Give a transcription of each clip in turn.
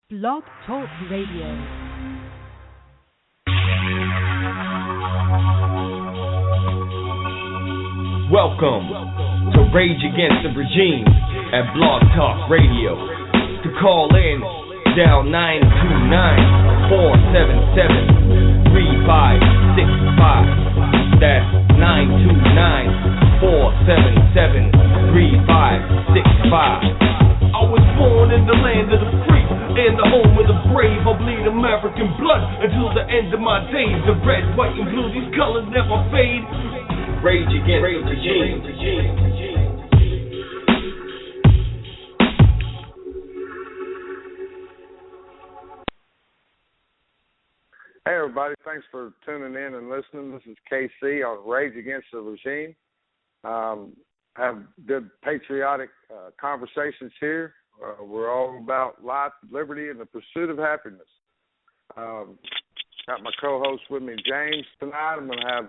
Blog Talk Radio. Welcome to Rage Against the Regime at Blog Talk Radio. To call in, dial 929-477-3565. That's 929-477-3565. I was born in the land of the free, in the home of the brave. I bleed American blood until the end of my days. The red, white, and blue, these colors never fade. Rage against the regime. Hey everybody, thanks for tuning in and listening. This is KC on Rage Against the Regime. Have good patriotic conversations here. We're all about life, liberty, and the pursuit of happiness. Got my co-host with me, James, tonight. I'm going to have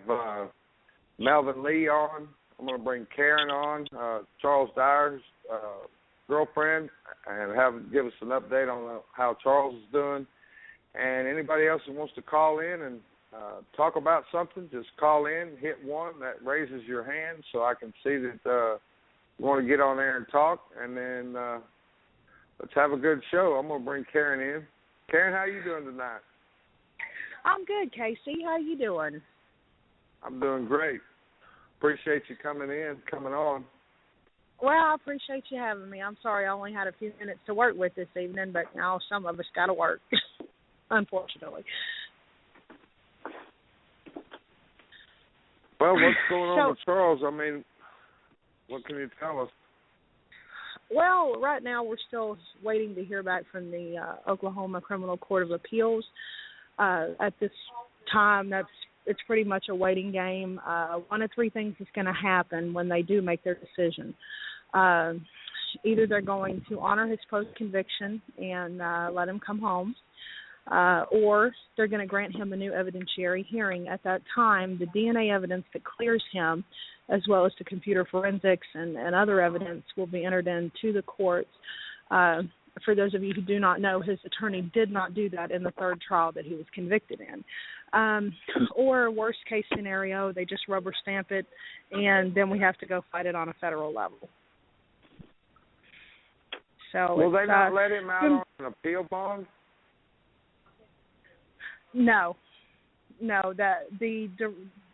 Melvin Lee on. I'm going to bring Karen on, Charles Dyer's girlfriend, and give us an update on how Charles is doing. And anybody else who wants to call in and talk about something, just call in, hit one. That raises your hand so I can see that you want to get on there and talk. And then let's have a good show. I'm going to bring Karen in. Karen, how you doing tonight? I'm good, Casey. How you doing? I'm doing great. Appreciate you coming on. Well, I appreciate you having me. I'm sorry I only had a few minutes to work with this evening, but now some of us got to work, unfortunately. Well, what's going on with Charles? I mean, what can you tell us? Well, right now we're still waiting to hear back from the Oklahoma Criminal Court of Appeals. At this time, it's pretty much a waiting game. One of three things is going to happen when they do make their decision. Either they're going to honor his post-conviction and let him come home, or they're going to grant him a new evidentiary hearing. At that time, the DNA evidence that clears him, as well as the computer forensics and other evidence, will be entered into the courts. For those of you who do not know, his attorney did not do that in the third trial that he was convicted in. Or worst case scenario, they just rubber stamp it, and then we have to go fight it on a federal level. So will they not let him out on an appeal bond? No.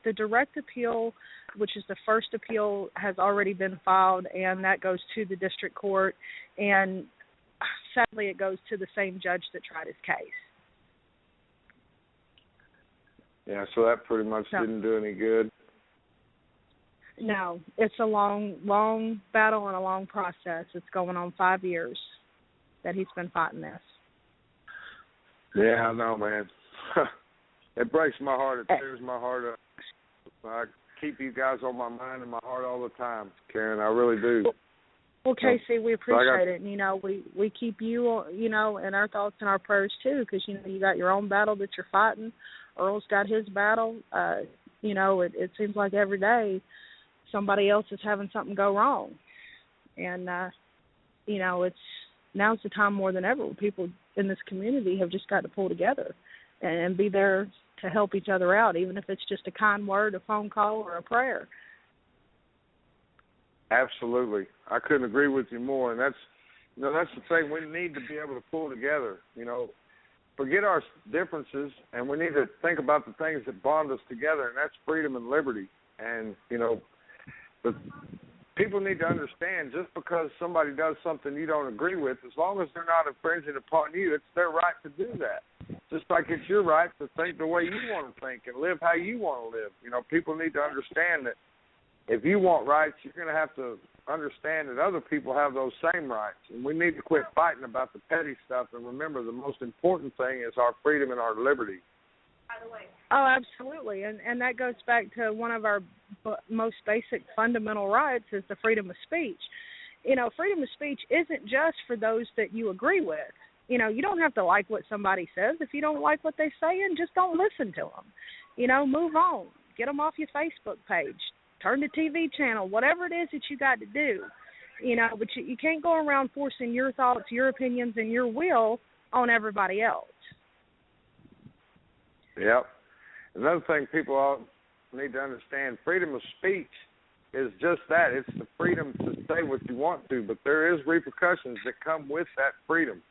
The direct appeal, which is the first appeal, has already been filed, and that goes to the district court, and sadly it goes to the same judge that tried his case. Yeah, so that pretty much didn't do any good. No, it's a long battle and a long process. It's going on 5 years that he's been fighting this. Yeah, I know, man. It breaks my heart. It tears my heart up. I keep you guys on my mind and my heart all the time, Karen. I really do. Well, Casey, we appreciate it. And, we keep you, in our thoughts and our prayers, too, because, you got your own battle that you're fighting. Earl's got his battle. It seems like every day somebody else is having something go wrong. And, now's the time more than ever. People in this community have just got to pull together and be there to help each other out, even if it's just a kind word, a phone call, or a prayer. Absolutely. I couldn't agree with you more. And that's the thing. We need to be able to pull together, forget our differences, and we need to think about the things that bond us together, and that's freedom and liberty. And, the people need to understand, just because somebody does something you don't agree with, as long as they're not infringing upon you, it's their right to do that. Just like it's your right to think the way you want to think and live how you want to live. People need to understand that if you want rights, you're going to have to understand that other people have those same rights. And we need to quit fighting about the petty stuff and remember the most important thing is our freedom and our liberty. Oh, absolutely. And that goes back to one of our most basic fundamental rights is the freedom of speech. Freedom of speech isn't just for those that you agree with. You don't have to like what somebody says. If you don't like what they're saying, just don't listen to them. Move on. Get them off your Facebook page. Turn the TV channel, whatever it is that you got to do. But you can't go around forcing your thoughts, your opinions, and your will on everybody else. Yep. Another thing people all need to understand, freedom of speech is just that. It's the freedom to say what you want to, but there is repercussions that come with that freedom,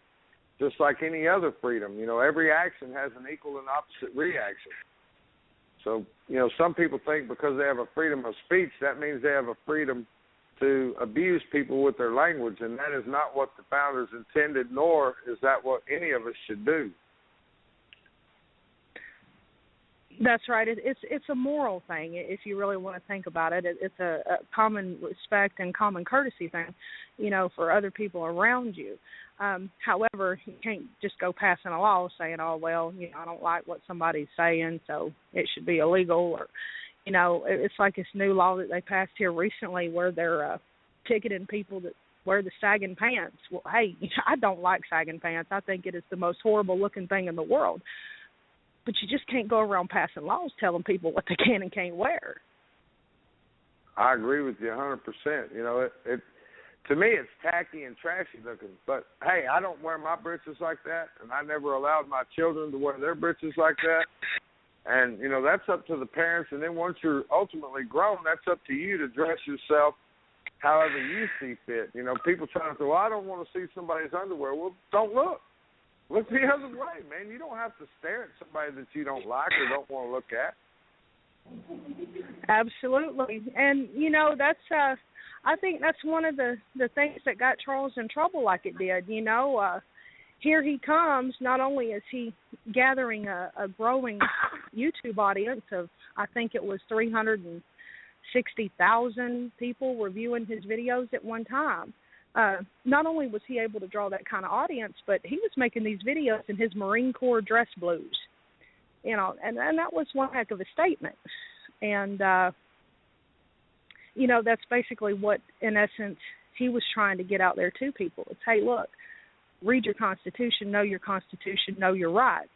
just like any other freedom. You know, every action has an equal and opposite reaction. So, you know, some people think because they have a freedom of speech, that means they have a freedom to abuse people with their language, and that is not what the founders intended, nor is that what any of us should do. That's right. It's a moral thing, if you really want to think about it. It's a common respect and common courtesy thing, you know, for other people around you. However, you can't just go passing a law saying, oh, well, you know, I don't like what somebody's saying, so it should be illegal. Or, you know, it's like this new law that they passed here recently where they're ticketing people that wear the sagging pants. Well, hey, I don't like sagging pants. I think it is the most horrible-looking thing in the world. But you just can't go around passing laws telling people what they can and can't wear. I agree with you 100%. You know, it to me it's tacky and trashy looking. But, hey, I don't wear my britches like that, and I never allowed my children to wear their britches like that. And, you know, that's up to the parents. And then once you're ultimately grown, that's up to you to dress yourself however you see fit. You know, people try to say, well, I don't want to see somebody's underwear. Well, don't look. Look the other way, man. You don't have to stare at somebody that you don't like or don't want to look at. Absolutely. And, you know, that's I think that's one of the things that got Charles in trouble like it did. You know, here he comes. Not only is he gathering a growing YouTube audience of, I think it was 360,000 people were viewing his videos at one time. Not only was he able to draw that kind of audience, but he was making these videos in his Marine Corps dress blues, you know, and that was one heck of a statement. And, you know, that's basically what, in essence, he was trying to get out there to people. It's, hey, look, read your Constitution, know your rights,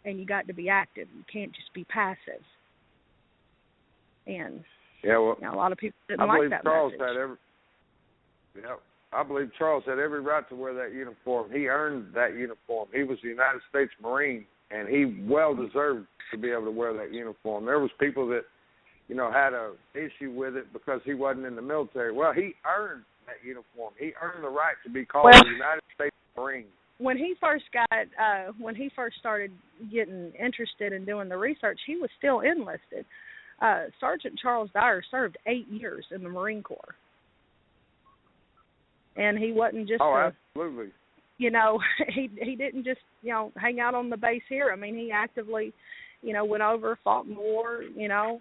and you got to be active. You can't just be passive. And yeah, well, you know, a lot of people didn't like that message. I believe Charles had every right to wear that uniform. He earned that uniform. He was a United States Marine, and he well deserved to be able to wear that uniform. There was people that, you know, had a issue with it because he wasn't in the military. Well, he earned that uniform. He earned the right to be called a United States Marine. When he first started getting interested in doing the research, he was still enlisted. Sergeant Charles Dyer served 8 years in the Marine Corps. And he wasn't just absolutely. You know, he didn't just, you know, hang out on the base here. I mean, he actively, you know, went over, fought in war, you know.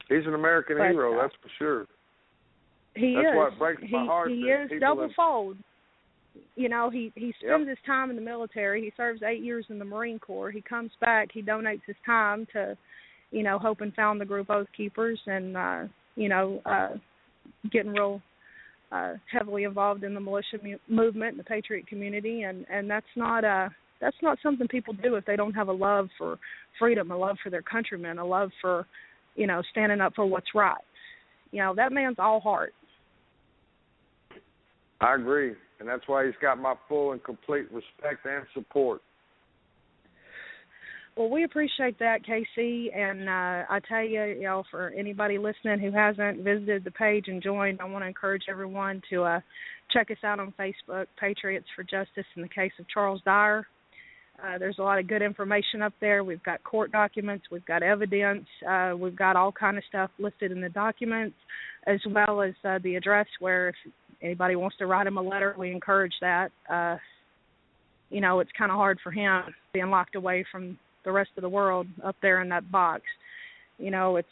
He's an American hero, that's for sure. That's what breaks my heart. He is double-fold. You know, he spends his time in the military. He serves 8 years in the Marine Corps. He comes back. He donates his time to, you know, Hope and Found the group Oath Keepers and, you know, getting real heavily involved in the militia movement, the Patriot community, and that's not something people do if they don't have a love for freedom, a love for their countrymen, a love for, you know, standing up for what's right. You know, that man's all heart. I agree, and that's why he's got my full and complete respect and support. Well, we appreciate that, KC, and I tell you, you know, for anybody listening who hasn't visited the page and joined, I want to encourage everyone to check us out on Facebook, Patriots for Justice in the case of Charles Dyer. There's a lot of good information up there. We've got court documents. We've got evidence. We've got all kind of stuff listed in the documents, as well as the address where if anybody wants to write him a letter, we encourage that. You know, it's kind of hard for him being locked away from the rest of the world up there in that box. You know, it's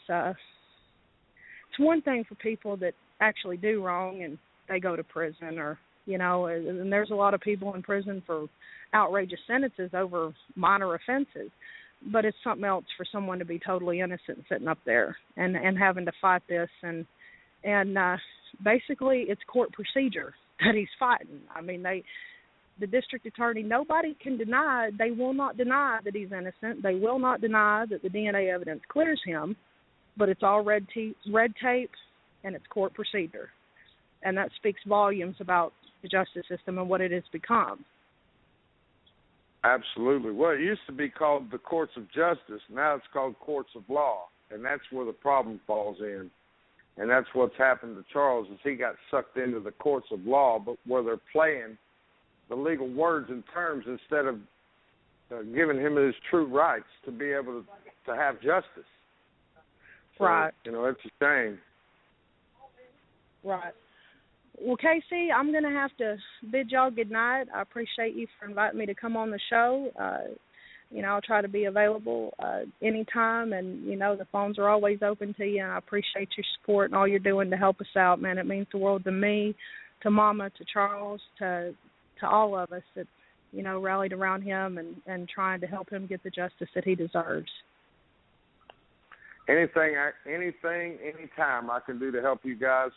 one thing for people that actually do wrong and they go to prison, or, you know, and there's a lot of people in prison for outrageous sentences over minor offenses, but it's something else for someone to be totally innocent sitting up there and having to fight this, and basically it's court procedure that he's fighting. I mean, the district attorney, nobody can deny, they will not deny that he's innocent. They will not deny that the DNA evidence clears him, but it's all red tape and it's court procedure. And that speaks volumes about the justice system and what it has become. Absolutely. Well, it used to be called the courts of justice. Now it's called courts of law, and that's where the problem falls in. And that's what's happened to Charles is he got sucked into the courts of law, but where they're playing the legal words and terms instead of giving him his true rights to be able to have justice. So, right. You know, it's a shame. Right. Well, KC, I'm going to have to bid y'all good night. I appreciate you for inviting me to come on the show. You know, I'll try to be available anytime, and, you know, the phones are always open to you, and I appreciate your support and all you're doing to help us out, man. It means the world to me, to Mama, to Charles, to all of us that, you know, rallied around him and trying to help him get the justice that he deserves. Anything, anytime I can do to help you guys,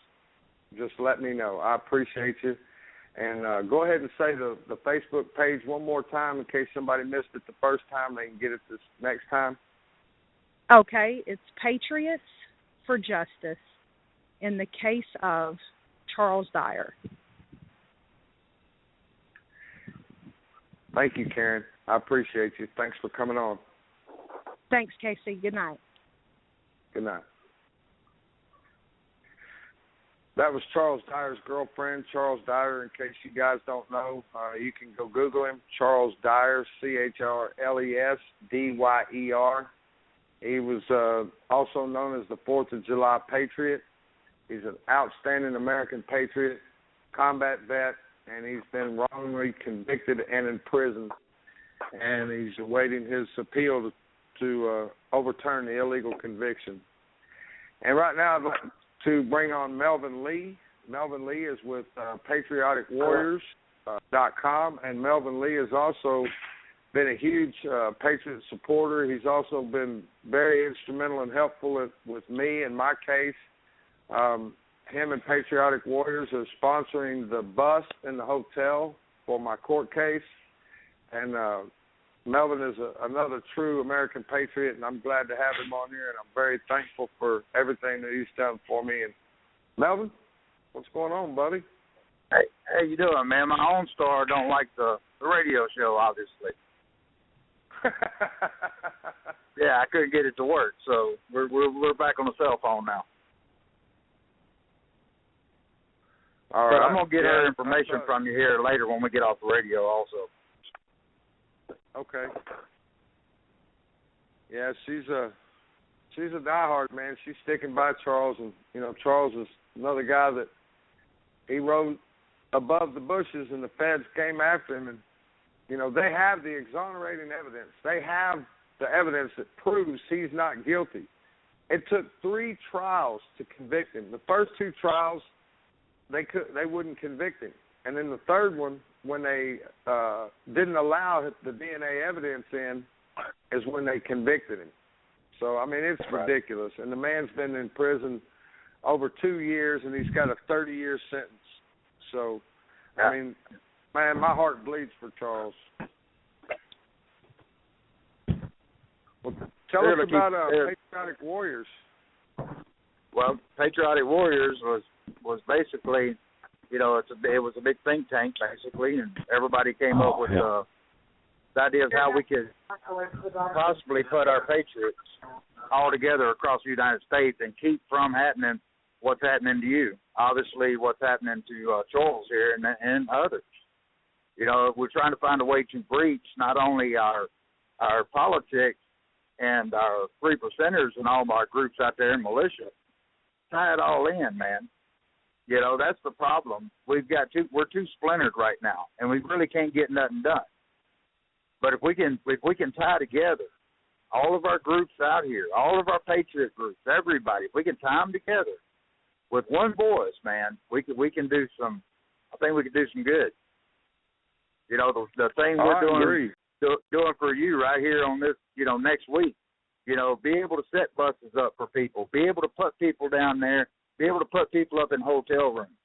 just let me know. I appreciate you. And go ahead and say the Facebook page one more time in case somebody missed it the first time. They can get it this next time. Okay. It's Patriots for Justice in the case of Charles Dyer. Thank you, Karen. I appreciate you. Thanks for coming on. Thanks, KC. Good night. Good night. That was Charles Dyer's girlfriend, Charles Dyer. In case you guys don't know, you can go Google him, Charles Dyer, CharlesDyer. He was also known as the 4th of July Patriot. He's an outstanding American patriot, combat vet, and he's been wrongly convicted and in prison. And he's awaiting his appeal to overturn the illegal conviction. And right now I'd like to bring on Melvin Lee. Melvin Lee is with Patriotic Warriors .com, and Melvin Lee has also been a huge Patriot supporter. He's also been very instrumental and helpful with me in my case. Him and Patriotic Warriors are sponsoring the bus and the hotel for my court case. And Melvin is another true American patriot, and I'm glad to have him on here, and I'm very thankful for everything that he's done for me. And Melvin, what's going on, buddy? Hey, how you doing, man? My own star don't like the radio show, obviously. Yeah, I couldn't get it to work, so we're back on the cell phone now. All right. But I'm gonna get her information from you here later when we get off the radio, also. Okay. Yeah, she's a diehard, man. She's sticking by Charles, and you know Charles is another guy that he rode above the bushes, and the feds came after him, and you know they have the exonerating evidence. They have the evidence that proves he's not guilty. It took 3 trials to convict him. The first 2 trials, they wouldn't convict him, and then the third one, when they didn't allow the DNA evidence in, is when they convicted him. So, I mean, it's ridiculous. And the man's been in prison over 2 years, and he's got a 30-year sentence. So, I mean, man, my heart bleeds for Charles. Well, tell us about Patriotic Warriors. Well, Patriotic Warriors was basically, you know, it was a big think tank, basically, and everybody came up with the idea of how we could possibly put our patriots all together across the United States and keep from happening what's happening to you. Obviously, what's happening to Charles here and others. You know, we're trying to find a way to breach not only our politics and our 3%ers and all of our groups out there in militia, tie it all in, man. You know, that's the problem. We're too splintered right now, and we really can't get nothing done. But if we can tie together all of our groups out here, all of our patriot groups, everybody, if we can tie them together with one voice, man, we can do some. I think we can do some good. You know, the thing we're doing for you right here on this, you know, next week. You know, be able to set buses up for people, be able to put people down there. Be able to put people up in hotel rooms.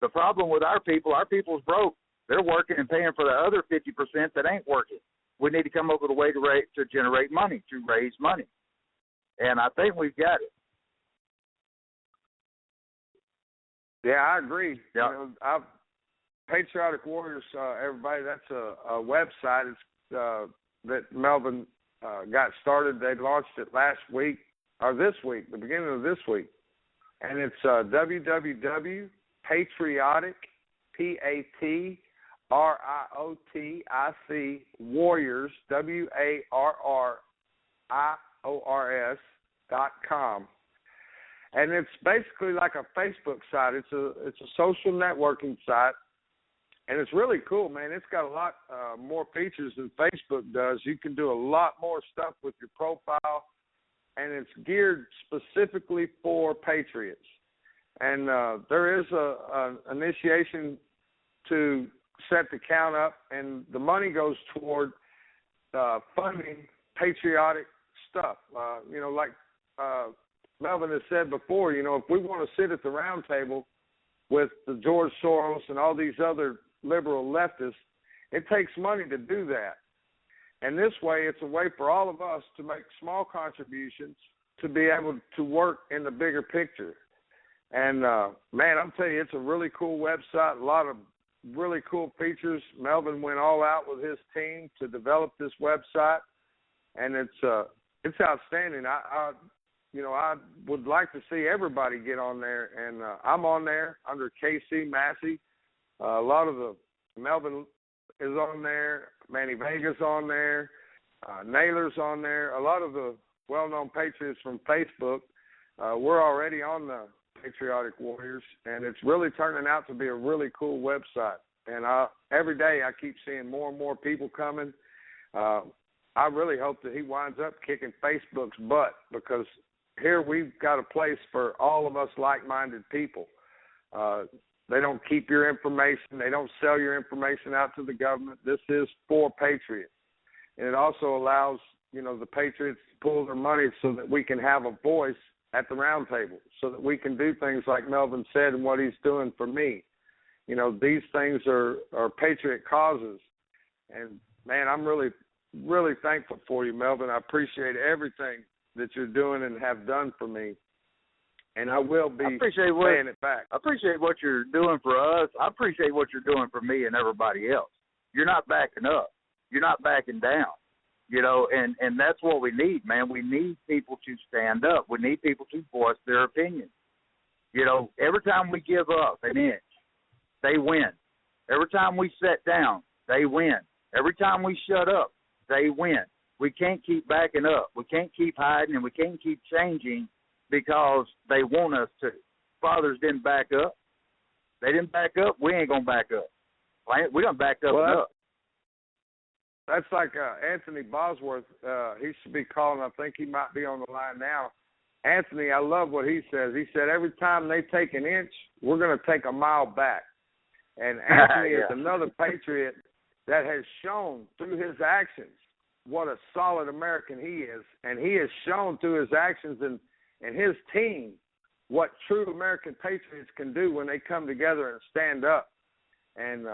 The problem with our people's broke. They're working and paying for the other 50% that ain't working. We need to come up with a way to generate money, to raise money. And I think we've got it. Yeah, I agree. Yeah. You know, Patriotic Warriors, everybody, that's a website. It's that Melvin got started. They launched it last week, or this week, the beginning of this week. And it's www.patriotic, PATRIOTIC, Warriors, WARRIORS.com. And it's basically like a Facebook site. It's a social networking site. And it's really cool, man. It's got a lot more features than Facebook does. You can do a lot more stuff with your profile, and it's geared specifically for Patriots. And there is an initiation to set the count up, and the money goes toward funding patriotic stuff. Like Melvin has said before, if we want to sit at the round table with the George Soros and all these other liberal leftists, it takes money to do that. And this way, it's a way for all of us to make small contributions to be able to work in the bigger picture. And, man, I'm telling you, it's a really cool website, a lot of really cool features. Melvin went all out with his team to develop this website, and it's outstanding. I would like to see everybody get on there, and I'm on there under KC Massey. A lot of the Melvin is on there, Manny Vega's on there, Naylor's on there. A lot of the well-known Patriots from Facebook. We're already on the Patriotic Warriors, and it's really turning out to be a really cool website. And every day I keep seeing more and more people coming. I really hope that he winds up kicking Facebook's butt, because here we've got a place for all of us like-minded people. They don't keep your information. They don't sell your information out to the government. This is for Patriots. And it also allows, the Patriots to pool their money so that we can have a voice at the round table, so that we can do things like Melvin said and what he's doing for me. These things are Patriot causes. And, man, I'm really, really thankful for you, Melvin. I appreciate everything that you're doing and have done for me. And I will be paying it back. I appreciate what you're doing for us. I appreciate what you're doing for me and everybody else. You're not backing up. You're not backing down. And that's what we need, man. We need people to stand up. We need people to voice their opinion. Every time we give up an inch, they win. Every time we sit down, they win. Every time we shut up, they win. We can't keep backing up. We can't keep hiding, and we can't keep changing because they want us to. Fathers didn't back up. They didn't back up. We ain't going to back up. We're going to back up and up. That's like Anthony Bosworth. He should be calling. I think he might be on the line now. Anthony, I love what he says. He said every time they take an inch, we're going to take a mile back. And Anthony is another Patriot that has shown through his actions what a solid American he is. And he has shown through his actions and his team what true American Patriots can do when they come together and stand up. And,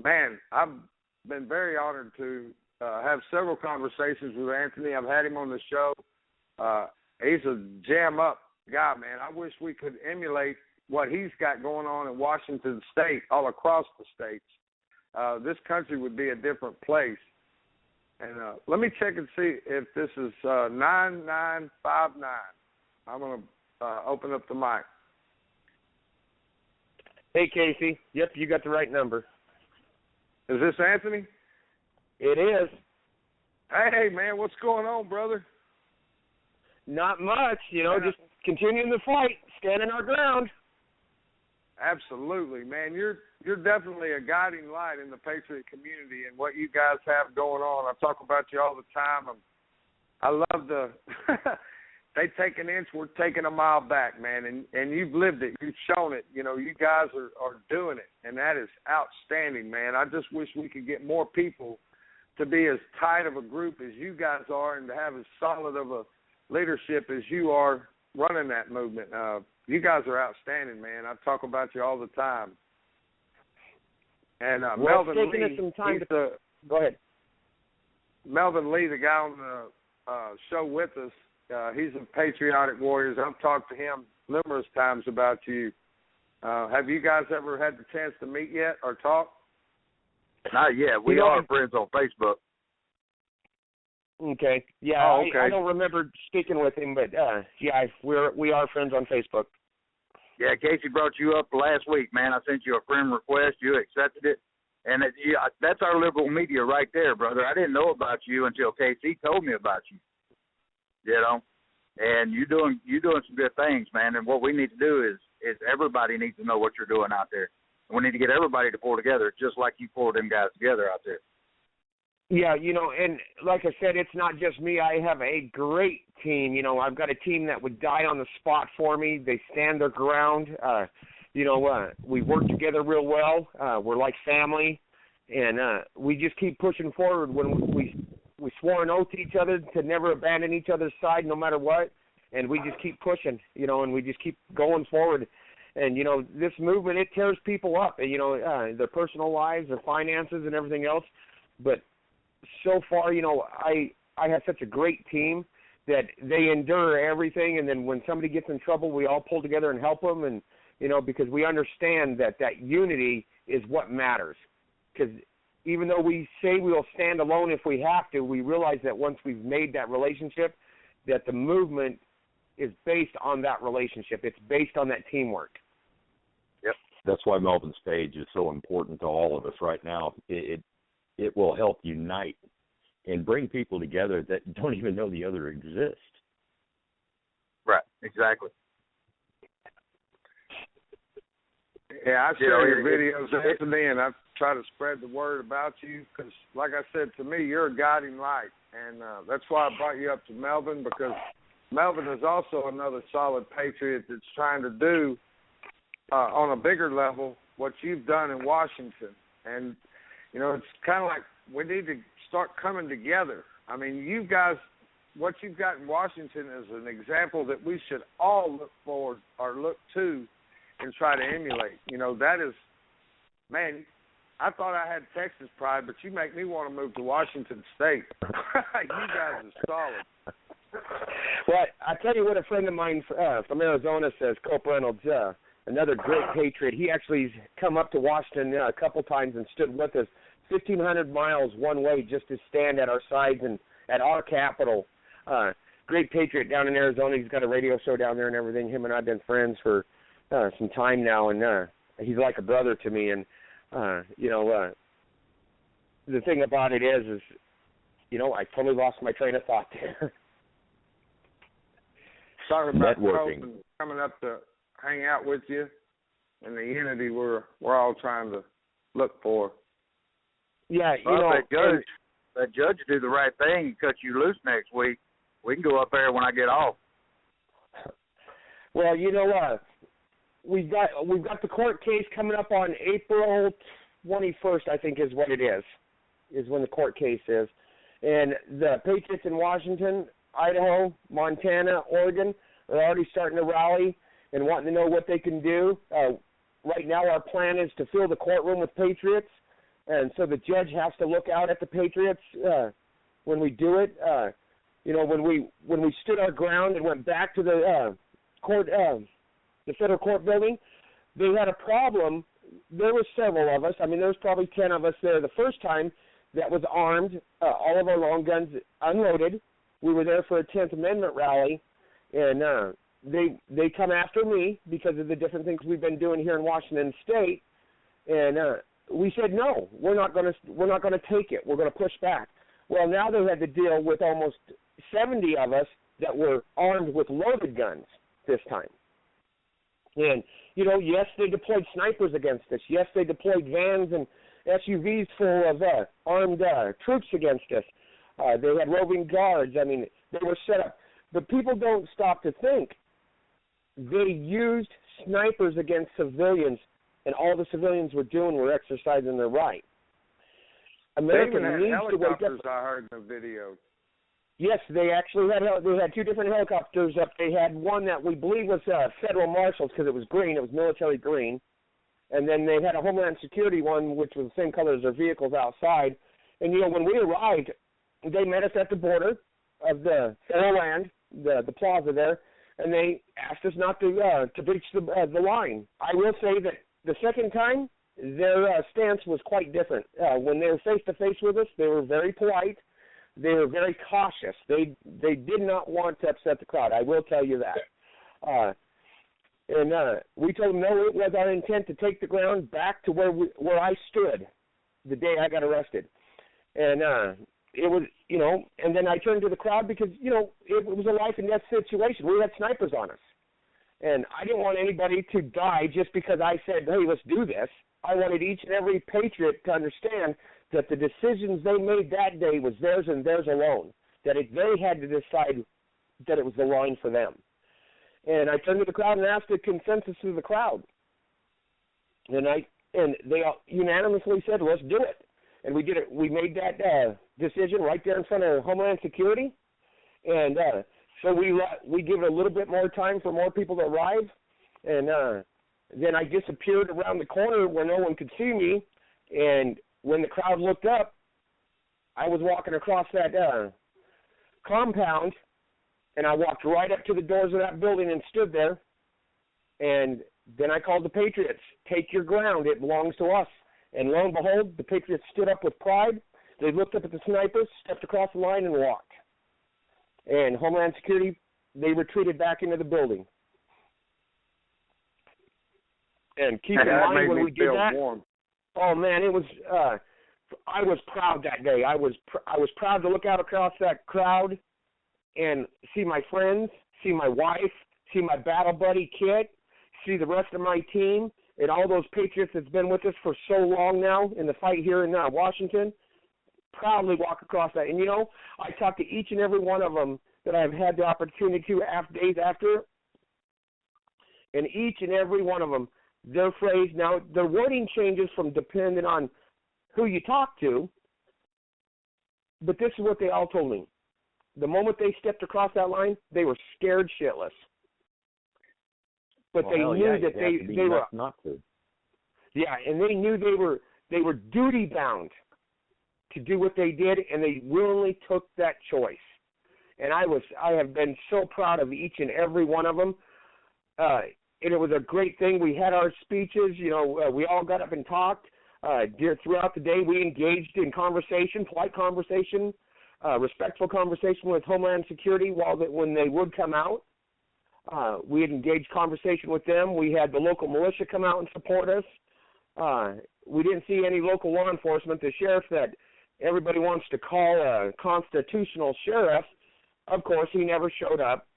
man, I've been very honored to have several conversations with Anthony. I've had him on the show. He's a jam-up guy, man. I wish we could emulate what he's got going on in Washington State, all across the states. This country would be a different place. And let me check and see if this is 9959. I'm going to open up the mic. Hey, Casey. Yep, you got the right number. Is this Anthony? It is. Hey, man, what's going on, brother? Not much, just continuing the fight, standing our ground. Absolutely, man. You're definitely a guiding light in the Patriot community and what you guys have going on. I talk about you all the time. I love the they take an inch, we're taking a mile back, man. And you've lived it. You've shown it. You guys are doing it, and that is outstanding, man. I just wish we could get more people to be as tight of a group as you guys are and to have as solid of a leadership as you are running that movement. You guys are outstanding, man. I talk about you all the time. And Melvin Lee, go ahead. Melvin Lee, the guy on the show with us, he's a Patriotic Warriors. I've talked to him numerous times about you. Have you guys ever had the chance to meet yet or talk? Not yet. We are friends on Facebook. Okay. Yeah. Oh, okay. I don't remember speaking with him, but yeah, we are friends on Facebook. Yeah, Casey brought you up last week, man. I sent you a friend request. You accepted it. And that's our liberal media right there, brother. I didn't know about you until KC told me about you. You know, and you're doing some good things, man. And what we need to do is everybody needs to know what you're doing out there. And we need to get everybody to pull together, just like you pulled them guys together out there. Yeah, you know, and like I said, it's not just me. I have a great team. You know, I've got a team that would die on the spot for me. They stand their ground. You know, we work together real well. We're like family, and we just keep pushing forward. When we swore an oath to each other to never abandon each other's side no matter what, and we just keep pushing, you know, and we just keep going forward. And, you know, this movement, it tears people up, you know, their personal lives, their finances and everything else. But so far, you know, I have such a great team that they endure everything, and then when somebody gets in trouble, we all pull together and help them, and, you know, because we understand that unity is what matters. Because even though we say we'll stand alone if we have to, we realize that once we've made that relationship, that the movement is based on that relationship. It's based on that teamwork. Yep. That's why Melvin's page is so important to all of us right now. It will help unite and bring people together that don't even know the other exists. Right, exactly. Yeah, I share your videos, Anthony, and I try to spread the word about you because, like I said, to me, you're a guiding light. And that's why I brought you up to Melvin, because Melvin is also another solid patriot that's trying to do, on a bigger level, what you've done in Washington. And, you know, it's kind of like we need to start coming together. I mean, you guys, what you've got in Washington is an example that we should all look forward or look to and try to emulate. You know, that is, man, I thought I had Texas pride, but you make me want to move to Washington State. You guys are solid. Well, I tell you what, a friend of mine from Arizona says, Cope Reynolds, another great patriot. He actually's come up to Washington a couple times and stood with us 1,500 miles one way just to stand at our sides and at our capital. Great patriot down in Arizona. He's got a radio show down there and everything. Him and I have been friends for some time now, and he's like a brother to me. And, you know, the thing about it is, you know, I totally lost my train of thought there. Sorry about networking. Cope and coming up to hang out with you and the unity we're all trying to look for. Yeah, you know, that judge do the right thing and cut you loose next week. We can go up there when I get off. Well, you know, we've got the court case coming up on April 21st, I think is what it is when the court case is. And the Patriots in Washington, Idaho, Montana, Oregon are already starting to rally and wanting to know what they can do. Right now our plan is to fill the courtroom with Patriots, and so the judge has to look out at the Patriots when we do it. You know, when we stood our ground and went back to the court, the federal court building, they had a problem. There were several of us. I mean, there was probably 10 of us there the first time that was armed, all of our long guns unloaded. We were there for a 10th Amendment rally, and they come after me because of the different things we've been doing here in Washington State, and we said no, we're not going to take it. We're going to push back. Well, now they had to deal with almost 70 of us that were armed with loaded guns this time. And, you know, yes, they deployed snipers against us. Yes, they deployed vans and SUVs full of armed troops against us. They had roving guards. I mean, they were set up. But people don't stop to think. They used snipers against civilians, and all the civilians were doing were exercising their right. America needs to wake up. I heard in the video. Yes, they actually had two different helicopters up. They had one that we believe was federal marshals because it was green. It was military green. And then they had a Homeland Security one, which was the same color as their vehicles outside. And, you know, when we arrived, they met us at the border of the federal land, the plaza there, and they asked us not to breach the line. I will say that the second time, their stance was quite different. When they were face-to-face with us, they were very polite. They were very cautious. They did not want to upset the crowd. I will tell you that. And we told them, no, it was our intent to take the ground back to where I stood the day I got arrested. And it was, and then I turned to the crowd because, it was a life and death situation. We had snipers on us. And I didn't want anybody to die just because I said, hey, let's do this. I wanted each and every patriot to understand that the decisions they made that day was theirs and theirs alone, that they had to decide that it was the line for them. And I turned to the crowd and asked the consensus of the crowd. And they all unanimously said, let's do it. And we did it. We made that decision right there in front of Homeland Security. And so we give it a little bit more time for more people to arrive. And then I disappeared around the corner where no one could see me. And when the crowd looked up, I was walking across that compound. And I walked right up to the doors of that building and stood there. And then I called the Patriots, take your ground, it belongs to us. And lo and behold, the Patriots stood up with pride. They looked up at the snipers, stepped across the line, and walked. And Homeland Security, they retreated back into the building. And keep in mind when we did that, warm. Oh man, it was. I was proud that day. I was proud to look out across that crowd and see my friends, see my wife, see my battle buddy Kit, see the rest of my team, and all those Patriots that's been with us for so long now in the fight here in Washington, proudly walk across that. And, I talked to each and every one of them that I've had the opportunity to days after, and each and every one of them, their phrase, now their wording changes from depending on who you talk to, but this is what they all told me. The moment they stepped across that line, they were scared shitless. But they knew that they were not to. Yeah, and they knew they were duty bound to do what they did, and they willingly took that choice. And I have been so proud of each and every one of them. And it was a great thing. We had our speeches. We all got up and talked. Throughout the day, we engaged in conversation, polite conversation. Respectful conversation with Homeland Security when they would come out. We had engaged conversation with them. We had the local militia come out and support us. We didn't see any local law enforcement. The sheriff that everybody wants to call a constitutional sheriff, of course, he never showed up.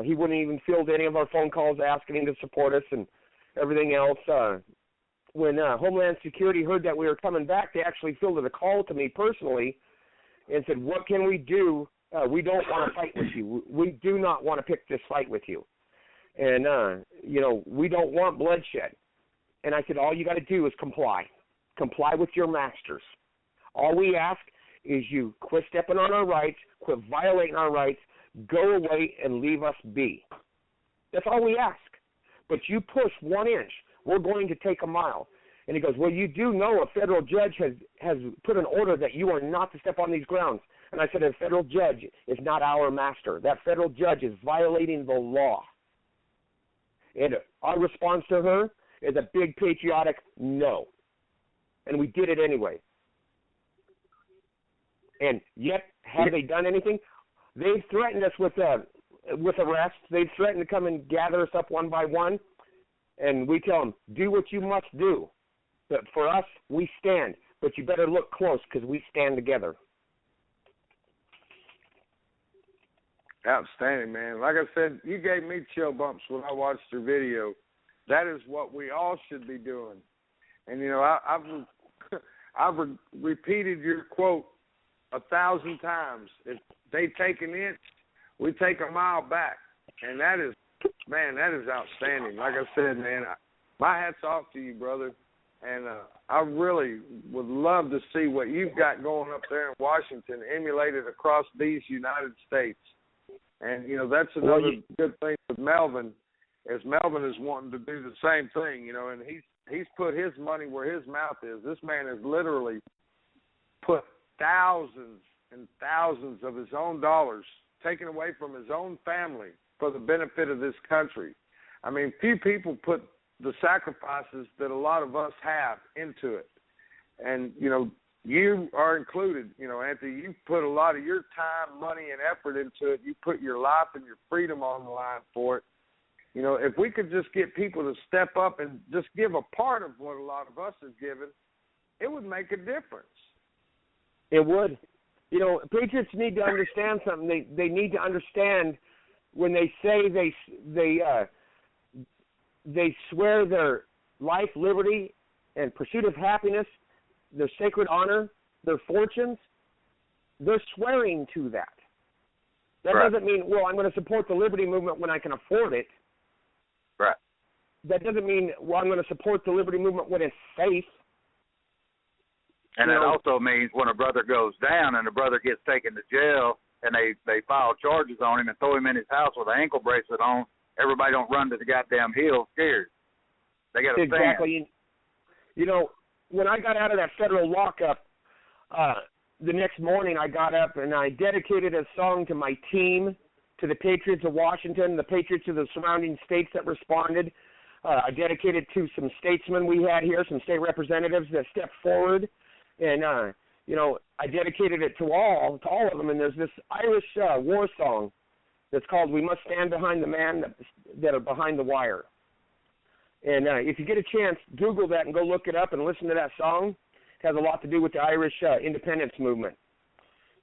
He wouldn't even field any of our phone calls asking him to support us and everything else. When Homeland Security heard that we were coming back, they actually fielded a call to me personally and said, what can we do? We don't want to fight with you. We do not want to pick this fight with you. And, we don't want bloodshed. And I said, all you got to do is comply. Comply with your masters. All we ask is you quit stepping on our rights, quit violating our rights, go away and leave us be. That's all we ask. But you push 1 inch, we're going to take a mile. And he goes, well, you do know a federal judge has put an order that you are not to step on these grounds. And I said, a federal judge is not our master. That federal judge is violating the law. And our response to her is a big patriotic no. And we did it anyway. And yet, have they done anything? They've threatened us with arrest. They've threatened to come and gather us up one by one. And we tell them, do what you must do. But for us, we stand. But you better look close because we stand together. Outstanding, man. Like I said, you gave me chill bumps when I watched your video. That is what we all should be doing. And, I've repeated your quote 1,000 times. If they take an inch, we take a mile back. And that is outstanding. Like I said, man, my hat's off to you, brother. And I really would love to see what you've got going up there in Washington emulated across these United States. And, that's another good thing with Melvin, is Melvin is wanting to do the same thing, and he's put his money where his mouth is. This man has literally put thousands and thousands of his own dollars taken away from his own family for the benefit of this country. I mean, few people put the sacrifices that a lot of us have into it. And, you know, you are included. You know, Anthony, you put a lot of your time, money, and effort into it. You put your life and your freedom on the line for it. You know, if we could just get people to step up and just give a part of what a lot of us have given, it would make a difference. It would. You know, Patriots need to understand something. They need to understand when they say they swear their life, liberty, and pursuit of happiness, their sacred honor, their fortunes, they're swearing to that. That right. doesn't mean, well, I'm going to support the liberty movement when I can afford it. Right. That doesn't mean, well, I'm going to support the liberty movement when it's safe. And it also means when a brother goes down and a brother gets taken to jail and they file charges on him and throw him in his house with an ankle bracelet on, everybody don't run to the goddamn hill scared. They got to stand. Exactly. You know, when I got out of that federal lockup, the next morning I got up and I dedicated a song to my team, to the Patriots of Washington, the Patriots of the surrounding states that responded. I dedicated to some statesmen we had here, some state representatives that stepped forward. And, you know, I dedicated it to all of them. And there's this Irish war song that's called "We Must Stand Behind the Man that are Behind the Wire." And if you get a chance, Google that and go look it up and listen to that song. It has a lot to do with the Irish independence movement.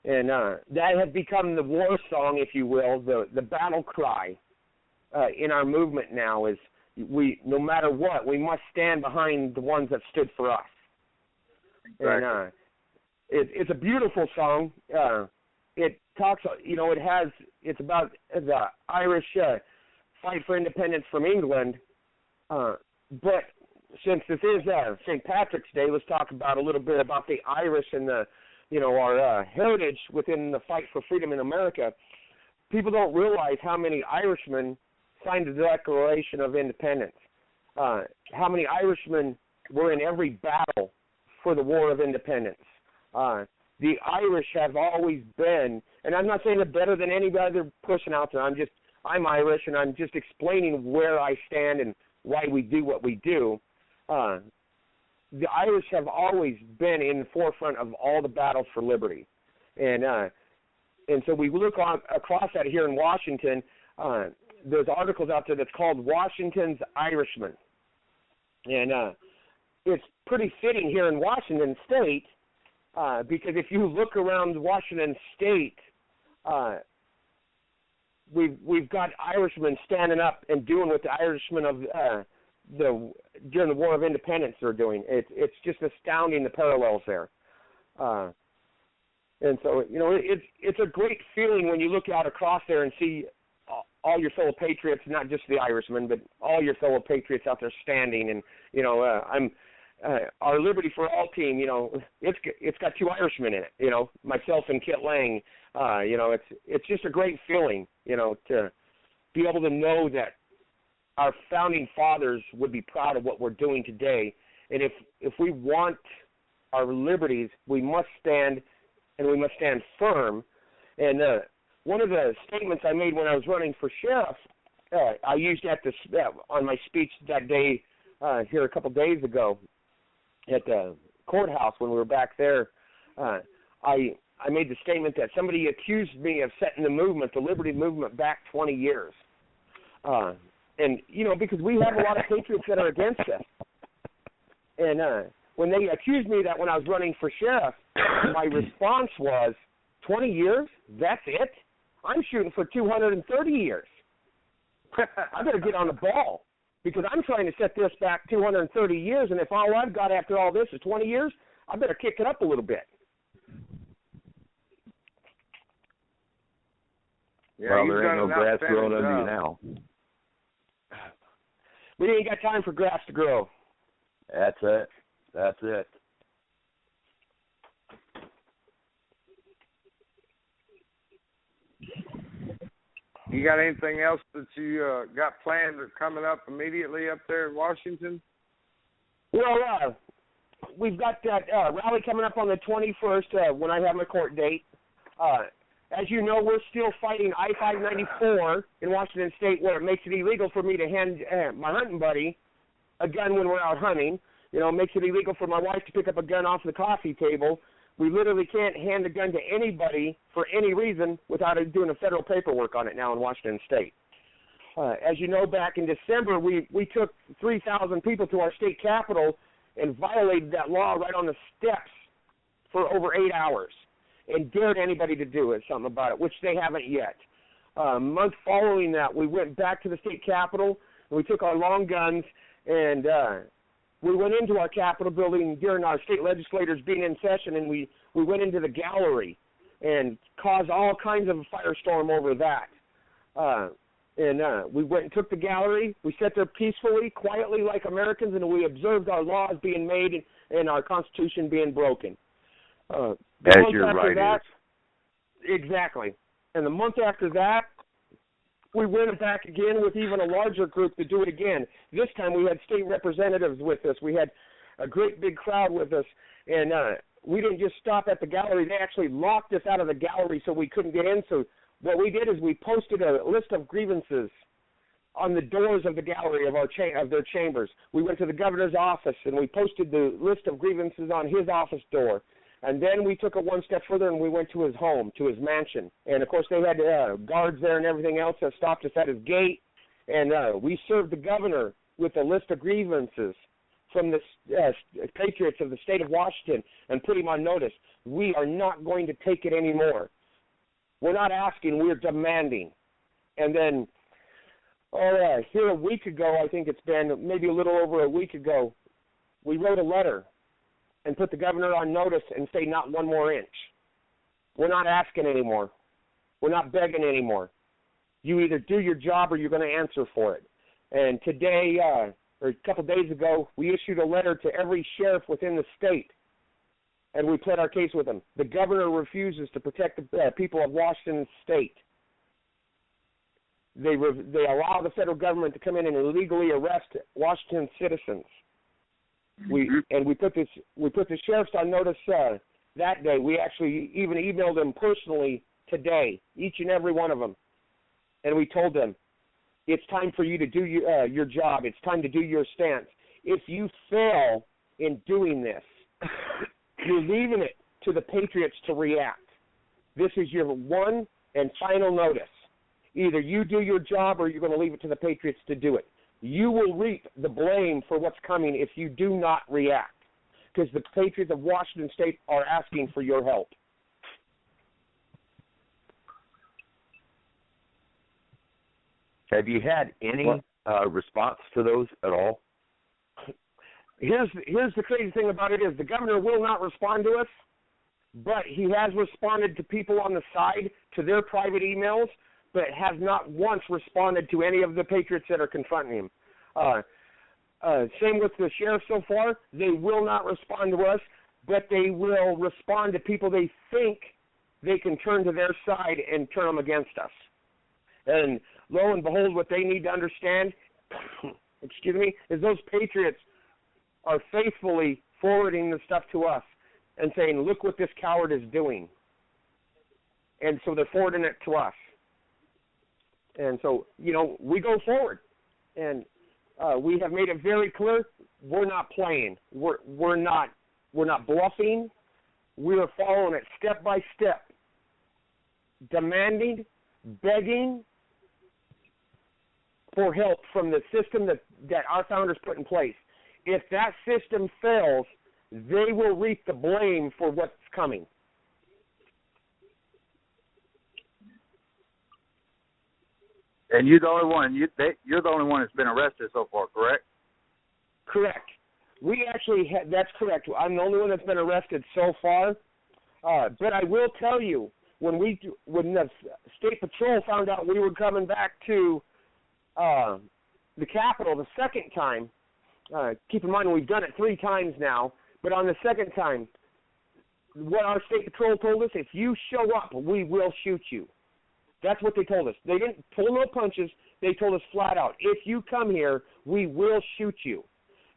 And that has become the war song, if you will, the battle cry in our movement now is no matter what, we must stand behind the ones that stood for us. Exactly. And it's a beautiful song. It talks, you know, it's about the Irish fight for independence from England. But since this is St. Patrick's Day, let's talk about a little bit about the Irish and our heritage within the fight for freedom in America. People don't realize how many Irishmen signed the Declaration of Independence. How many Irishmen were in every battle for the War of Independence. The Irish have always been, and I'm not saying they're better than any other person out there. I'm Irish, and I'm just explaining where I stand and why we do what we do. The Irish have always been in the forefront of all the battles for liberty, and so we look across that here in Washington. There's articles out there that's called Washington's Irishmen, and it's pretty fitting here in Washington State because if you look around Washington State, we've got Irishmen standing up and doing what the Irishmen of during the War of Independence are doing. It's just astounding the parallels there. And so, you know, it's a great feeling when you look out across there and see all your fellow patriots, not just the Irishmen, but all your fellow patriots out there standing. And, you know, our Liberty for All team, you know, it's got two Irishmen in it, you know, myself and Kit Lang. You know, it's just a great feeling, you know, to be able to know that our founding fathers would be proud of what we're doing today. And if we want our liberties, we must stand, and we must stand firm. And one of the statements I made when I was running for sheriff, I used on my speech that day here a couple days ago at the courthouse when we were back there. I made the statement that somebody accused me of setting the liberty movement back 20 years. And, you know, because we have a lot of patriots that are against us. And when they accused me that when I was running for sheriff, my response was, 20 years? That's it? I'm shooting for 230 years. I better get on the ball because I'm trying to set this back 230 years, and if all I've got after all this is 20 years, I better kick it up a little bit. Yeah, well, there ain't no grass growing under you now. We ain't got time for grass to grow. That's it. That's it. You got anything else that you got planned or coming up immediately up there in Washington? Well, we've got that rally coming up on the 21st when I have my court date. As you know, we're still fighting I-594 in Washington State where it makes it illegal for me to hand my hunting buddy a gun when we're out hunting. You know, it makes it illegal for my wife to pick up a gun off the coffee table. We literally can't hand a gun to anybody for any reason without doing a federal paperwork on it now in Washington State. As you know, back in December, we took 3,000 people to our state capitol and violated that law right on the steps for over 8 hours and dared anybody to do something about it, which they haven't yet. A month following that, we went back to the state capitol, and we took our long guns, and we went into our Capitol building during our state legislators being in session, and we went into the gallery and caused all kinds of a firestorm over that. We went and took the gallery. We sat there peacefully, quietly like Americans, and we observed our laws being made and our Constitution being broken. As your right is. Exactly. And the month after that, we went back again with even a larger group to do it again. This time we had state representatives with us. We had a great big crowd with us. And we didn't just stop at the gallery. They actually locked us out of the gallery so we couldn't get in. So what we did is we posted a list of grievances on the doors of the gallery of their chambers. We went to the governor's office, and we posted the list of grievances on his office door. And then we took it one step further, and we went to his home, to his mansion. And, of course, they had guards there and everything else that stopped us at his gate. And we served the governor with a list of grievances from the patriots of the state of Washington and put him on notice. We are not going to take it anymore. We're not asking, we're demanding. And then, here a week ago, I think it's been maybe a little over a week ago, we wrote a letter and put the governor on notice and say not one more inch. We're not asking anymore. We're not begging anymore. You either do your job or you're going to answer for it. And today, or a couple of days ago, we issued a letter to every sheriff within the state, and we pled our case with them. The governor refuses to protect the people of Washington State. They allow the federal government to come in and illegally arrest Washington citizens. We put the sheriffs on notice that day. We actually even emailed them personally today, each and every one of them, and we told them, it's time for you to do your job. It's time to do your stance. If you fail in doing this, you're leaving it to the patriots to react. This is your one and final notice. Either you do your job or you're going to leave it to the patriots to do it. You will reap the blame for what's coming if you do not react, because the patriots of Washington State are asking for your help. Have you had any response to those at all? Here's the crazy thing about it is the governor will not respond to us, but he has responded to people on the side, to their private emails, but has not once responded to any of the patriots that are confronting him. Same with the sheriff so far. They will not respond to us, but they will respond to people they think they can turn to their side and turn them against us. And lo and behold, what they need to understand, is those patriots are faithfully forwarding the stuff to us and saying, look what this coward is doing. And so they're forwarding it to us. And so, we go forward. And we have made it very clear, we're not playing. We're not bluffing. We are following it step by step, demanding, begging for help from the system that our founders put in place. If that system fails, they will reap the blame for what's coming. And you're the only one. You're the only one that's been arrested so far, correct? Correct. We actually that's correct. I'm the only one that's been arrested so far. But I will tell you, when the State Patrol found out we were coming back to the Capitol the second time, keep in mind we've done it 3 times now, but on the second time, what our State Patrol told us, if you show up, we will shoot you. That's what they told us. They didn't pull no punches. They told us flat out, if you come here, we will shoot you.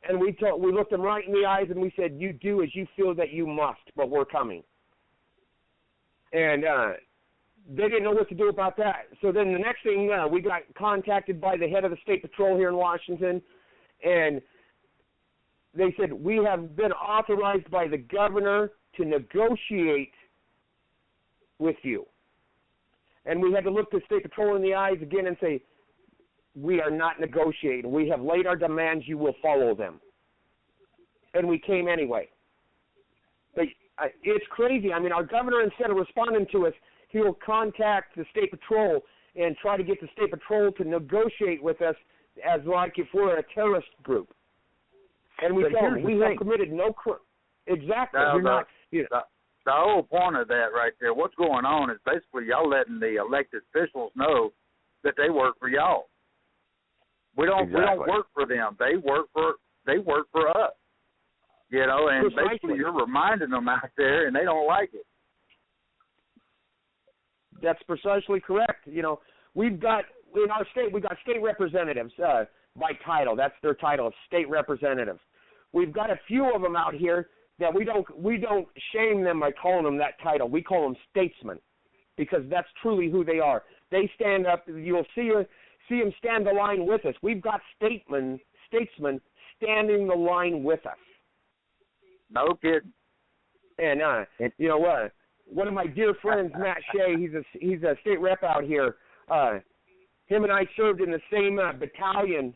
And we looked them right in the eyes and we said, you do as you feel that you must, but we're coming. And they didn't know what to do about that. So then the next thing, we got contacted by the head of the State Patrol here in Washington, and they said, we have been authorized by the governor to negotiate with you. And we had to look the State Patrol in the eyes again and say, we are not negotiating. We have laid our demands. You will follow them. And we came anyway. But it's crazy. I mean, our governor, instead of responding to us, he will contact the State Patrol and try to get the State Patrol to negotiate with us as like if we're a terrorist group. And we tell them, we have committed no crime. Exactly. The whole point of that right there, what's going on is basically y'all letting the elected officials know that they work for y'all. We don't work for them. They work for us. You know, and basically you're reminding them out there, and they don't like it. That's precisely correct. You know, we've got in our state, we've got state representatives by title. That's their title, state representatives. We've got a few of them out here that we don't shame them by calling them that title. We call them statesmen because that's truly who they are. They stand up. You'll see them stand the line with us. We've got statesmen standing the line with us. No kidding. And you know what? One of my dear friends, Matt Shea, he's a state rep out here. Him and I served in the same battalion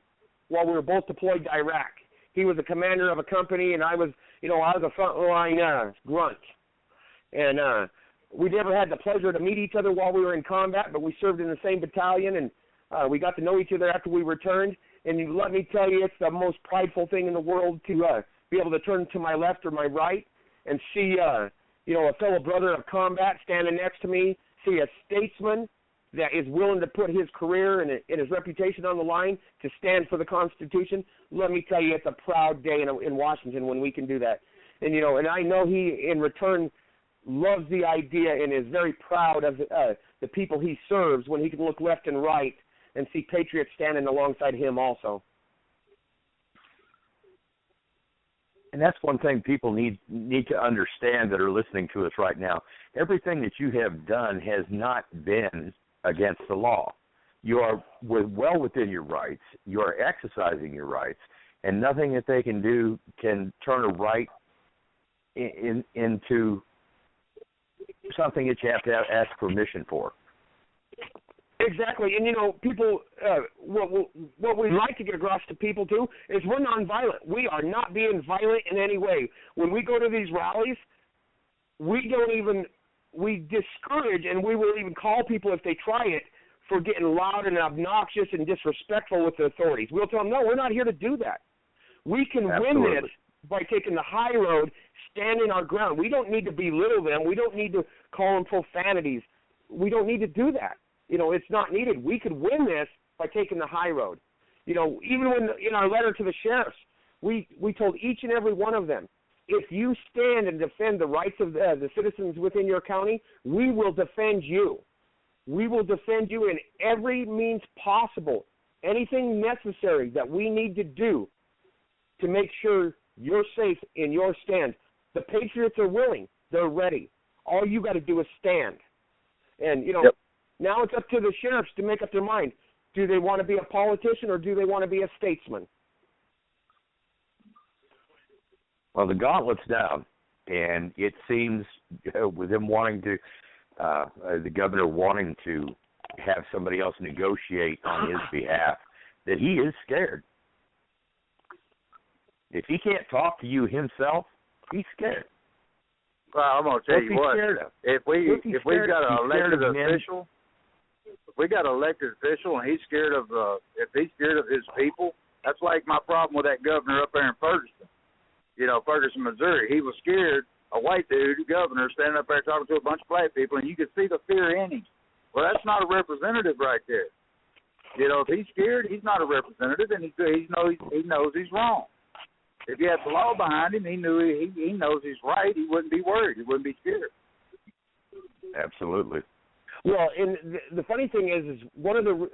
while we were both deployed to Iraq. He was a commander of a company, and I was a frontline grunt. And we never had the pleasure to meet each other while we were in combat, but we served in the same battalion, and we got to know each other after we returned. And let me tell you, it's the most prideful thing in the world to be able to turn to my left or my right and see, a fellow brother of combat standing next to me, see a statesman that is willing to put his career and his reputation on the line to stand for the Constitution. Let me tell you, it's a proud day in Washington when we can do that. And, and I know he, in return, loves the idea and is very proud of the people he serves when he can look left and right and see patriots standing alongside him also. And that's one thing people need to understand that are listening to us right now. Everything that you have done has not been against the law. You are well within your rights. You are exercising your rights, and nothing that they can do can turn a right into something that you have to ask permission for. Exactly, and people, what we like to get across to people too is we're nonviolent. We are not being violent in any way. When we go to these rallies, we discourage, and we will even call people if they try it for getting loud and obnoxious and disrespectful with the authorities. We'll tell them, no, we're not here to do that. We can win this by taking the high road, standing our ground. We don't need to belittle them. We don't need to call them profanities. We don't need to do that. It's not needed. We could win this by taking the high road. Even when in our letter to the sheriffs, we told each and every one of them, if you stand and defend the rights of the citizens within your county, we will defend you. We will defend you in every means possible, anything necessary that we need to do to make sure you're safe in your stand. The Patriots are willing. They're ready. All you got to do is stand. And, Now it's up to the sheriffs to make up their mind. Do they want to be a politician or do they want to be a statesman? Well, the gauntlet's down, and it seems with him wanting to, the governor wanting to have somebody else negotiate on his behalf, that he is scared. If he can't talk to you himself, he's scared. Well, I'm going to tell you what. If we got an elected official, if we got an elected official and he's scared of his people, that's like my problem with that governor up there in Ferguson. Ferguson, Missouri. He was scared, a white dude, governor, standing up there talking to a bunch of black people, and you could see the fear in him. Well, that's not a representative right there. If he's scared, he's not a representative, and he knows he's wrong. If you had the law behind him, he knows he's right. He wouldn't be worried. He wouldn't be scared. Absolutely. Well, and the funny thing is one of the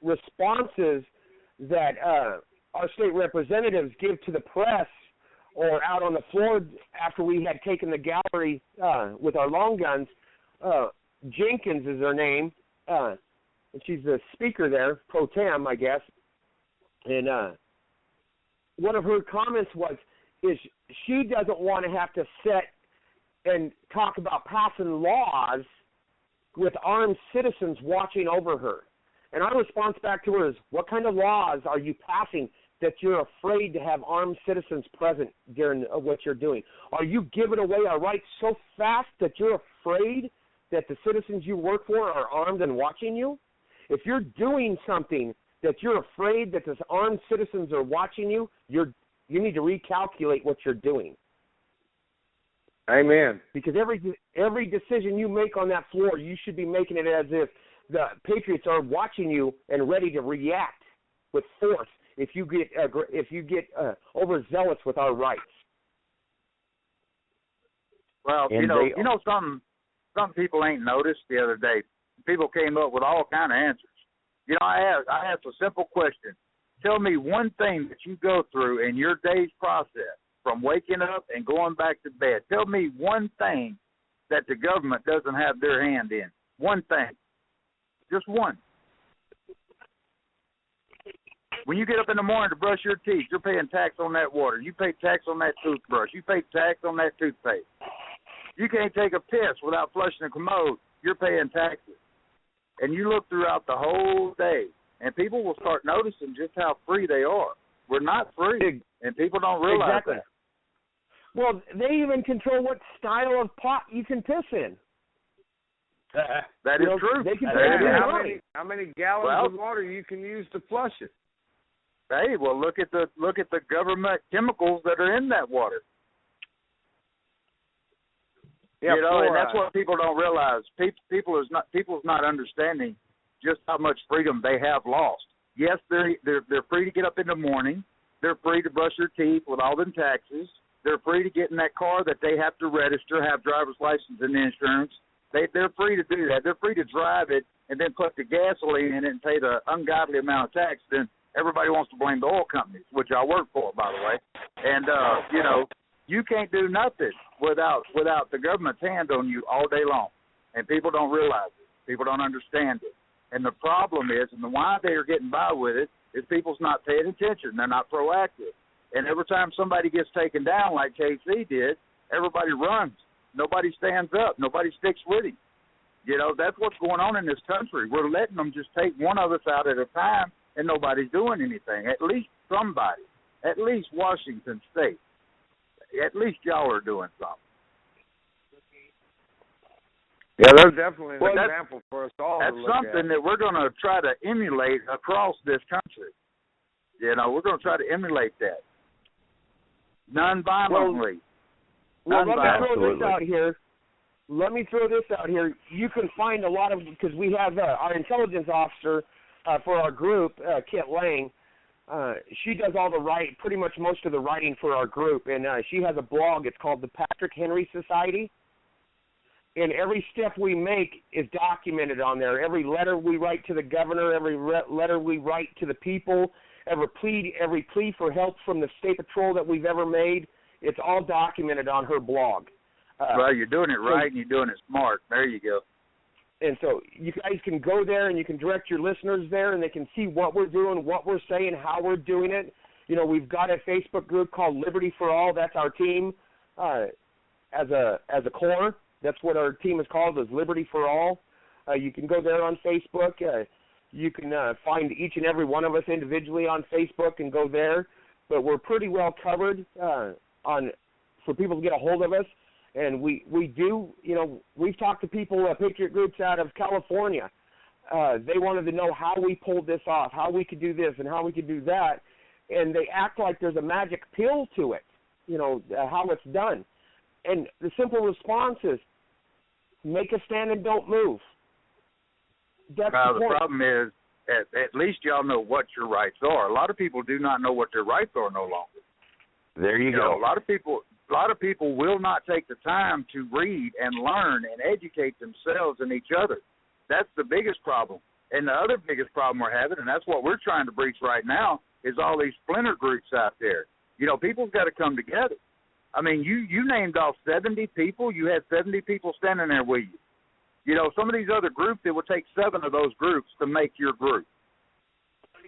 responses that our state representatives give to the press or out on the floor after we had taken the gallery with our long guns, Jenkins is her name, and she's the speaker there, pro tem, I guess, and one of her comments was, is she doesn't want to have to sit and talk about passing laws with armed citizens watching over her. And our response back to her is, what kind of laws are you passing that you're afraid to have armed citizens present during what you're doing? Are you giving away our rights so fast that you're afraid that the citizens you work for are armed and watching you? If you're doing something that you're afraid that the armed citizens are watching you, you need to recalculate what you're doing. Amen. Because every decision you make on that floor, you should be making it as if the Patriots are watching you and ready to react with force if you get overzealous with our rights. Well, you know some people ain't noticed the other day. People came up with all kind of answers. You know, I asked a simple question. Tell me one thing that you go through in your day's process from waking up and going back to bed. Tell me one thing that the government doesn't have their hand in. One thing. Just one. When you get up in the morning to brush your teeth, you're paying tax on that water. You pay tax on that toothbrush. You pay tax on that toothpaste. You can't take a piss without flushing the commode. You're paying taxes. And you look throughout the whole day, and people will start noticing just how free they are. We're not free, and people don't realize that. Well, they even control what style of pot you can piss in. That is true. They can how many gallons of water you can use to flush it? Hey, well, look at the government chemicals that are in that water. Yeah, and that's what people don't realize. People's not understanding just how much freedom they have lost. Yes, they're free to get up in the morning. They're free to brush their teeth with all them taxes. They're free to get in that car that they have to register, have driver's license and insurance. They're free to do that. They're free to drive it and then put the gasoline in it and pay the ungodly amount of tax. Then everybody wants to blame the oil companies, which I work for, by the way. And you can't do nothing without the government's hand on you all day long. And people don't realize it. People don't understand it. And the problem is, and why they are getting by with it, is people's not paying attention. They're not proactive. And every time somebody gets taken down like KC did, everybody runs. Nobody stands up. Nobody sticks with him. You know, that's what's going on in this country. We're letting them just take one of us out at a time, and nobody's doing anything. At least somebody. At least Washington State. At least y'all are doing something. Yeah, they're definitely an example for us all. That's something that we're going to try to emulate across this country. You know, we're going to try to emulate that. Non-violently. Well, let me throw this out here. You can find a lot of, because we have our intelligence officer for our group, Kit Lang. She does all pretty much most of the writing for our group, and she has a blog. It's called the Patrick Henry Society. And every step we make is documented on there. Every letter we write to the governor, every letter we write to the people, every plea for help from the state patrol that we've ever made, it's all documented on her blog. Well, you're doing it right and you're doing it smart. There you go. And so you guys can go there and you can direct your listeners there, and they can see what we're doing, what we're saying, how we're doing it. You know, we've got a Facebook group called Liberty for All. That's our team as a core. That's what our team is called, is Liberty for All. You can go there on Facebook. You can find each and every one of us individually on Facebook and go there. But we're pretty well covered for people to get a hold of us. And we do, you know, we've talked to people, Patriot groups out of California. They wanted to know how we pulled this off, how we could do this and how we could do that. And they act like there's a magic pill to it, you know, how it's done. And the simple response is, make a stand and don't move. That's the point. Problem is, at least y'all know what your rights are. A lot of people do not know what their rights are no longer. There you go. A lot of people will not take the time to read and learn and educate themselves and each other. That's the biggest problem. And the other biggest problem we're having, and that's what we're trying to breach right now, is all these splinter groups out there. You know, people's got to come together. I mean, you named off 70 people. You had 70 people standing there with you. You know, some of these other groups, it would take 7 of those groups to make your group.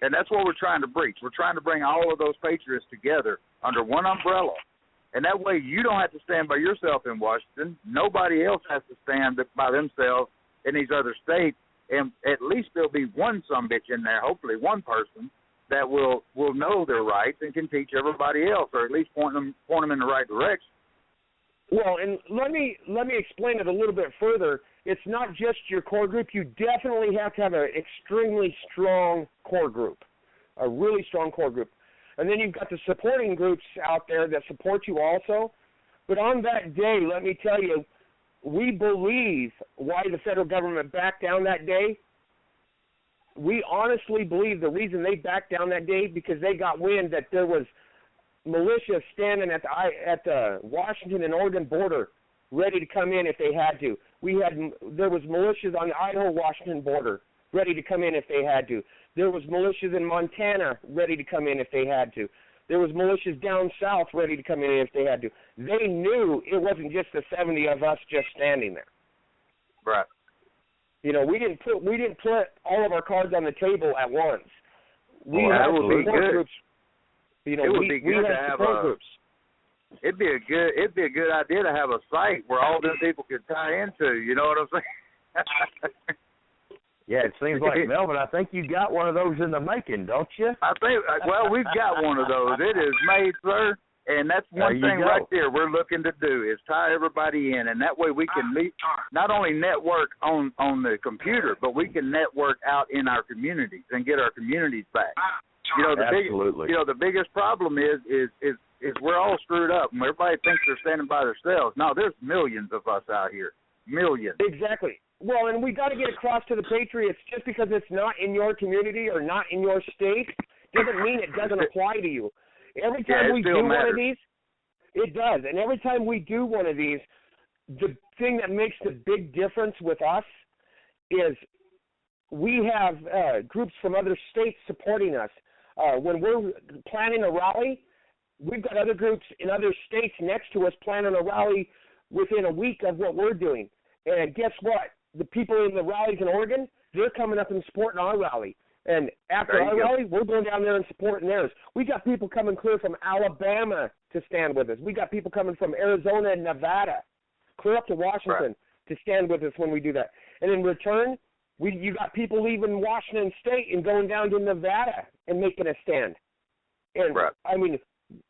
And that's what we're trying to breach. We're trying to bring all of those patriots together under one umbrella And that way you don't have to stand by yourself in Washington. Nobody else has to stand by themselves in these other states. And at least there'll be one sumbitch in there, hopefully one person, that will know their rights and can teach everybody else, or at least point them in the right direction. Well, and let me explain it a little bit further. It's not just your core group. You definitely have to have an extremely strong core group, a really strong core group. And then you've got the supporting groups out there that support you also. But on that day, let me tell you, we believe why the federal government backed down that day. We honestly believe the reason they backed down that day because they got wind that there was militia standing at the Washington and Oregon border ready to come in if they had to. There was militias on the Idaho-Washington border ready to come in if they had to. There was militias in Montana ready to come in if they had to. There was militias down south ready to come in if they had to. They knew it wasn't just the 70 of us just standing there. Right. You know, we didn't put all of our cards on the table at once. That would be good. Groups. You know, it would be good to have groups. It'd be a good idea to have a site where all these people could tie into. You know what I'm saying? Yeah, it seems like, Melvin, I think you got one of those in the making, don't you? I think, well, we've got one of those. It is made, sir, and that's one thing right there we're looking to do is tie everybody in, and that way we can not only network on the computer, but we can network out in our communities and get our communities back. You know, the biggest problem is we're all screwed up, and everybody thinks they're standing by themselves. No, there's millions of us out here, millions. Exactly. Well, and we got to get across to the Patriots, just because it's not in your community or not in your state doesn't mean it doesn't apply to you. Every time we do one of these, it does. And every time we do one of these, the thing that makes the big difference with us is we have groups from other states supporting us. When we're planning a rally, we've got other groups in other states next to us planning a rally within a week of what we're doing. And guess what? The people in the rallies in Oregon, they're coming up and supporting our rally. And after our rally, we're going down there and supporting theirs. We got people coming clear from Alabama to stand with us. We got people coming from Arizona and Nevada, clear up to Washington to stand with us when we do that. And in return, you got people leaving Washington State and going down to Nevada and making a stand. And, I mean,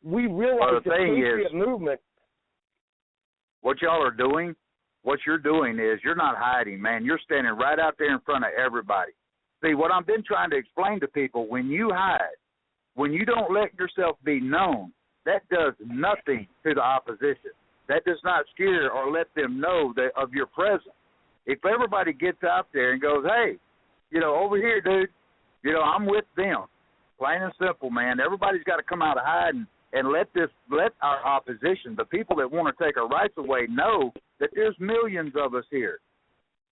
we realize the Patriot movement. What y'all are doing, what you're doing is you're not hiding, man. You're standing right out there in front of everybody. See, what I've been trying to explain to people, when you hide, when you don't let yourself be known, that does nothing to the opposition. That does not scare or let them know of your presence. If everybody gets out there and goes, hey, you know, over here, dude, you know, I'm with them. Plain and simple, man. Everybody's got to come out of hiding and let our opposition, the people that want to take our rights away, know that there's millions of us here.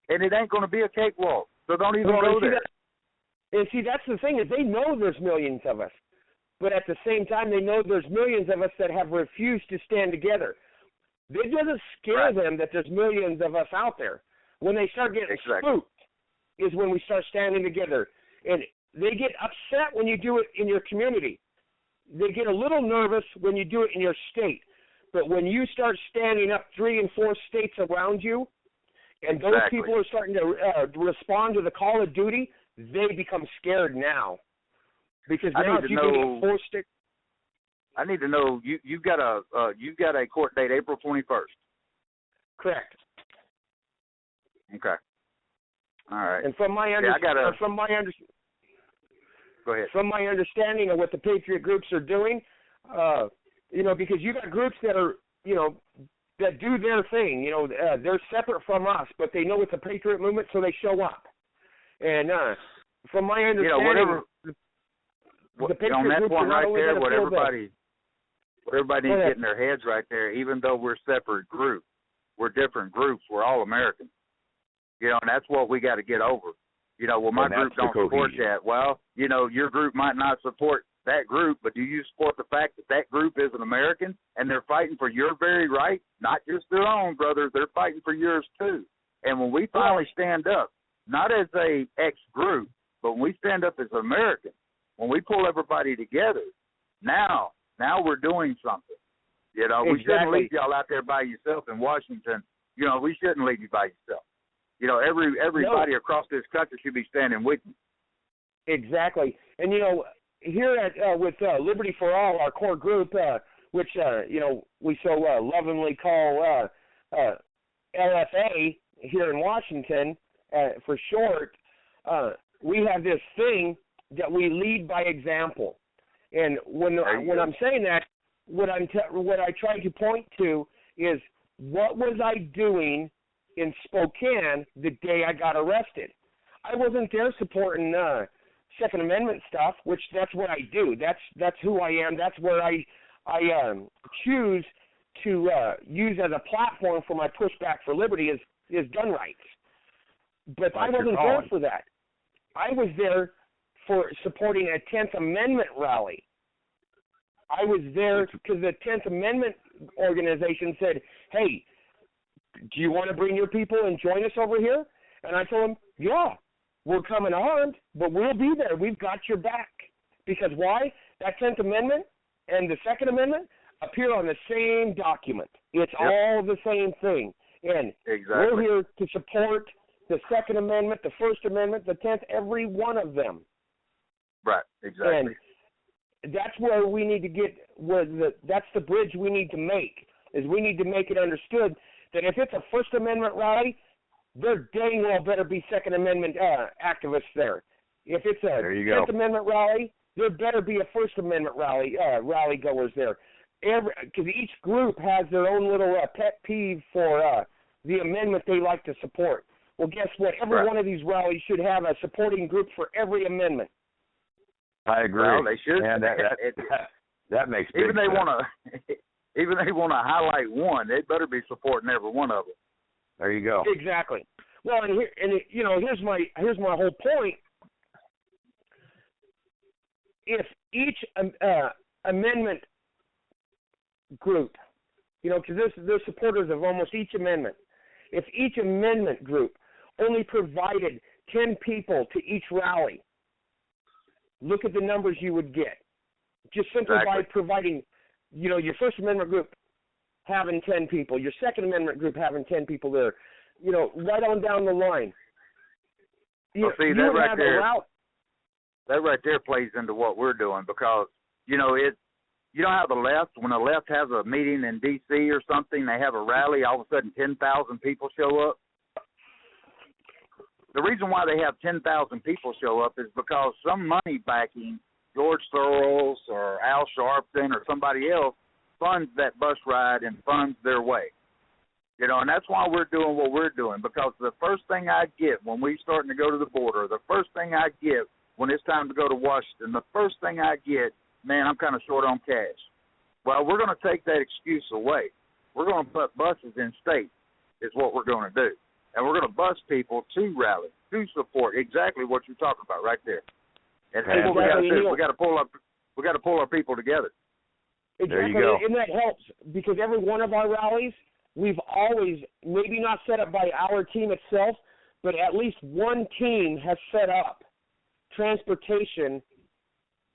And it ain't going to be a cakewalk. So don't even go there. And see, that's the thing, is they know there's millions of us. But at the same time, they know there's millions of us that have refused to stand together. It doesn't scare them that there's millions of us out there. When they start getting spooked is when we start standing together. And they get upset when you do it in your community. They get a little nervous when you do it in your state. But when you start standing up 3 and 4 states around you, and those people are starting to respond to the call of duty, they become scared now. Because now if you can get 4 states. I need to know, you've got a court date April 21st. Correct. Okay. All right. And from my Go ahead. From my understanding of what the Patriot groups are doing, you know, because you got groups that are, you know, that do their thing. You know, they're separate from us, but they know it's a Patriot movement, so they show up. And from my understanding, the Patriot on that groups point are right there, what everybody needs to get in their heads right there, even though we're separate groups, we're different groups, we're all Americans. You know, and that's what we got to get over. You know, well, my group don't support that. Well, you know, your group might not support that group, but do you support the fact that that group is an American and they're fighting for your very right? Not just their own, brothers. They're fighting for yours, too. And when we finally stand up, not as a ex-group, but when we stand up as Americans, when we pull everybody together, now we're doing something. You know, we shouldn't Exactly. leave y'all out there by yourself in Washington. You know, we shouldn't leave you by yourself. You know, everybody across this country should be standing with you. Exactly. And, you know, here at with Liberty for All, our core group, which, you know, we so lovingly call LFA here in Washington for short, we have this thing that we lead by example. And when I'm saying that, what I try to point to is, what was I doing in Spokane the day I got arrested? I wasn't there supporting Second Amendment stuff, which that's what I do. That's who I am. That's where I choose to use as a platform for my pushback for liberty is gun rights. But I wasn't there for that. I was there for supporting a 10th Amendment rally. I was there because the 10th Amendment organization said, hey, do you want to bring your people and join us over here? And I told them, yeah, we're coming armed, but we'll be there. We've got your back. Because why? That 10th Amendment and the Second Amendment appear on the same document. It's all the same thing. And we're here to support the Second Amendment, the First Amendment, the 10th, every one of them. Right, exactly. And that's where we need to get, that's the bridge we need to make, is we need to make it understood that if it's a First Amendment rally, there dang well better be Second Amendment activists there. If it's a 10th Amendment rally, there better be a First Amendment rally goers there. Because each group has their own little pet peeve for the amendment they like to support. Well, guess what? Every one of these rallies should have a supporting group for every amendment. I agree. Well, they should. And that makes big even sense. Even they want to highlight one, they better be supporting every one of them. There you go. Exactly. Well, here's my whole point. If each amendment group, because they're supporters of almost each amendment, if each amendment group only provided 10 people to each rally, look at the numbers you would get. Just simply by providing, your First Amendment group having 10 people, your Second Amendment group having 10 people there, right on down the line. Well, see, that right there plays into what we're doing, because, you know how the left, when the left has a meeting in D.C. or something, they have a rally, all of a sudden 10,000 people show up? The reason why they have 10,000 people show up is because some money backing George Soros or Al Sharpton or somebody else funds that bus ride and funds their way. And that's why we're doing what we're doing, because the first thing I get when we starting to go to the border, the first thing I get when it's time to go to Washington, the first thing I get, man, I'm kind of short on cash. Well, we're going to take that excuse away. We're going to put buses in state is what we're going to do. And we're going to bus people to rally, to support exactly what you're talking about right there. And that's what we got to do. We got to pull our people together. Exactly. There you go. And that helps, because every one of our rallies, we've always, maybe not set up by our team itself, but at least one team has set up transportation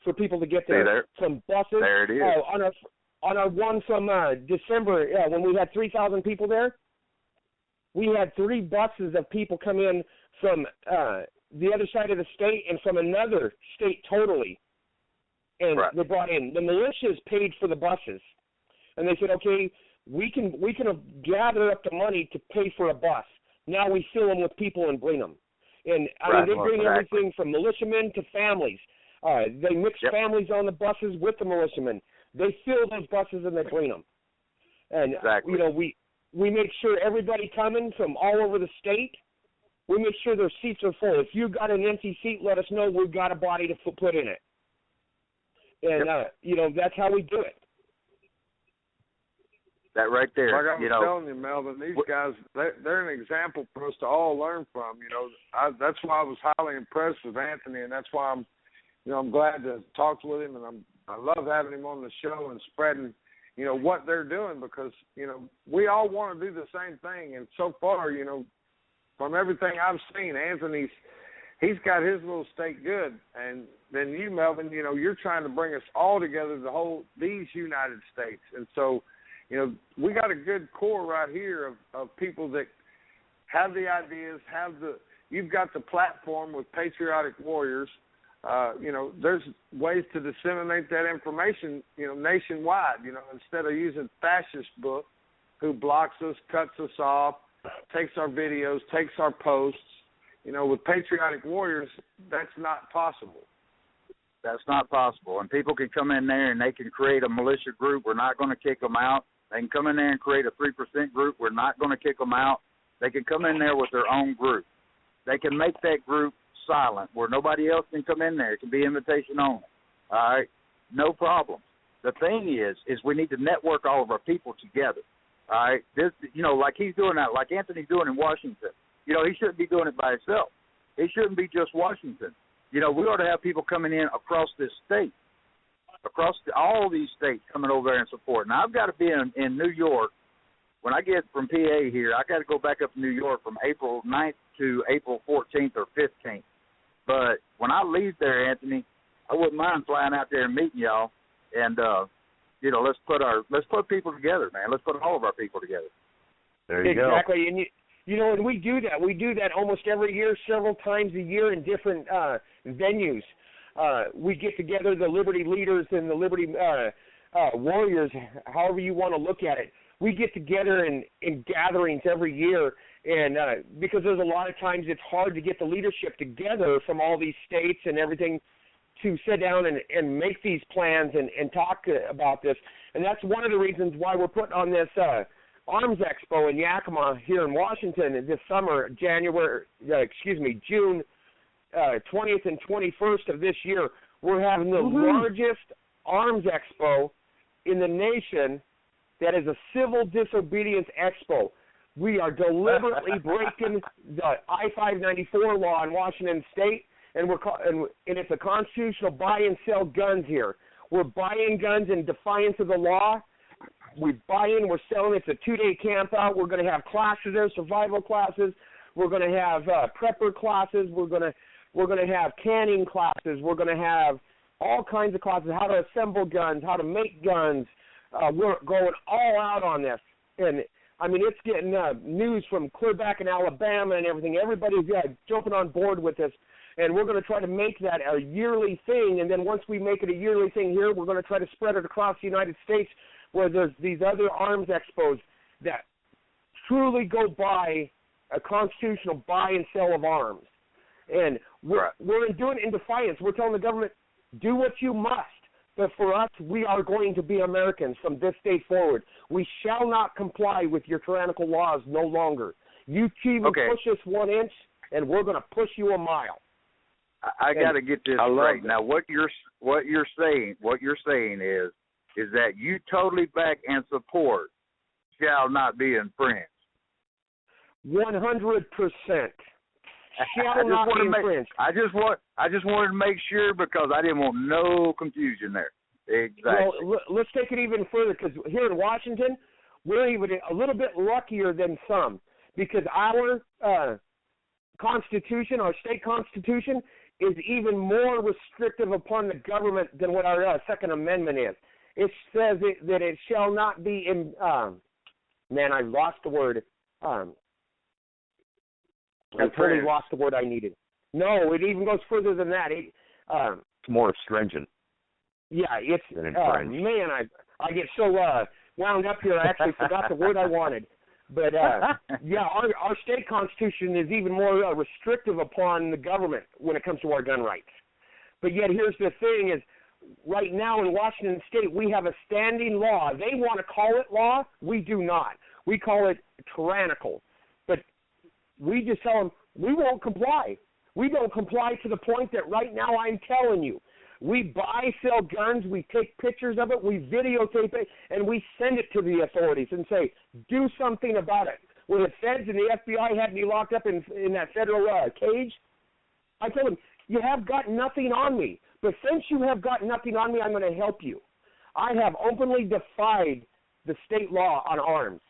for people to get there. Some buses. There it is. On our one from December, when we had 3,000 people there, we had 3 buses of people come in from the other side of the state and from another state totally. And they brought in, the militias paid for the buses. And they said, okay, we can gather up the money to pay for a bus. Now we fill them with people and bring them. And they bring everything from militiamen to families. They mix families on the buses with the militiamen. They fill those buses and they bring them. And we make sure everybody coming from all over the state, we make sure their seats are full. If you've got an empty seat, let us know. We've got a body to put in it. And that's how we do it. That right there. Like I was telling you, Melvin, these guys, they're an example for us to all learn from. That's why I was highly impressed with Anthony, and that's why I'm glad to talk with him, and I love having him on the show and spreading, what they're doing, because, we all want to do the same thing. And so far, from everything I've seen, he's got his little stake good. And then you, Melvin, you're trying to bring us all together, these United States. And so, You know, we got a good core right here of people that have the ideas, you've got the platform with Patriotic Warriors. You know, there's ways to disseminate that information, you know, nationwide, you know, instead of using fascist book who blocks us, cuts us off, takes our videos, takes our posts. You know, with Patriotic Warriors, that's not possible. That's not possible. And people can come in there and they can create a militia group. We're not going to kick them out. They can come in there and create a 3% group. We're not going to kick them out. They can come in there with their own group. They can make that group silent where nobody else can come in there. It can be invitation only. All right? No problem. The thing is we need to network all of our people together. All right? This, you know, like he's doing that, like Anthony's doing in Washington. You know, he shouldn't be doing it by himself. It shouldn't be just Washington. You know, we ought to have people coming in across this state, all these states coming over there and support. Now, I've got to be in New York. When I get from PA here, I got to go back up to New York from April 9th to April 14th or 15th. But when I leave there, Anthony, I wouldn't mind flying out there and meeting y'all. And, you know, let's put people together, man. Let's put all of our people together. There you go. Exactly. And, you know, and we do that. We do that almost every year, several times a year in different venues. We get together, the Liberty leaders and the Liberty Warriors, however you want to look at it. We get together in gatherings every year, and because there's a lot of times it's hard to get the leadership together from all these states and everything to sit down and make these plans and talk about this. And that's one of the reasons why we're putting on this Arms Expo in Yakima here in Washington this summer, June 20th and 21st of this year. We're having the largest Arms Expo in the nation. That is a civil disobedience expo. We are deliberately breaking the I-594 law in Washington State, and it's a constitutional buy and sell guns here. We're buying guns in defiance of the law. We buy in, we're selling. It's a 2-day camp out. We're going to have classes there, survival classes. We're going to have prepper classes. We're going to have canning classes. We're going to have all kinds of classes, how to assemble guns, how to make guns. We're going all out on this. And, I mean, it's getting news from clear back in Alabama and everything. Everybody's jumping on board with this. And we're going to try to make that a yearly thing. And then once we make it a yearly thing here, we're going to try to spread it across the United States where there's these other arms expos that truly go by a constitutional buy and sell of arms. And we're doing it in defiance. We're telling the government, do what you must. But for us, we are going to be Americans from this day forward. We shall not comply with your tyrannical laws no longer. You even push us 1 inch, and we're going to push you a mile. I got to get this straight. Now, what you're saying is that you totally back and support shall not be infringed. 100%. Shall not be infringed. I just wanted to make sure because I didn't want no confusion there. Exactly. Well, let's take it even further because here in Washington, we're even a little bit luckier than some because our Constitution, our state Constitution, is even more restrictive upon the government than what our Second Amendment is. It says that it shall not be in. Man, I lost the word. I totally lost the word I needed. No, it even goes further than that. It's more stringent. Yeah, it's man, I get so wound up here. I actually forgot the word I wanted. But yeah, our state constitution is even more restrictive upon the government when it comes to our gun rights. But yet, here's the thing: is right now in Washington State we have a standing law. They want to call it law. We do not. We call it tyrannical. But we just tell them we won't comply. We don't comply to the point that right now I'm telling you. We buy, sell guns, we take pictures of it, we videotape it, and we send it to the authorities and say, do something about it. When the feds and the FBI had me locked up in that federal cage, I told them, you have got nothing on me. But since you have got nothing on me, I'm going to help you. I have openly defied the state law on arms.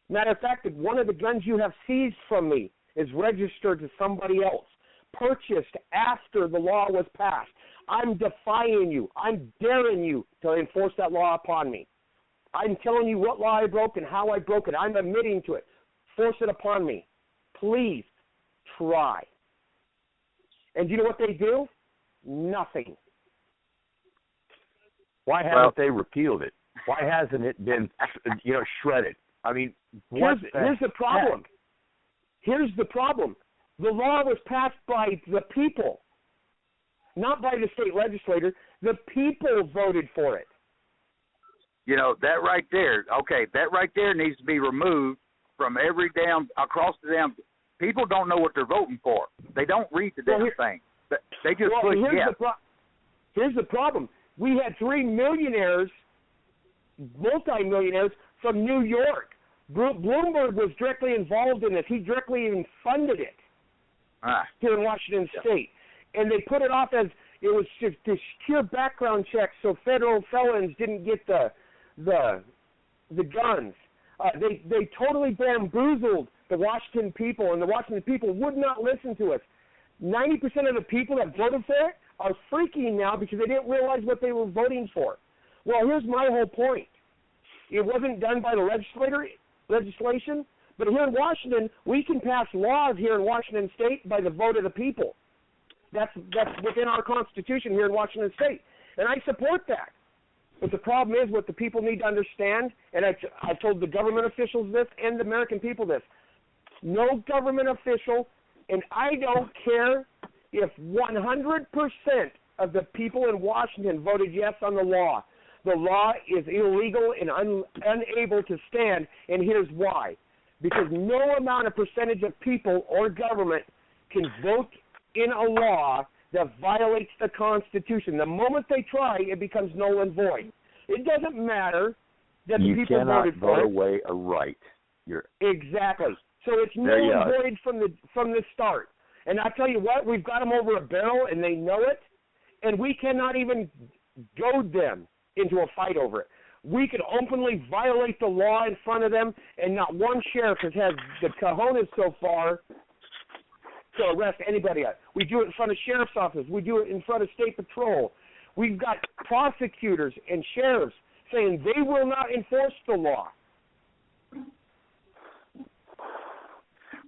Matter of fact, one of the guns you have seized from me is registered to somebody else, purchased after the law was passed. I'm defying you. I'm daring you to enforce that law upon me. I'm telling you what law I broke and how I broke it. I'm admitting to it. Force it upon me. Please try. And you know what they do? Nothing. Why haven't they repealed it? Why hasn't it been, shredded? I mean, here's the problem. Here's the problem. The law was passed by the people, not by the state legislature. The people voted for it. That right there needs to be removed from every across the damn. People don't know what they're voting for. They don't read the damn thing. They just push yes. Here's the problem. We had 3 millionaires, multi-millionaires from New York. Bloomberg was directly involved in this. He directly even funded it here in Washington State. And they put it off as it was just to secure background checks so federal felons didn't get the guns. They totally bamboozled the Washington people, and the Washington people would not listen to us. 90% of the people that voted for it are freaking now because they didn't realize what they were voting for. Well, here's my whole point. It wasn't done by the legislation, but here in Washington, we can pass laws here in Washington State by the vote of the people. That's within our Constitution here in Washington State, and I support that. But the problem is what the people need to understand, and I've told the government officials this and the American people this. No government official, and I don't care if 100% of the people in Washington voted yes on the law. The law is illegal and unable to stand, and here's why. Because no amount of percentage of people or government can vote in a law that violates the Constitution. The moment they try, it becomes null and void. It doesn't matter that the people voted for it. You cannot vote away a right. Exactly. So it's null and void from the start. And I tell you what, we've got them over a barrel, and they know it, and we cannot even goad them into a fight over it. We could openly violate the law in front of them, and not one sheriff has had the cojones so far to arrest anybody. We do it in front of sheriff's office. We do it in front of state patrol. We've got prosecutors and sheriffs saying they will not enforce the law.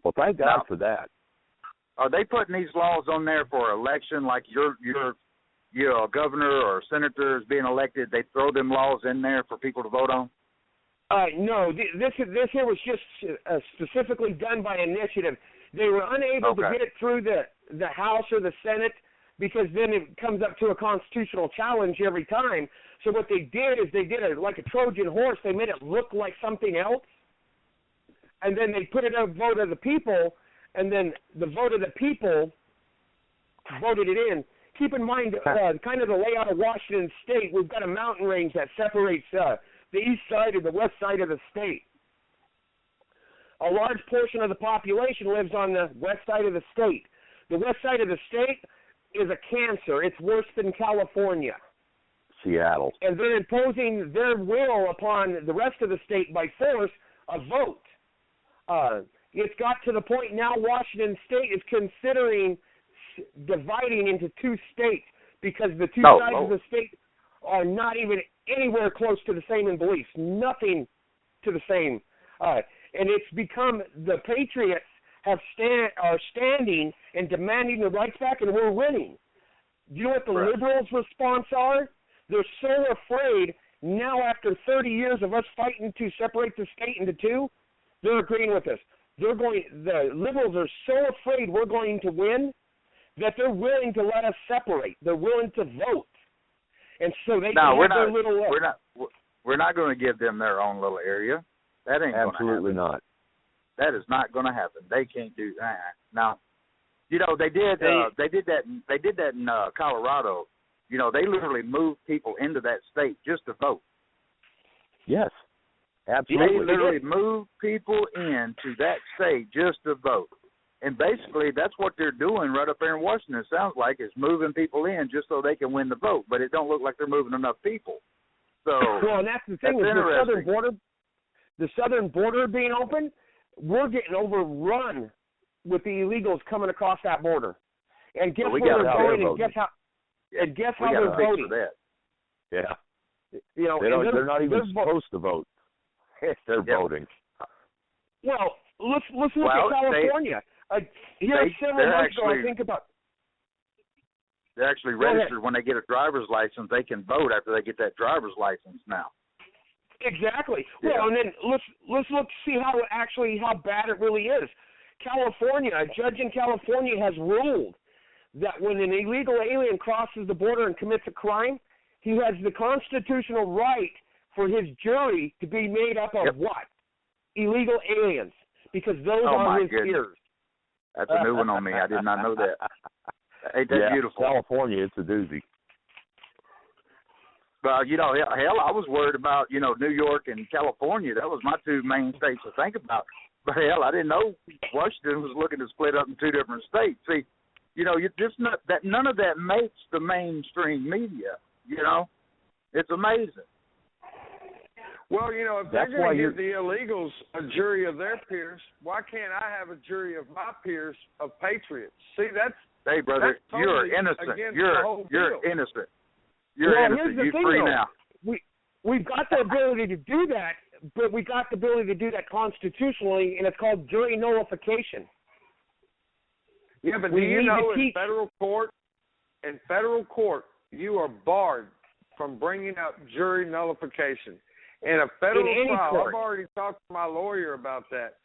Well, thank God for that. Are they putting these laws on there for election, like your governor or senator is being elected? They throw them laws in there for people to vote on? No, this here was just specifically done by initiative. They were unable to get it through the House or the Senate because then it comes up to a constitutional challenge every time. So what they did is they did it like a Trojan horse. They made it look like something else, and then they put it a vote of the people, and then the vote of the people voted it in. Keep in mind kind of the layout of Washington State. We've got a mountain range that separates the east side and the west side of the state. A large portion of the population lives on the west side of the state. The west side of the state is a cancer. It's worse than California. Seattle. And they're imposing their will upon the rest of the state by force, a vote. It's got to the point now Washington State is considering dividing into 2 states because the 2 sides of the state are not even anywhere close to the same in beliefs. Nothing to the same. And it's become the Patriots are standing and demanding the rights back, and we're winning. Do you know what the Liberals' response are? They're so afraid now after 30 years of us fighting to separate the state into 2, they're agreeing with us. The Liberals are so afraid we're going to win that they're willing to let us separate. They're willing to vote. And so they can have their little... We're not going to give them their own little area. That ain't absolutely gonna happen. Not. That is not going to happen. They can't do that. Now, they did that in Colorado. They literally moved people into that state just to vote. Yes, absolutely. They literally moved people into that state just to vote. And basically, that's what they're doing right up there in Washington, it sounds like, is moving people in just so they can win the vote. But it don't look like they're moving enough people. So, well, and that's the thing with the southern border being open, we're getting overrun with the illegals coming across that border. And guess where they're going, and guess how they're voting. Yeah. You know, they're not even supposed to vote. They're voting. Well, let's look at California. Several months ago, I think about. They're actually registered when they get a driver's license. They can vote after they get that driver's license now. Exactly. Yeah. Well, and then let's look see how bad it really is. California, a judge in California has ruled that when an illegal alien crosses the border and commits a crime, he has the constitutional right for his jury to be made up of what? Illegal aliens, because those are his peers. That's a new one on me. I did not know that. Ain't that beautiful? California, it's a doozy. Well, you know, hell, I was worried about, you know, New York and California. That was my two main states to think about. But hell, I didn't know Washington was looking to split up in two different states. See, you know, none of that makes the mainstream media. You know, it's amazing. Well, you know, if they're going to give the illegals a jury of their peers, why can't I have a jury of my peers of patriots? See, hey, brother, totally you're innocent. You're innocent. You're innocent. Here's the You're thing, free though. now. We've got the ability to do that, but we got the ability to do that constitutionally, and it's called jury nullification. Yeah, but do you know in federal court, you are barred from bringing up jury nullification. In a federal trial, court. I've already talked to my lawyer about that.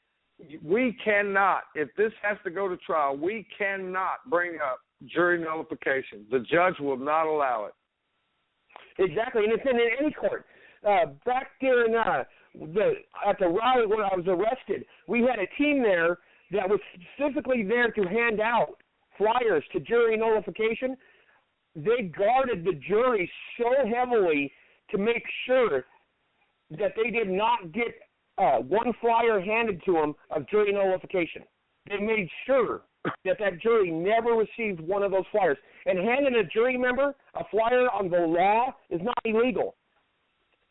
We cannot, if this has to go to trial, we cannot bring up jury nullification. The judge will not allow it. Exactly, and it's in any court. Back during at the rally when I was arrested, we had a team there that was specifically there to hand out flyers to jury nullification. They guarded the jury so heavily to make sure that they did not get one flyer handed to them of jury nullification. They made sure that jury never received one of those flyers. And handing a jury member a flyer on the law is not illegal.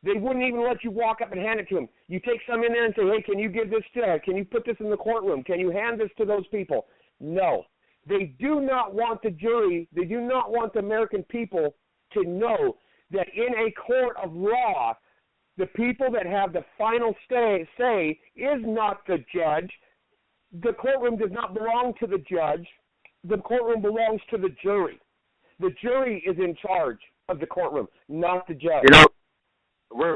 They wouldn't even let you walk up and hand it to them. You take some in there and say, hey, can you give this can you put this in the courtroom? Can you hand this to those people? No. They do not want the jury, they do not want the American people to know that in a court of law, the people that have the final say is not the judge. The courtroom does not belong to the judge. The courtroom belongs to the jury. The jury is in charge of the courtroom, not the judge. You know,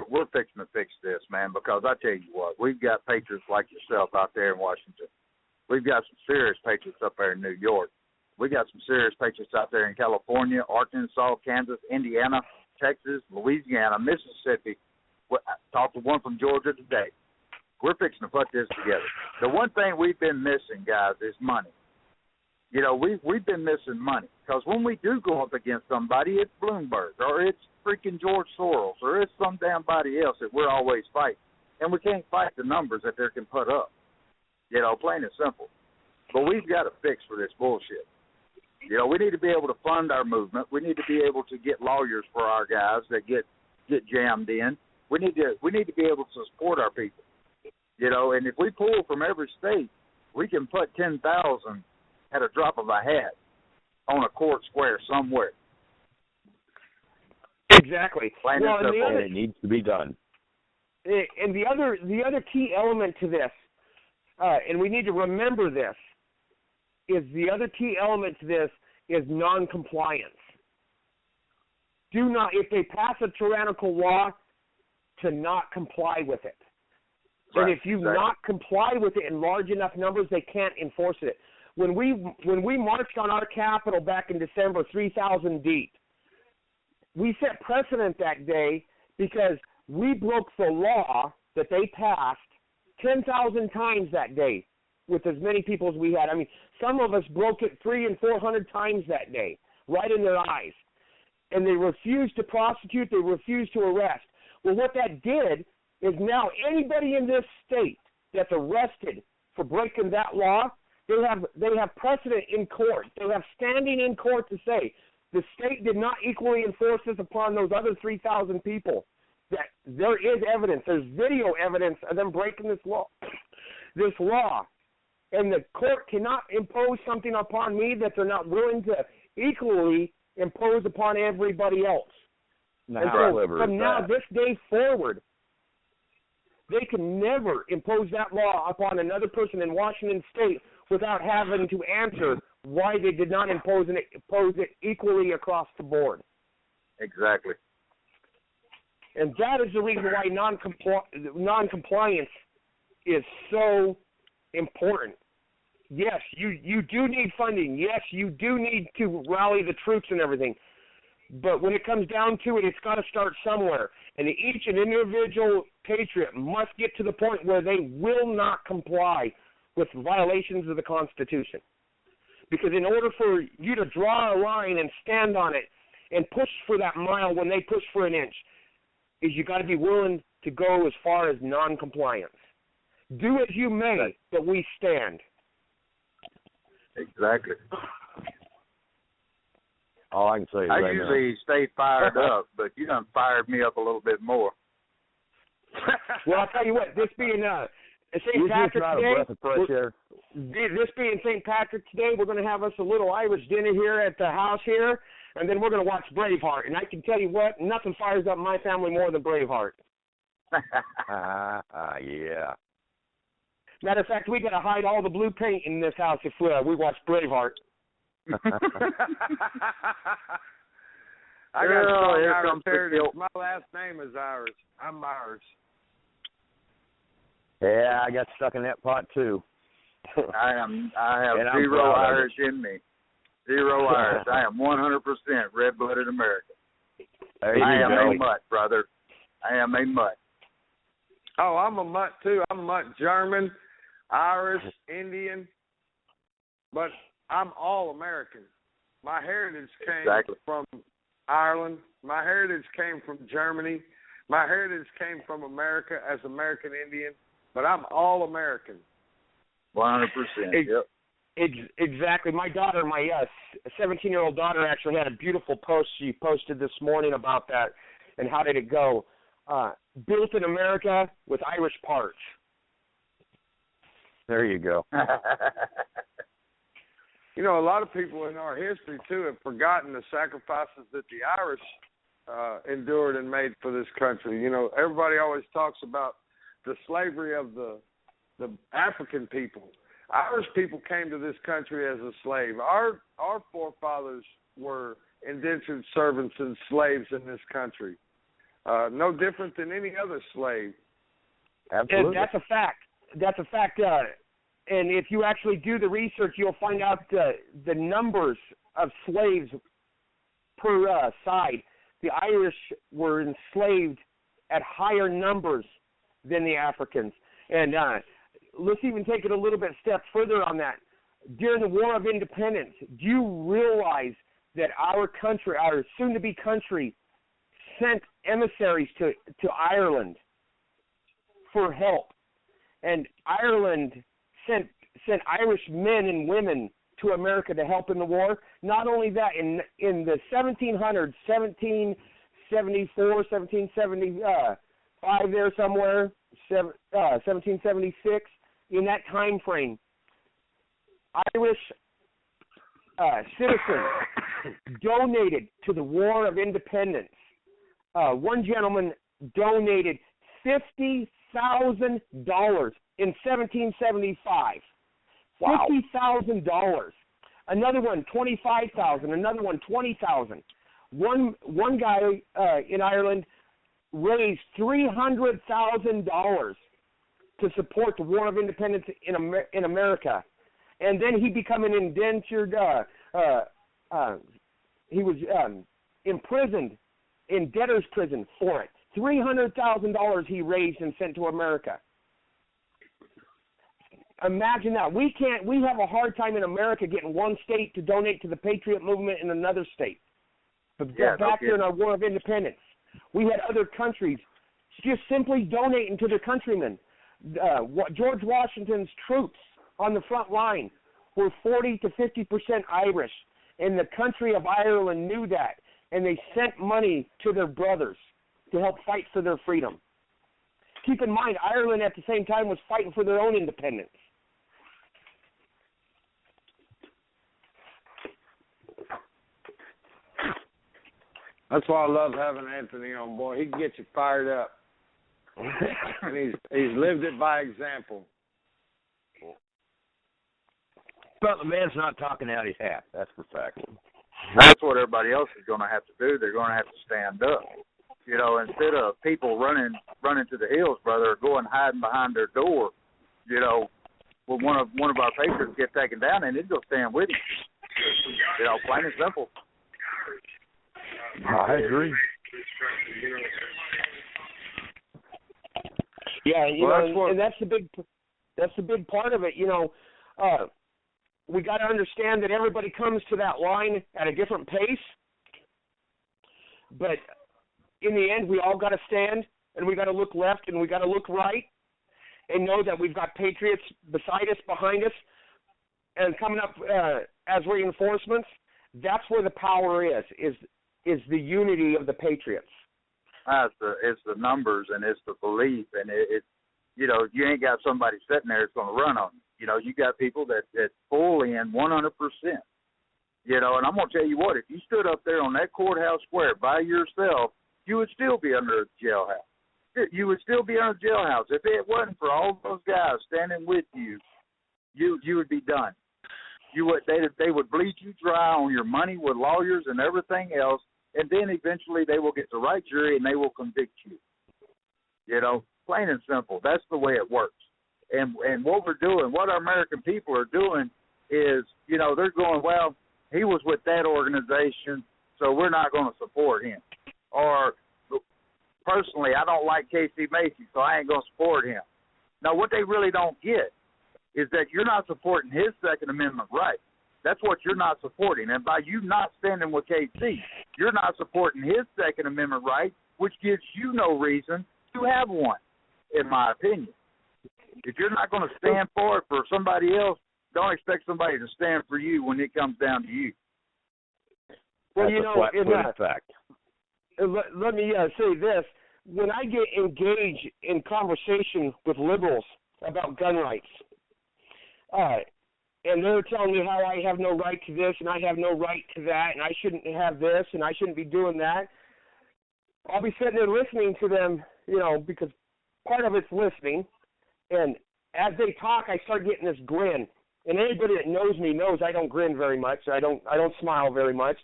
we're fixing to fix this, man, because I tell you what, we've got patriots like yourself out there in Washington. We've got some serious patriots up there in New York. We got some serious patriots out there in California, Arkansas, Kansas, Indiana, Texas, Louisiana, Mississippi. I talked to one from Georgia today. We're fixing to put this together. The one thing we've been missing, guys, is money. You know, we've been missing money because when we do go up against somebody, it's Bloomberg or it's freaking George Soros or it's some damn body else that we're always fighting. And we can't fight the numbers that they can put up. You know, plain and simple. But we've got a fix for this bullshit. You know, we need to be able to fund our movement. We need to be able to get lawyers for our guys that get jammed in. We need to be able to support our people. You know, and if we pull from every state, we can put 10,000 at a drop of a hat on a court square somewhere. Exactly. Plain and simple. And it needs to be done. And the other key element to this, and we need to remember this, is the other key element to this is non-compliance. Do not, if they pass a tyrannical law, to not comply with it. Right, and if you not comply with it in large enough numbers, they can't enforce it. When we marched on our Capitol back in December, 3,000 deep, we set precedent that day because we broke the law that they passed 10,000 times that day with as many people as we had. I mean, some of us broke it 300 and 400 times that day, right in their eyes. And they refused to prosecute, they refused to arrest. Well, what that did is now anybody in this state that's arrested for breaking that law, they have precedent in court. They have standing in court to say the state did not equally enforce this upon those other 3,000 people. That there is evidence, there's video evidence of them breaking this law. And the court cannot impose something upon me that they're not willing to equally impose upon everybody else. And so from now, this day forward, they can never impose that law upon another person in Washington State without having to answer why they did not impose it equally across the board. Exactly. And that is the reason why non-compliance is so important. Yes, you do need funding. Yes, you do need to rally the troops and everything. But when it comes down to it, it's got to start somewhere. And each and individual patriot must get to the point where they will not comply with violations of the Constitution. Because in order for you to draw a line and stand on it and push for that mile when they push for an inch, is you got to be willing to go as far as non-compliance. Do as you may, but we stand. Exactly. All I can say is I usually stay fired up, but you done fired me up a little bit more. Well, I'll tell you what, this being St. Patrick's Day, this being St. Patrick's Day, we're going to have us a little Irish dinner here at the house here, and then we're going to watch Braveheart. And I can tell you what, nothing fires up my family more than Braveheart. Yeah. Matter of fact, we got to hide all the blue paint in this house if we watch Braveheart. I got strong Irish heritage. My last name is Irish. I'm Irish. Yeah, I got stuck in that pot too. I have zero Irish in me. Zero Irish. I am 100% red-blooded American. I am a mutt, brother. I am a mutt. Oh, I'm a mutt too. I'm a mutt, German, Irish, Indian, but I'm all American. My heritage came from Ireland. My heritage came from Germany. My heritage came from America as American Indian, but I'm all American. 100%. Yep. Exactly. My daughter, my 17-year-old daughter, actually had a beautiful post she posted this morning about that. And how did it go? Built in America with Irish parts. There you go. You know, a lot of people in our history, too, have forgotten the sacrifices that the Irish endured and made for this country. You know, everybody always talks about the slavery of the African people. Irish people came to this country as a slave. Our forefathers were indentured servants and slaves in this country. No different than any other slave. Absolutely. And that's a fact. That's a fact. And if you actually do the research, you'll find out the numbers of slaves per side. The Irish were enslaved at higher numbers than the Africans. And let's even take it a little bit step further on that. During the War of Independence, do you realize that our country, our soon-to-be country, sent emissaries to Ireland for help? And Ireland sent Irish men and women to America to help in the war. Not only that, in the 1700s, 1774, 1775 there somewhere, 1776, in that time frame, Irish citizens donated to the War of Independence. One gentleman donated $50,000 in 1775. Wow. $50,000. Another one, $25,000. Another one, $20,000. One guy in Ireland raised $300,000 to support the War of Independence in America, and then he became an indentured. He was imprisoned in debtor's prison for it. $300,000 he raised and sent to America. Imagine that. We have a hard time in America getting one state to donate to the Patriot movement in another state. But back during our War of Independence, we had other countries just simply donating to their countrymen. George Washington's troops on the front line were 40 to 50% Irish, and the country of Ireland knew that, and they sent money to their brothers to help fight for their freedom. Keep in mind, Ireland at the same time was fighting for their own independence. That's why I love having Anthony on, boy. He can get you fired up. And he's lived it by example. But the man's not talking out his hat. That's for fact. That's what everybody else is going to have to do. They're going to have to stand up. You know, instead of people running to the hills, brother, or going hiding behind their door, you know, when one of our Patriots get taken down, and they'd go stand with him. You know, plain and simple. I agree. Yeah, you know, and that's the big part of it. You know, we got to understand that everybody comes to that line at a different pace, but in the end, we all got to stand, and we got to look left, and we got to look right, and know that we've got Patriots beside us, behind us, and coming up as reinforcements. That's where the power is the unity of the Patriots. It's the numbers, and it's the belief, and it's, you know, you ain't got somebody sitting there that's going to run on you. You know, you got people that full in 100%. You know, and I'm going to tell you what, if you stood up there on that courthouse square by yourself, you would still be under a jailhouse. You would still be under a jailhouse. If it wasn't for all those guys standing with you, you would be done. They would bleed you dry on your money with lawyers and everything else, and then eventually they will get the right jury and they will convict you. You know, plain and simple. That's the way it works. And what we're doing, what our American people are doing is, you know, they're going, well, he was with that organization, so we're not going to support him. Or, personally, I don't like KC Massey, so I ain't going to support him. Now, what they really don't get is that you're not supporting his Second Amendment right. That's what you're not supporting. And by you not standing with KC, you're not supporting his Second Amendment right, which gives you no reason to have one, in my opinion. If you're not going to stand for it for somebody else, don't expect somebody to stand for you when it comes down to you. Well, that's you know, in fact. Let me say this. When I get engaged in conversation with liberals about gun rights, and they're telling me how I have no right to this and I have no right to that and I shouldn't have this and I shouldn't be doing that, I'll be sitting there listening to them, you know, because part of it's listening. And as they talk, I start getting this grin. And anybody that knows me knows I don't grin very much. I don't smile very much.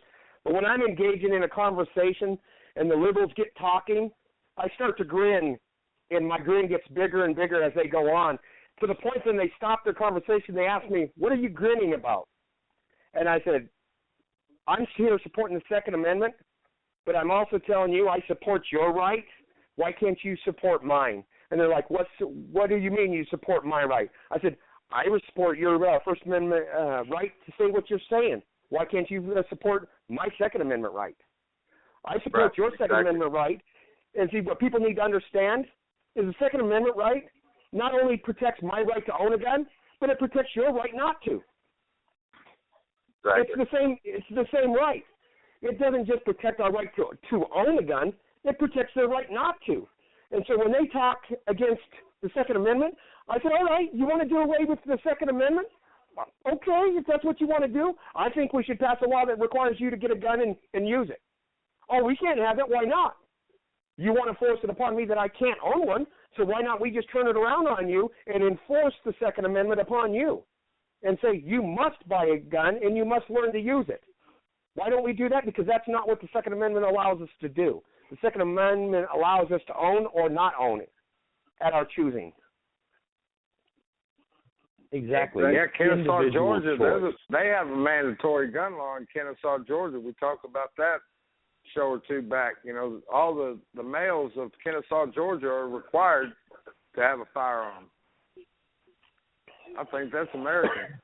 But when I'm engaging in a conversation and the liberals get talking, I start to grin, and my grin gets bigger and bigger as they go on. To the point when they stop their conversation, they ask me, "What are you grinning about?" And I said, "I'm here supporting the Second Amendment, but I'm also telling you I support your right. Why can't you support mine?" And they're like, what do you mean you support my right? I said, I support your First Amendment right to say what you're saying. Why can't you support my Second Amendment right? I support your Second Amendment right. And see, what people need to understand is the Second Amendment right not only protects my right to own a gun, but it protects your right not to. Exactly. It's the same right. It doesn't just protect our right to own a gun, it protects their right not to. And so when they talk against the Second Amendment, I said, all right, you want to do away with the Second Amendment? Okay, if that's what you want to do. I think we should pass a law that requires you to get a gun and use it. Oh, we can't have it. Why not? You want to force it upon me that I can't own one, so why not we just turn it around on you and enforce the Second Amendment upon you and say you must buy a gun and you must learn to use it. Why don't we do that? Because that's not what the Second Amendment allows us to do. The Second Amendment allows us to own or not own it at our choosing. Exactly. Yeah, Kennesaw, Georgia, they have a mandatory gun law in Kennesaw, Georgia. We talked about that show or two back. You know, all the males of Kennesaw, Georgia are required to have a firearm. I think that's American.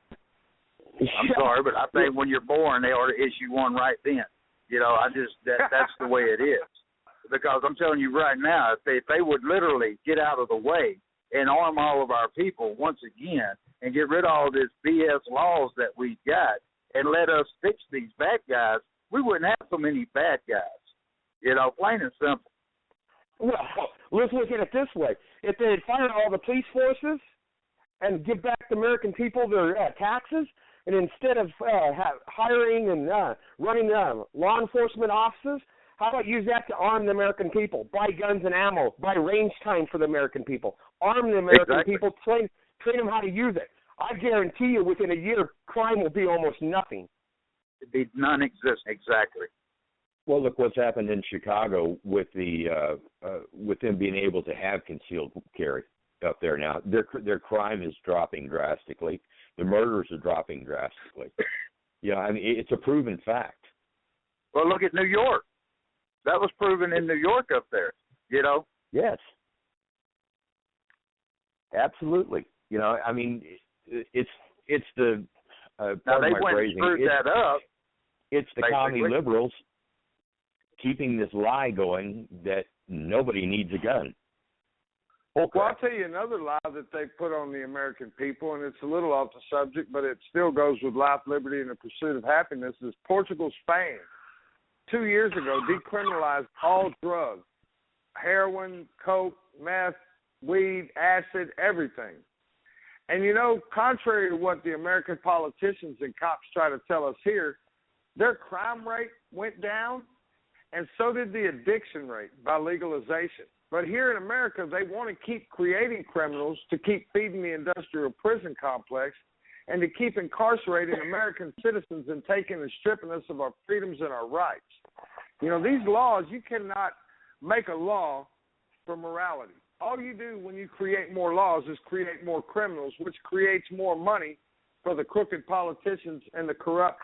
I'm sorry, but I think when you're born, they ought to issue one right then. You know, that's the way it is. Because I'm telling you right now, if they would literally get out of the way and arm all of our people once again and get rid of all this BS laws that we've got and let us fix these bad guys, we wouldn't have so many bad guys. You know, plain and simple. Well, let's look at it this way. If they had fired all the police forces and give back the American people their taxes, and instead of hiring and running law enforcement offices, How about use that to arm the American people? Buy guns and ammo. Buy range time for the American people. Arm the American people. Train them how to use it. I guarantee you within a year, crime will be almost nothing. It'd be non-existent. Exactly. Well, look what's happened in Chicago with with them being able to have concealed carry up there now. Their crime is dropping drastically. The murders are dropping drastically. I mean, it's a proven fact. Well, look at New York. That was proven in New York up there. Yes. Absolutely. I mean, it's the now they went and screwed that up. It's the commie liberals keeping this lie going that nobody needs a gun. Well, I'll tell you another lie that they put on the American people, and it's a little off the subject, but it still goes with life, liberty, and the pursuit of happiness, is Portugal, Spain, 2 years ago, decriminalized all drugs, heroin, coke, meth, weed, acid, everything. And, contrary to what the American politicians and cops try to tell us here, their crime rate went down, and so did the addiction rate by legalization. But here in America, they want to keep creating criminals to keep feeding the industrial prison complex and to keep incarcerating American citizens and taking and stripping us of our freedoms and our rights. These laws, you cannot make a law for morality. All you do when you create more laws is create more criminals, which creates more money for the crooked politicians and the corrupt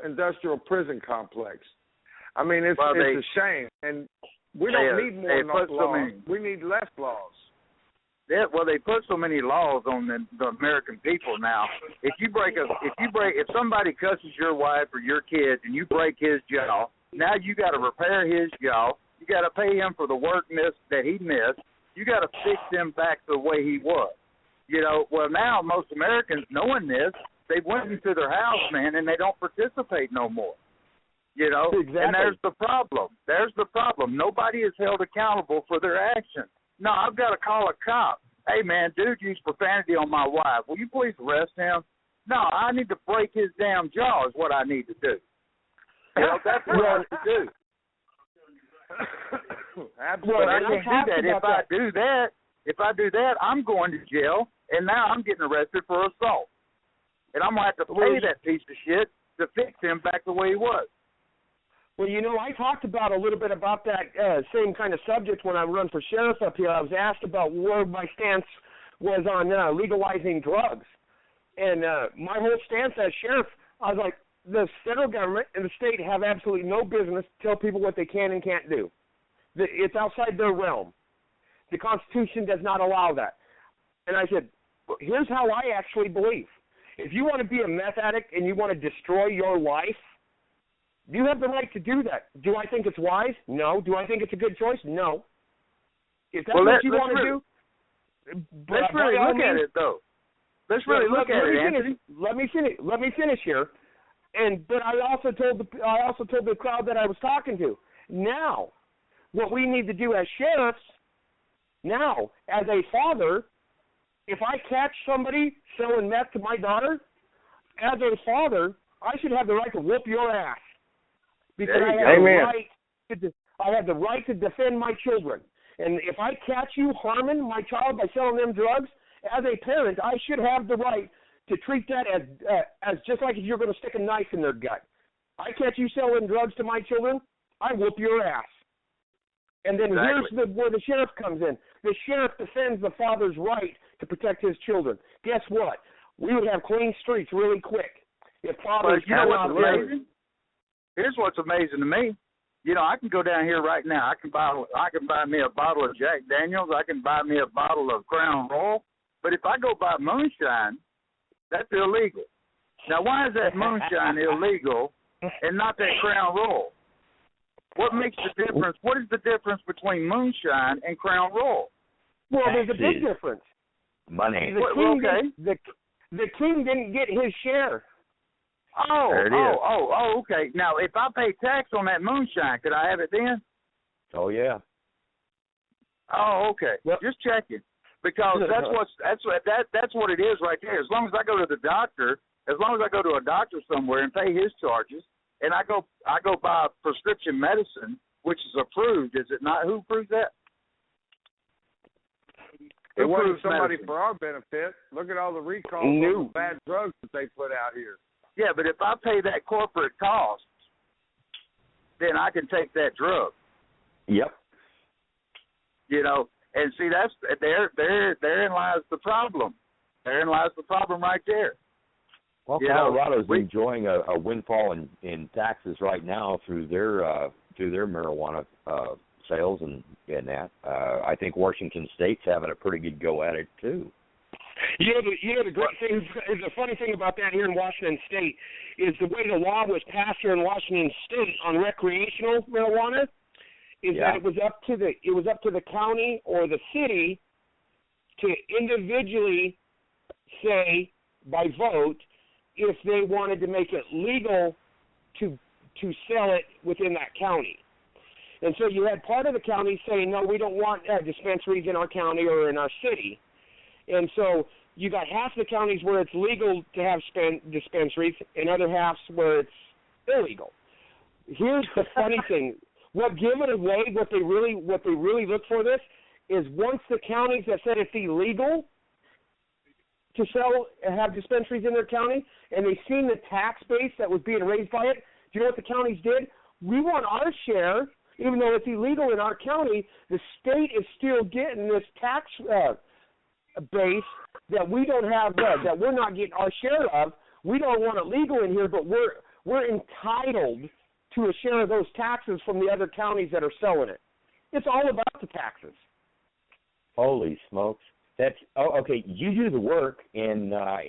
industrial prison complex. I mean, it's a shame. And we don't need more laws. We need less laws. Yeah, well, they put so many laws on the American people now. If somebody cusses your wife or your kids and you break his jaw, now you got to repair his jaw. You got to pay him for the work that he missed. You got to fix him back the way he was. Well, now most Americans, knowing this, they went into their house, man, and they don't participate no more. Exactly. And there's the problem. Nobody is held accountable for their actions. No, I've got to call a cop. Hey, man, dude used profanity on my wife. Will you please arrest him? No, I need to break his damn jaw is what I need to do. That's what I need to do. Absolutely. But I can't do that. If I do that, I'm going to jail, and now I'm getting arrested for assault. And I'm going to have to pay that piece of shit to fix him back the way he was. Well, I talked about a little bit about that same kind of subject when I run for sheriff up here. I was asked about where my stance was on legalizing drugs. And my whole stance as sheriff, I was like, the federal government and the state have absolutely no business to tell people what they can and can't do. It's outside their realm. The Constitution does not allow that. And I said, here's how I actually believe. If you want to be a meth addict and you want to destroy your life, you have the right to do that. Do I think it's wise? No. Do I think it's a good choice? No. If that's what you want to do, let's really look at it, though. Let's really look at it, Anthony. Let me finish here. But I also told the crowd that I was talking to. Now, what we need to do as sheriffs, now as a father, if I catch somebody selling meth to my daughter, as a father, I should have the right to whoop your ass. Because I have the right to defend my children. And if I catch you harming my child by selling them drugs, as a parent, I should have the right to treat that as just like if you're going to stick a knife in their gut. I catch you selling drugs to my children, I whoop your ass. And then here's where the sheriff comes in. The sheriff defends the father's right to protect his children. Guess what? We would have clean streets really quick. If fathers Here's what's amazing to me. I can go down here right now. I can buy me a bottle of Jack Daniels. I can buy me a bottle of Crown Royal. But if I go buy moonshine, that's illegal. Now, why is that moonshine illegal and not that Crown Royal? What makes the difference? What is the difference between moonshine and Crown Royal? Well, there's a big difference. Money. The king didn't get his share. Okay. Now, if I pay tax on that moonshine, could I have it then? Oh, yeah. Oh, okay. Well, just checking, because that's what it is right there. As long as I go to the doctor, as long as I go to a doctor somewhere and pay his charges, and I go buy prescription medicine, which is approved, is it not? Who approves that? It wasn't somebody for our benefit. Look at all the recalls on the bad drugs that they put out here. Yeah, but if I pay that corporate cost, then I can take that drug. Yep. You know, and see, that's therein lies the problem. Therein lies the problem right there. Well, Colorado's enjoying a windfall in taxes right now through their marijuana sales and that. I think Washington State's having a pretty good go at it too. You know the great thing, the funny thing about that here in Washington State is the way the law was passed here in Washington State on recreational marijuana is that it was up to the county or the city to individually say by vote if they wanted to make it legal to sell it within that county. And so you had part of the county saying, no, we don't want dispensaries in our county or in our city. And so you got half the counties where it's legal to have dispensaries and other halves where it's illegal. Here's the funny thing. What give it away, what they really look for this, is once the counties that said it's illegal to sell and have dispensaries in their county, and they seen the tax base that was being raised by it, do you know what the counties did? We want our share, even though it's illegal in our county, the state is still getting this tax base that we don't have, that we're not getting our share of. We don't want it legal in here, but we're entitled to a share of those taxes from the other counties that are selling it. It's all about the taxes. Holy smokes! That's okay. You do the work, and I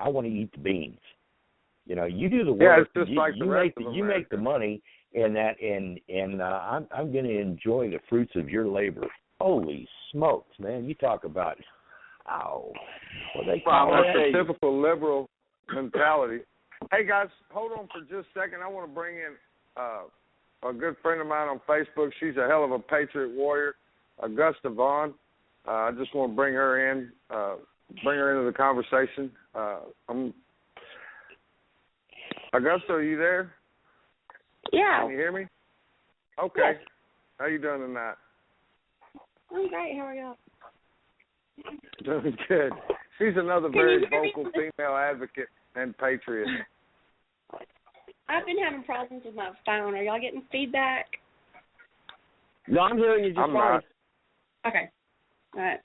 want to eat the beans. You know, you do the work. Yeah, it's just like the rest of America. You make the money, and I'm going to enjoy the fruits of your labor. Holy smokes, man! You talk about what they call that's a typical liberal mentality. Hey guys, hold on for just a second. I want to bring in a good friend of mine on Facebook. She's a hell of a Patriot Warrior, Augusta Vaughn. I just want to bring her into the conversation. Augusta, are you there? Yeah. Can you hear me? Okay. Yes. How you doing tonight? I'm great. How are y'all? Doing good. She's another very vocal female advocate and patriot. I've been having problems with my phone. Are y'all getting feedback? No, I'm hearing you just fine. Not. Okay. All right.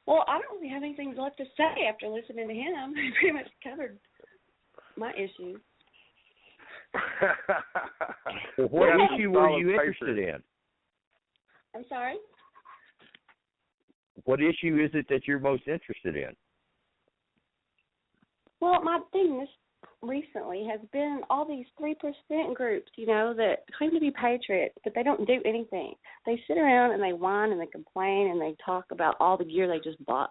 Well, I don't really have anything left to say after listening to him. He pretty much covered my issues. What issue were you interested in? I'm sorry? What issue is it that you're most interested in? Well, my thing this recently has been all these 3% groups, you know, that claim to be patriots, but they don't do anything. They sit around and they whine and they complain and they talk about all the gear they just bought.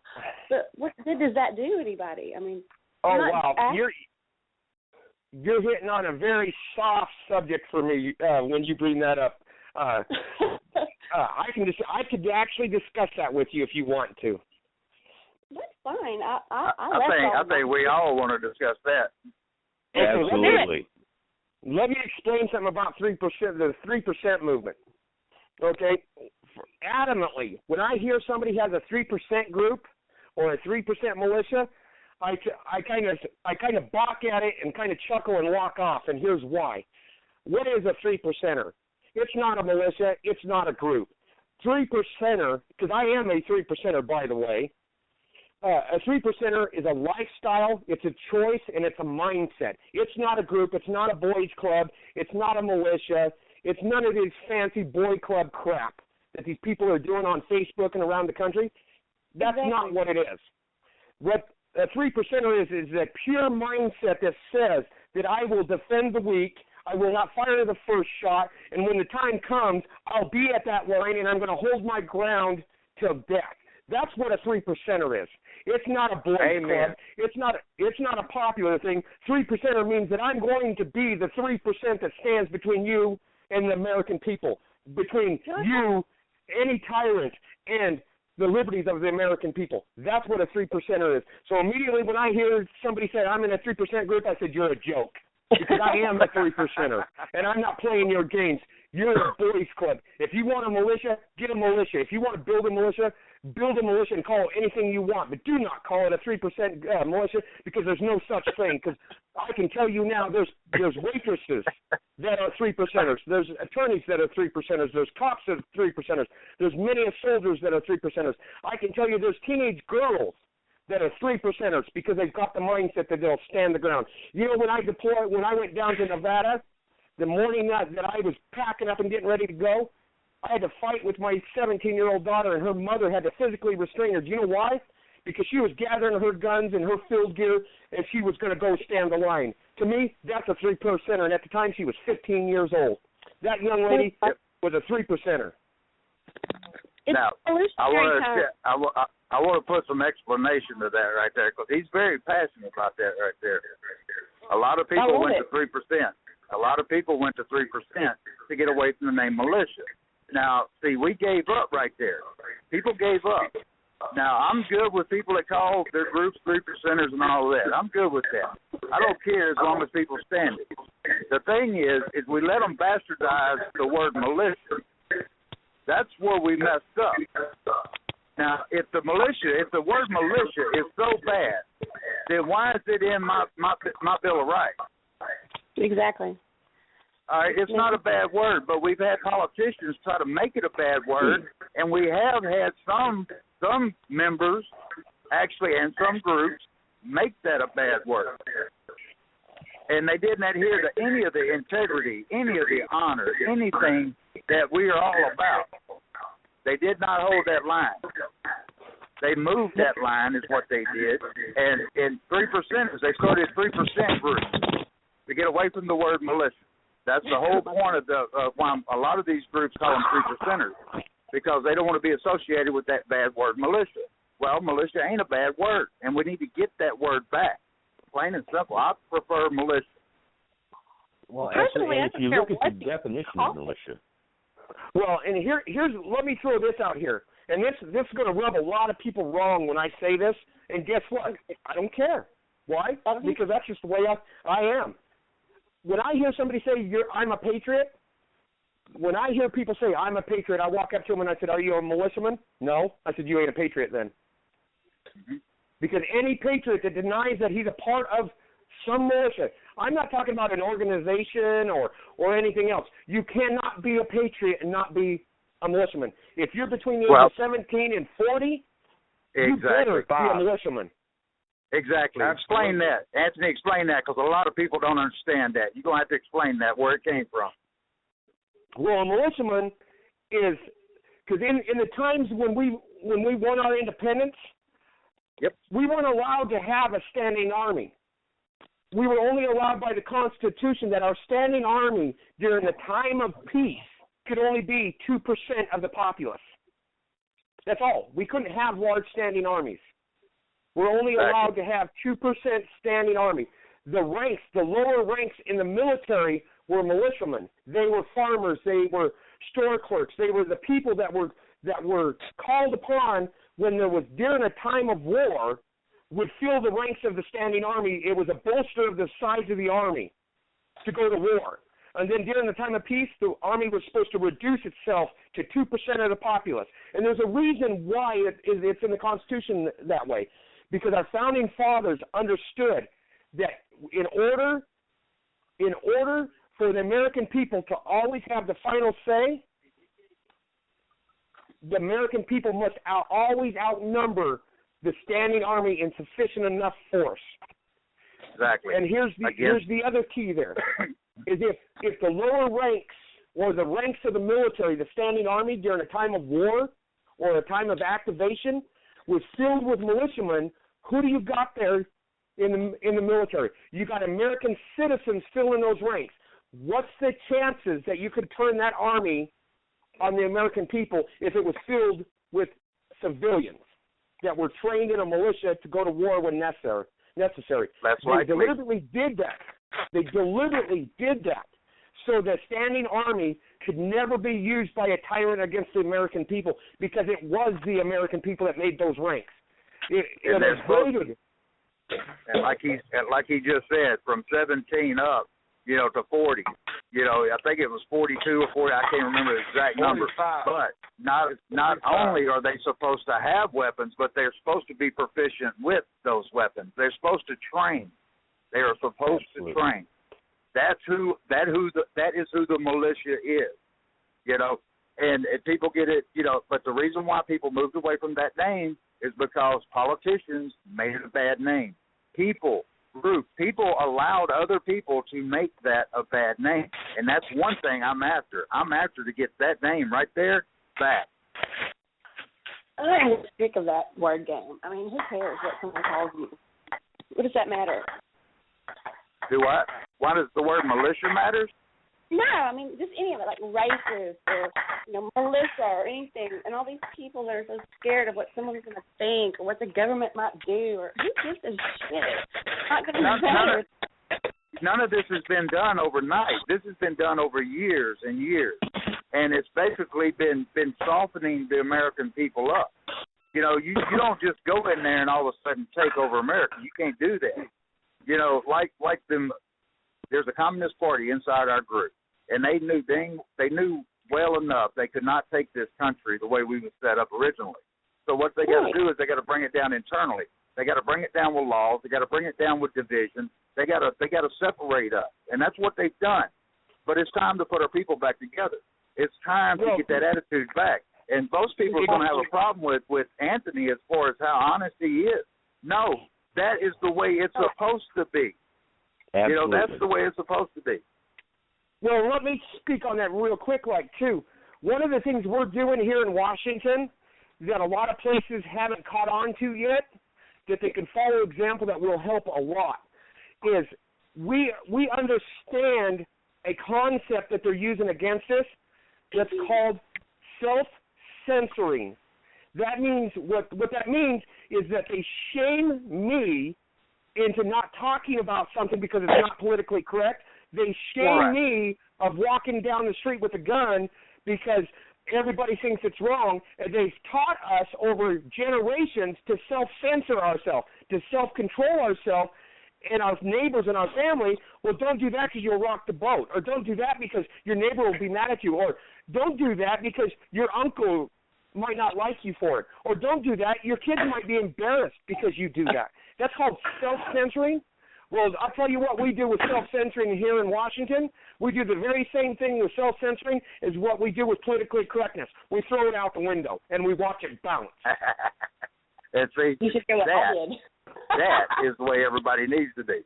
But what good does that do anybody? I mean, wow, you're hitting on a very soft subject for me when you bring that up. I could actually discuss that with you if you want to. That's fine. I think we all want to discuss that. Absolutely. Let me explain something about 3%, the 3% movement. Okay, adamantly, when I hear somebody has a 3% group or a 3% militia, I kind of balk at it and kind of chuckle and walk off. And here's why. What is a 3%er? It's not a militia. It's not a group. 3%er, because I am a 3%er, by the way. A 3%er is a lifestyle, it's a choice, and it's a mindset. It's not a group, it's not a boys club, it's not a militia, it's none of this fancy boy club crap that these people are doing on Facebook and around the country. That's not what it is. What a 3%er is that pure mindset that says that I will defend the weak, I will not fire the first shot, and when the time comes, I'll be at that line and I'm going to hold my ground till death. That's what a 3%er is. It's not a boys club. It's not a popular thing. 3%er means that I'm going to be the 3% that stands between you and the American people, between you, any tyrant, and the liberties of the American people. That's what a 3%er is. So immediately when I hear somebody say I'm in a 3% group, I said, you're a joke. Because I am a 3%er, and I'm not playing your games. You're the boys club. If you want a militia, get a militia. If you want to build a militia and call it anything you want, but do not call it a 3% militia, because there's no such thing. Because I can tell you now, there's waitresses that are 3%ers. There's attorneys that are 3%ers. There's cops that are 3%ers. There's many soldiers that are 3%ers. I can tell you there's teenage girls that are 3%ers because they've got the mindset that they'll stand the ground. You know, when I went down to Nevada, the morning that I was packing up and getting ready to go, I had to fight with my 17-year-old daughter, and her mother had to physically restrain her. Do you know why? Because she was gathering her guns and her field gear, and she was going to go stand the line. To me, that's a 3%er, and at the time she was 15 years old. That young lady was a 3%er. Now, I want to put some explanation to that right there, because he's very passionate about that right there. A lot of people went to 3%. A lot of people went to 3% to get away from the name militia. Now, see, we gave up right there. People gave up. Now, I'm good with people that call their groups 3%ers and all that. I'm good with that. I don't care as long as people stand it. The thing is we let them bastardize the word militia. That's where we messed up. Now, if the word militia is so bad, then why is it in my Bill of Rights? Exactly. All right, it's not a bad word, but we've had politicians try to make it a bad word, and we have had some members, actually, and some groups, make that a bad word. And they didn't adhere to any of the integrity, any of the honor, anything that we are all about. They did not hold that line. They moved that line is what they did. And in 3%ers, they started 3% groups to get away from the word militia. That's the whole point of why a lot of these groups call them 3%ers, because they don't want to be associated with that bad word militia. Well, militia ain't a bad word, and we need to get that word back. Plain and simple. I prefer militia. Well, actually, if you look at the definition of militia. Well, and here's let me throw this out here. And this is going to rub a lot of people wrong when I say this. And guess what? I don't care. Why? Because that's just the way I am. When I hear somebody say, I'm a patriot, when I hear people say, I'm a patriot, I walk up to them and I said, are you a militiaman? No. I said, you ain't a patriot then. Mm-hmm. Because any patriot that denies that he's a part of some militia, I'm not talking about an organization or anything else. You cannot be a patriot and not be a militiaman. If you're between the age of 17 and 40, you better be a militiaman. Exactly. Explain that. Anthony, explain that, because a lot of people don't understand that. You're going to have to explain that, where it came from. Well, a militiaman is, because in the times when we won our independence, we weren't allowed to have a standing army. We were only allowed by the Constitution that our standing army during the time of peace could only be 2% of the populace. That's all. We couldn't have large standing armies. We're only allowed to have 2% standing army. The ranks, the lower ranks in the military were militiamen. They were farmers. They were store clerks. They were the people that were called upon when there was during a time of war would fill the ranks of the standing army. It was a bolster of the size of the army to go to war. And then during the time of peace, the army was supposed to reduce itself to 2% of the populace. And there's a reason why it's in the Constitution that way. Because our founding fathers understood that in order for the American people to always have the final say, the American people must always outnumber the standing army in sufficient enough force. Exactly. And here's the other key there, is if the lower ranks or the ranks of the military, the standing army during a time of war or a time of activation was filled with militiamen, who do you got there in the military? You got American citizens filling those ranks. What's the chances that you could turn that army on the American people if it was filled with civilians that were trained in a militia to go to war when necessary? That's right. They deliberately did that. They deliberately did that so the standing army could never be used by a tyrant against the American people, because it was the American people that made those ranks. And like he just said, from 17 up, to 40, You know, I think it was 42 or 40. I can't remember the exact number. 45. But not only are they supposed to have weapons, but they're supposed to be proficient with those weapons. They're supposed to train. They are supposed to train. That is who the militia is. You know, and people get it. You know, but the reason why people moved away from that name is because politicians made it a bad name. People allowed other people to make that a bad name, and that's one thing I'm after. I'm after to get that name right there back. I'm sick of that word game. I mean, who cares what someone calls you? What does that matter? Do what? Why does the word militia matters? No, I mean, just any of it, like racist or, Melissa or anything, and all these people that are so scared of what someone's going to think or what the government might do, or who gives a shit? It's not going to matter. None of this has been done overnight. This has been done over years and years, and it's basically been softening the American people up. You know, you don't just go in there and all of a sudden take over America. You can't do that. You know, like them. There's a Communist Party inside our group, and they knew well enough they could not take this country the way we was set up originally. So what they got to do is they got to bring it down internally. They got to bring it down with laws. They got to bring it down with division. They got to separate us, and that's what they've done. But it's time to put our people back together. It's time to get that attitude back. And most people are going to have a problem with Anthony as far as how honest he is. No, that is the way it's supposed to be. Absolutely. You know, that's the way it's supposed to be. Well, let me speak on that real quick, too. One of the things we're doing here in Washington that a lot of places haven't caught on to yet, that they can follow example that will help a lot, is we understand a concept that they're using against us that's called self-censoring. That means, what that means is that they shame me into not talking about something because it's not politically correct. They shame me of walking down the street with a gun because everybody thinks it's wrong, and they've taught us over generations to self-censor ourselves, to self-control ourselves and our neighbors and our family. Well, don't do that because you'll rock the boat, or don't do that because your neighbor will be mad at you, or don't do that because your uncle might not like you for it, or don't do that, your kids might be embarrassed because you do that. That's called self-censoring. Well, I'll tell you what we do with self-censoring here in Washington. We do the very same thing with self-censoring as what we do with politically correctness. We throw it out the window, and we watch it bounce. And see, you should go that is the way everybody needs to be.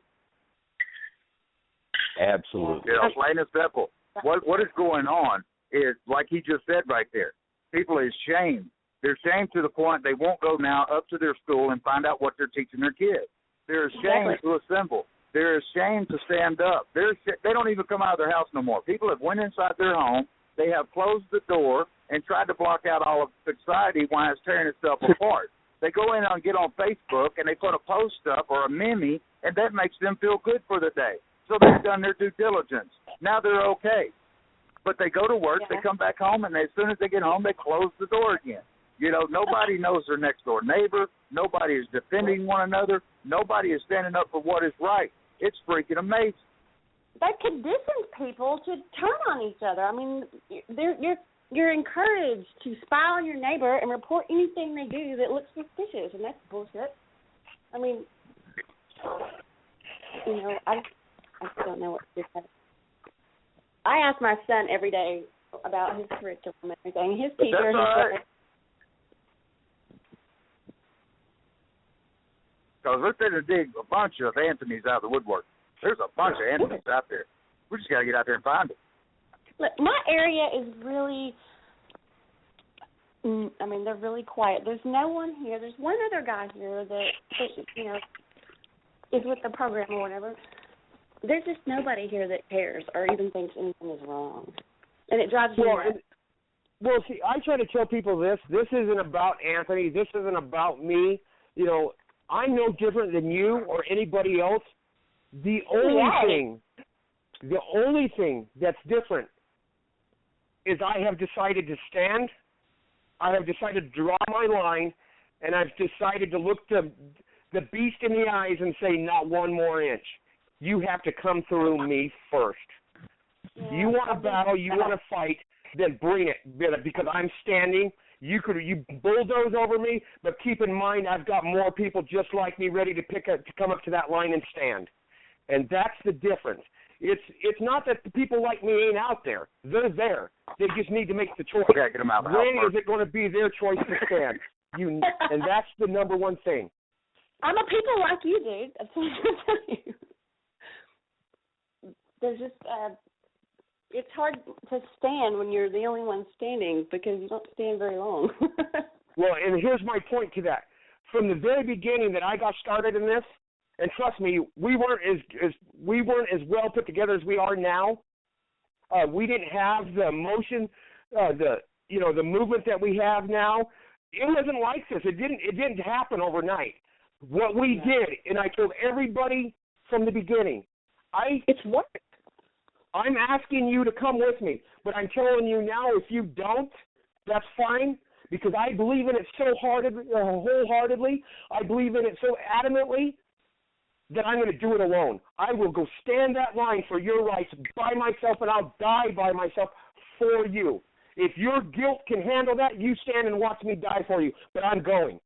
Absolutely. You know, plain and simple. What is going on is, like he just said right there, people are shamed. They're shamed to the point they won't go now up to their school and find out what they're teaching their kids. They're ashamed to assemble. They're ashamed to stand up. They don't even come out of their house no more. People have went inside their home. They have closed the door and tried to block out all of society while it's tearing itself apart. They go in and get on Facebook and they put a post up or a meme, and that makes them feel good for the day. So they've done their due diligence. Now they're okay. But they go to work, they come back home, and as soon as they get home, they close the door again. You know, nobody knows their next-door neighbor. Nobody is defending one another. Nobody is standing up for what is right. It's freaking amazing. That conditions people to turn on each other. I mean, you're encouraged to spy on your neighbor and report anything they do that looks suspicious, and that's bullshit. I mean, you know, I don't know what to say. I ask my son every day about his curriculum and everything. His teacher has said, because we're going to dig a bunch of Anthony's out of the woodwork. There's a bunch of Anthony's out there. We just got to get out there and find them. Look, my area is really, I mean, they're really quiet. There's no one here. There's one other guy here that, you know, is with the program or whatever. There's just nobody here that cares or even thinks anything is wrong. And it drives me nuts. Well, see, I try to tell people this. This isn't about Anthony. This isn't about me. You know, I'm no different than you or anybody else. The only thing that's different is I have decided to stand. I have decided to draw my line, and I've decided to look the beast in the eyes and say, not one more inch. You have to come through me first. Yeah. You want to battle, you want to fight, then bring it. Because I'm standing, you bulldoze over me, but keep in mind I've got more people just like me ready to come up to that line and stand. And that's the difference. It's not that the people like me ain't out there. They're there. They just need to make the choice. Yeah, get them out when is it going to be their choice to stand? And that's the number one thing. I'm a people like you, dude. That's what I'm telling you. There's just it's hard to stand when you're the only one standing because you don't stand very long. Well, and here's my point to that. From the very beginning that I got started in this, and trust me, we weren't as well put together as we are now. We didn't have the motion, the movement that we have now. It wasn't like this. It didn't happen overnight. What we did, and I told everybody from the beginning, it's work. I'm asking you to come with me, but I'm telling you now, if you don't, that's fine, because I believe in it so wholeheartedly. I believe in it so adamantly that I'm going to do it alone. I will go stand that line for your rights by myself, and I'll die by myself for you. If your guilt can handle that, you stand and watch me die for you, but I'm going.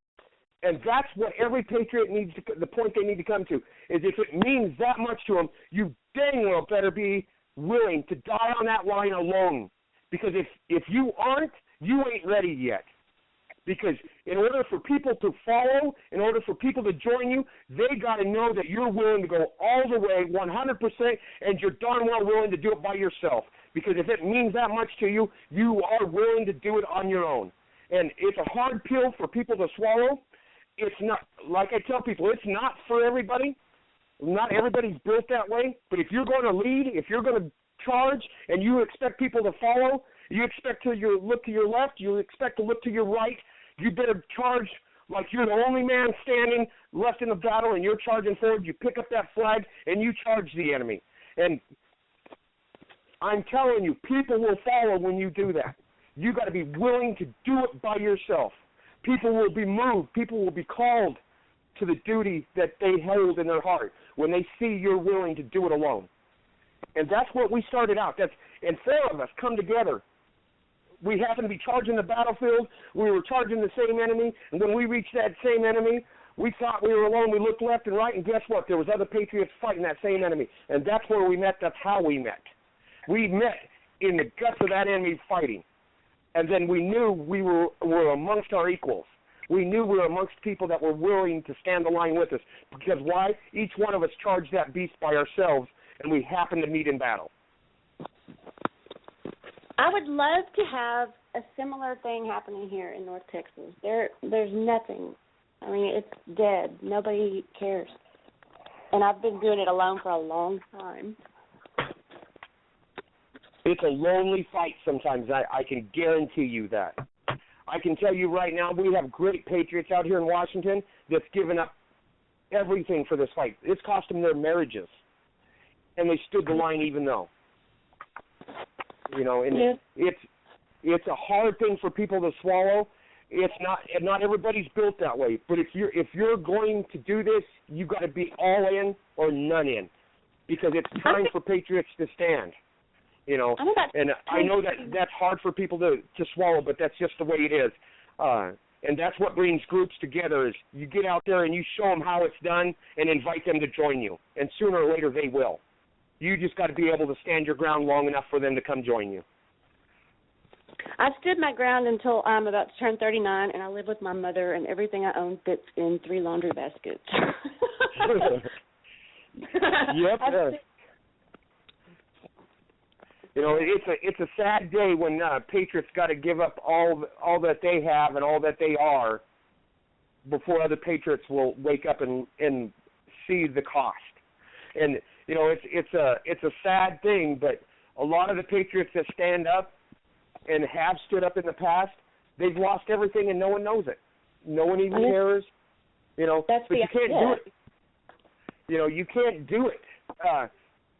And that's what every patriot needs the point they need to come to, is if it means that much to them, you dang well better be willing to die on that line alone. Because if you aren't, you ain't ready yet. Because in order for people to follow, in order for people to join you, they got to know that you're willing to go all the way, 100%, and you're darn well willing to do it by yourself. Because if it means that much to you, you are willing to do it on your own. And it's a hard pill for people to swallow. It's not, like I tell people, it's not for everybody. Not everybody's built that way. But if you're going to lead, if you're going to charge, and you expect people to follow, you expect to look to your left, you expect to look to your right, you better charge like you're the only man standing left in the battle, and you're charging forward. You pick up that flag, and you charge the enemy. And I'm telling you, people will follow when you do that. You got to be willing to do it by yourself. People will be moved. People will be called to the duty that they hold in their heart when they see you're willing to do it alone. And that's what we started out. And four of us come together. We happened to be charging the battlefield. We were charging the same enemy. And when we reached that same enemy, we thought we were alone. We looked left and right, and guess what? There was other patriots fighting that same enemy. And that's where we met. That's how we met. We met in the guts of that enemy fighting. And then we knew we were amongst our equals. We knew we were amongst people that were willing to stand the line with us. Because why? Each one of us charged that beast by ourselves, and we happened to meet in battle. I would love to have a similar thing happening here in North Texas. There's nothing. I mean, it's dead. Nobody cares. And I've been doing it alone for a long time. It's a lonely fight sometimes. I can guarantee you that. I can tell you right now, we have great patriots out here in Washington that's given up everything for this fight. It's cost them their marriages. And they stood the line even though. You know, and it's a hard thing for people to swallow. It's not everybody's built that way. But if you're going to do this, you got to be all in or none in, because it's time for patriots to stand. You know, and I know that's hard for people to swallow, but that's just the way it is. And that's what brings groups together, is you get out there and you show them how it's done and invite them to join you. And sooner or later they will. You just got to be able to stand your ground long enough for them to come join you. I stood my ground until I'm about to turn 39, and I live with my mother, and everything I own fits in 3 laundry baskets. Yep. You know, it's a sad day when patriots got to give up all that they have and all that they are before other patriots will wake up and see the cost. And you know, it's a sad thing, but a lot of the patriots that stand up and have stood up in the past, they've lost everything and no one knows it. No one even cares. You know, but you can't do it. You know, you can't do it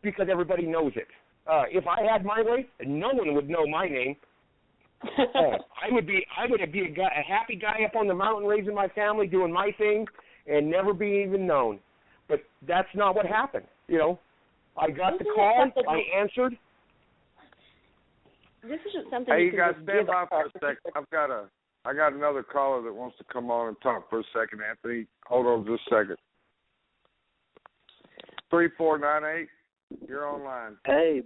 because everybody knows it. If I had my way, no one would know my name. I would be a happy guy up on the mountain raising my family, doing my thing, and never be even known. But that's not what happened. You know, I got the call, I answered, this isn't something Hey, you you can guys just stand give by up. for a second. I got another caller that wants to come on and talk for a second, Anthony. Hold on just a second. 3498, you're online. Hey,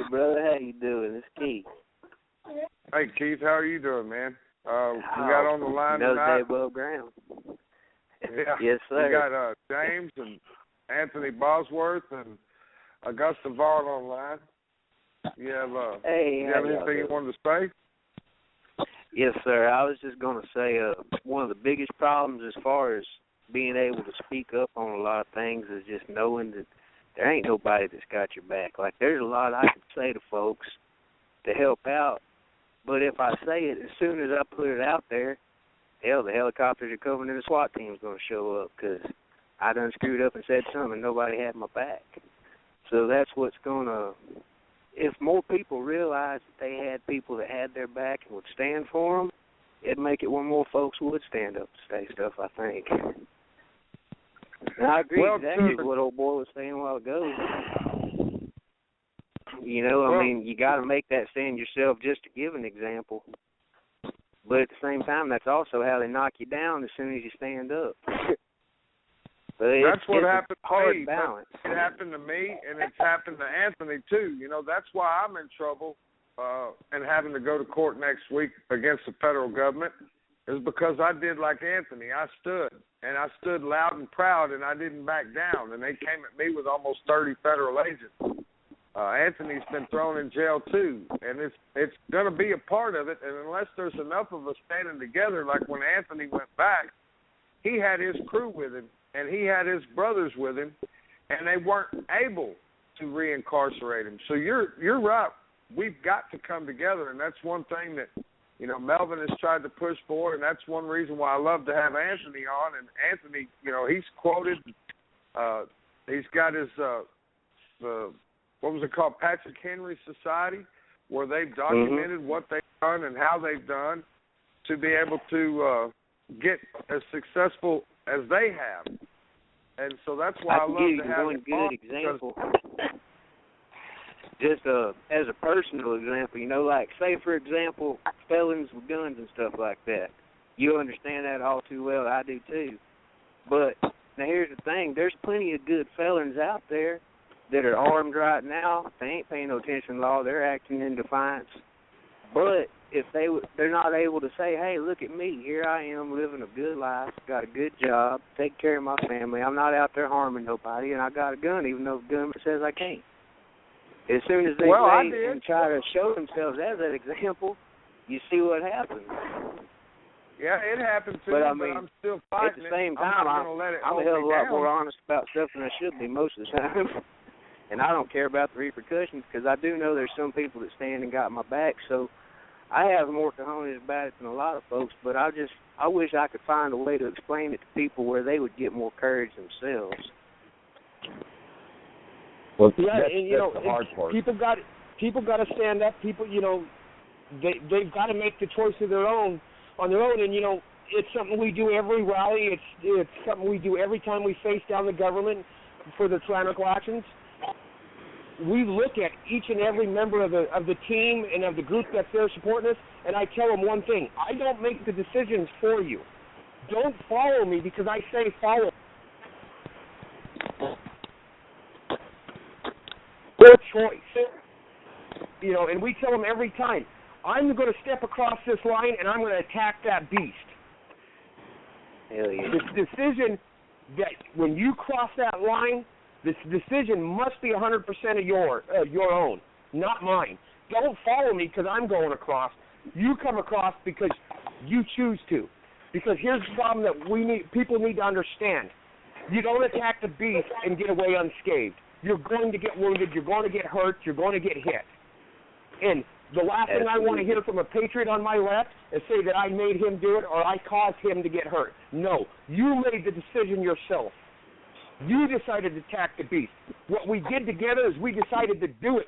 brother, how you doing? It's Keith. Hey, Keith, how are you doing, man? We got on the line another tonight. day above ground. Yeah. Yes, sir. We got James and Anthony Bosworth and Augusta Vaughn online. You have anything you wanted to say? Yes, sir. I was just going to say one of the biggest problems as far as being able to speak up on a lot of things is just knowing that there ain't nobody that's got your back. Like, there's a lot I could say to folks to help out, but if I say it, as soon as I put it out there, hell, the helicopters are coming and the SWAT team's going to show up because I done screwed up and said something and nobody had my back. So that's what's going to, if more people realize that they had people that had their back and would stand for them, it'd make it where more folks would stand up to say stuff, I think. And I agree exactly with what old boy was saying a while ago. You know, I mean, you got to make that stand yourself just to give an example. But at the same time, that's also how they knock you down as soon as you stand up. That's what happened to me. Balance. It happened to me, and it's happened to Anthony, too. You know, that's why I'm in trouble and having to go to court next week against the federal government is because I did like Anthony. I stood, and I stood loud and proud, and I didn't back down. And they came at me with almost 30 federal agents. Anthony's been thrown in jail, too, and it's going to be a part of it. And unless there's enough of us standing together, like when Anthony went back, he had his crew with him, and he had his brothers with him, and they weren't able to reincarcerate him. So you're right. We've got to come together, and that's one thing that, you know, Melvin has tried to push for, and that's one reason why I love to have Anthony on. And Anthony, you know, he's quoted, he's got his, what was it called, Patrick Henry Society, where they've documented what they've done and how they've done to be able to get as successful as they have. And so that's why I love to have one good example. Just as a personal example, you know, like, say, for example, felons with guns and stuff like that. You understand that all too well. I do, too. But now here's the thing. There's plenty of good felons out there that are armed right now. They ain't paying no attention to law. They're acting in defiance. But if they're not able to say, hey, look at me. Here I am living a good life, got a good job, take care of my family. I'm not out there harming nobody, and I got a gun, even though the government says I can't. As soon as they and try to show themselves as that example, you see what happens. Yeah, it happened too, but I'm still fighting. At the same time, I'm a hell of a lot more honest about stuff than I should be most of the time. And I don't care about the repercussions because I do know there's some people that stand and got my back. So I have more cojones about it than a lot of folks, but I wish I could find a way to explain it to people where they would get more courage themselves. Well, yeah, and you know, the hard part. People got to stand up. People, you know, they've got to make the choice of their own on their own. And you know, it's something we do every rally. It's something we do every time we face down the government for the tyrannical actions. We look at each and every member of the team and of the group that's there supporting us, and I tell them one thing: I don't make the decisions for you. Don't follow me because I say follow. Your choice. You know, and we tell them every time, I'm going to step across this line and I'm going to attack that beast. Hell yeah. This decision that when you cross that line, this decision must be 100% of your own, not mine. Don't follow me because I'm going across. You come across because you choose to. Because here's the problem that people need to understand. You don't attack the beast and get away unscathed. You're going to get wounded. You're going to get hurt. You're going to get hit. And the last thing I want to hear from a patriot on my left is say that I made him do it or I caused him to get hurt. No, you made the decision yourself. You decided to attack the beast. What we did together is we decided to do it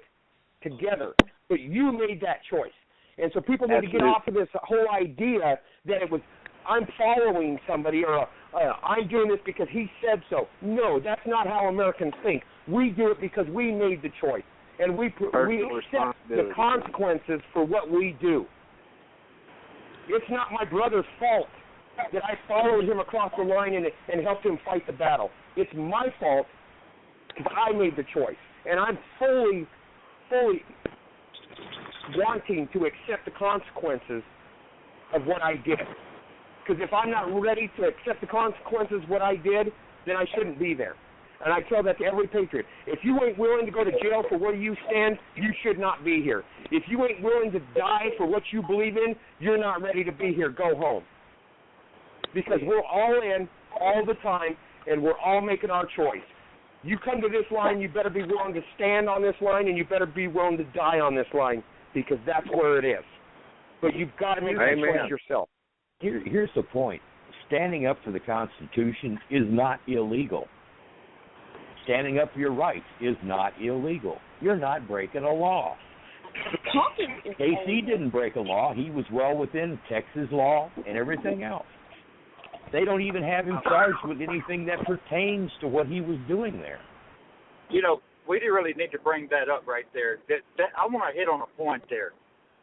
together. But you made that choice. And so people need to get off of this whole idea that it was, I'm following somebody or I'm doing this because he said so. No, that's not how Americans think. We do it because we made the choice. and we accept the consequences for what we do. It's not my brother's fault that I followed him across the line and helped him fight the battle. It's my fault because I made the choice, and I'm fully wanting to accept the consequences of what I did. Because if I'm not ready to accept the consequences of what I did, then I shouldn't be there. And I tell that to every patriot. If you ain't willing to go to jail for where you stand, you should not be here. If you ain't willing to die for what you believe in, you're not ready to be here. Go home. Because we're all in all the time, and we're all making our choice. You come to this line, you better be willing to stand on this line, and you better be willing to die on this line, because that's where it is. But you've got to make that choice yourself. Here's the point. Standing up for the Constitution is not illegal. Standing up for your rights is not illegal. You're not breaking a law. KC didn't break a law. He was well within Texas law and everything else. They don't even have him charged with anything that pertains to what he was doing there. You know, we really need to bring that up right there. That I want to hit on a point there.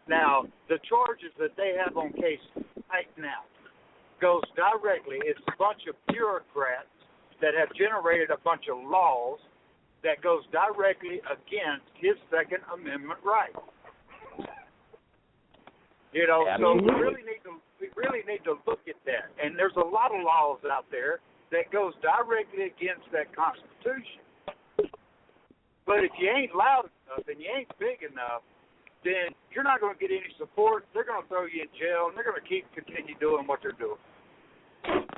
Now, the charges that they have on KC right now goes directly, it's a bunch of bureaucrats that have generated a bunch of laws that goes directly against his Second Amendment right. You know, Absolutely. So we really need to look at that. And there's a lot of laws out there that goes directly against that Constitution. But if you ain't loud enough and you ain't big enough, then you're not going to get any support. They're going to throw you in jail, and they're going to continue doing what they're doing.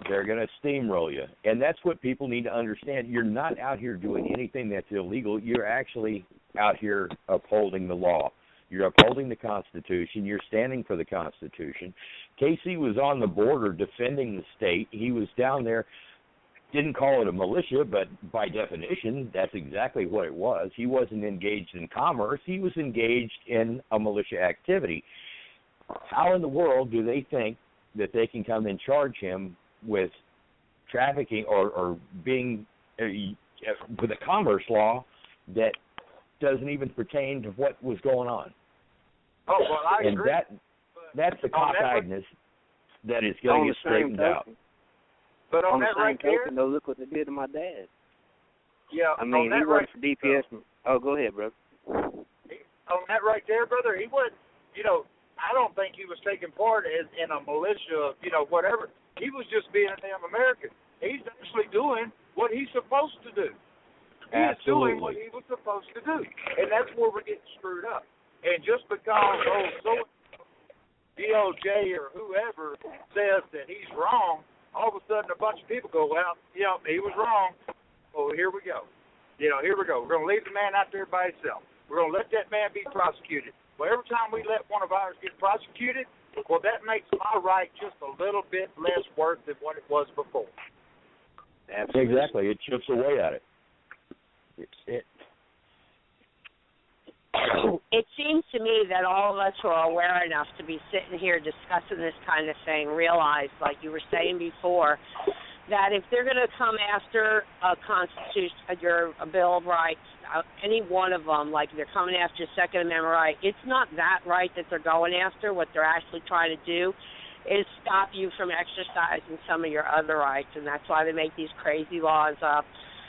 They're going to steamroll you. And that's what people need to understand. You're not out here doing anything that's illegal. You're actually out here upholding the law. You're upholding the Constitution. You're standing for the Constitution. KC was on the border defending the state. He was down there, didn't call it a militia, but by definition, that's exactly what it was. He wasn't engaged in commerce. He was engaged in a militia activity. How in the world do they think that they can come and charge him with trafficking or being with a commerce law that doesn't even pertain to what was going on? Oh, well, I agree. And that's the cockeyedness that is going to get straightened out. But on the that right there, no, look what they did to my dad. Yeah, I mean, he worked for DPS. Oh, go ahead, brother. On that right there, brother, he wasn't, you know, I don't think he was taking part in a militia, you know, whatever. He was just being a damn American. He's actually doing what he's supposed to do. He is doing what he was supposed to do. And that's where we're getting screwed up. And just because, DOJ or whoever says that he's wrong, all of a sudden a bunch of people go, well, you know, he was wrong. Well, here we go. You know, here we go. We're going to leave the man out there by himself. We're going to let that man be prosecuted. Well, every time we let one of ours get prosecuted, well, that makes my right just a little bit less worth than what it was before. Absolutely. Exactly. It chips away at it. It seems to me that all of us who are aware enough to be sitting here discussing this kind of thing realize, like you were saying before, that if they're going to come after a Constitution, a Bill of Rights, any one of them, like they're coming after your Second Amendment right, it's not that right that they're going after. What they're actually trying to do is stop you from exercising some of your other rights, and that's why they make these crazy laws up,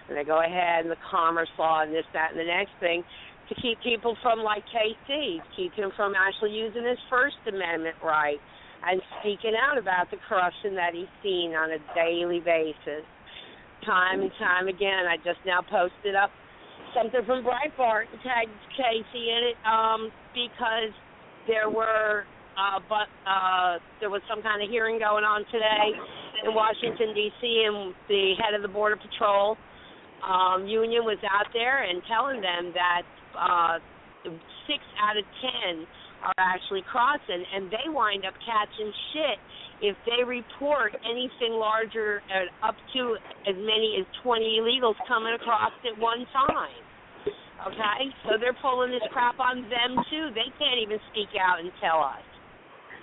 and they go ahead and the commerce law and this, that, and the next thing to keep people from, like KC, keep him from actually using his First Amendment right and speaking out about the corruption that he's seen on a daily basis. Time and time again, I just now posted up something from Breitbart and tagged Casey in it because there was some kind of hearing going on today in Washington, D.C., and the head of the Border Patrol union was out there and telling them that 6 out of 10 are actually crossing, and they wind up catching shit if they report anything larger, up to as many as 20 illegals coming across at one time. Okay? So they're pulling this crap on them, too. They can't even speak out and tell us.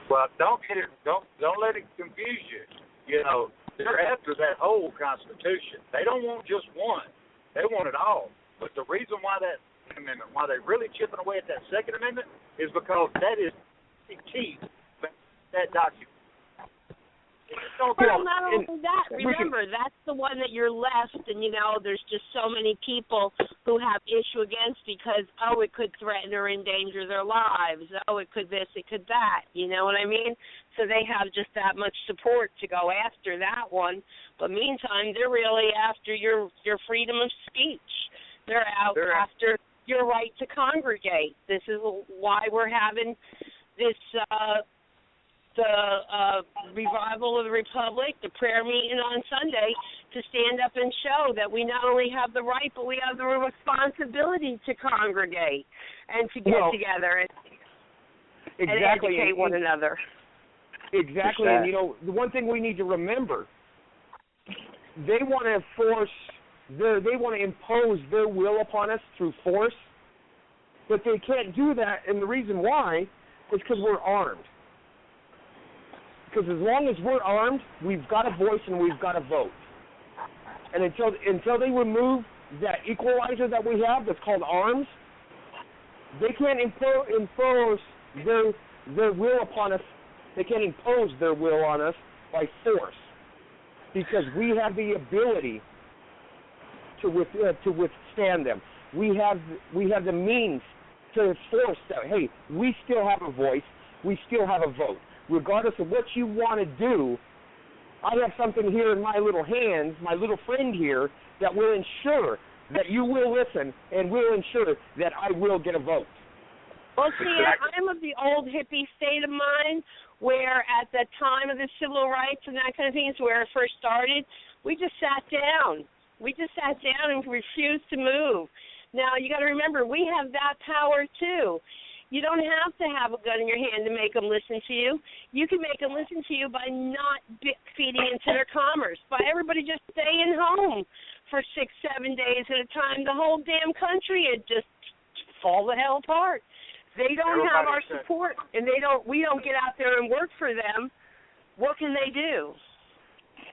Well, don't let it confuse you. You know, they're after that whole Constitution. They don't want just one. They want it all. But the reason why that Second Amendment. Why they're really chipping away at that Second Amendment is because that is the key to that document. Well, not only that, remember, that's the one that you're left, and, there's just so many people who have issue against because, it could threaten or endanger their lives. It could this, it could that. You know what I mean? So they have just that much support to go after that one. But meantime, they're really after your freedom of speech. They're after your right to congregate. This is why we're having this the revival of the Republic, the prayer meeting on Sunday, to stand up and show that we not only have the right, but we have the responsibility to congregate and to get together and educate one another. Exactly, and the one thing we need to remember, they want to impose their will upon us through force, but they can't do that, and the reason why is because we're armed. Because as long as we're armed, we've got a voice and we've got a vote. And until they remove that equalizer that we have that's called arms, they can't impose their will upon us. They can't impose their will on us by force, because we have the ability to withstand them. We have the means to force that. Hey, we still have a voice. We still have a vote. Regardless of what you want to do, I have something here in my little hands, my little friend here, that will ensure that you will listen and will ensure that I will get a vote. Well, see, I'm of the old hippie state of mind where at the time of the civil rights and that kind of thing, where it first started, we just sat down. We just sat down and refused to move. Now, you got to remember, we have that power, too. You don't have to have a gun in your hand to make them listen to you. You can make them listen to you by not feeding into their commerce, by everybody just staying home for 6-7 days at a time. The whole damn country would just fall the hell apart. They don't have our support, and we don't get out there and work for them. What can they do?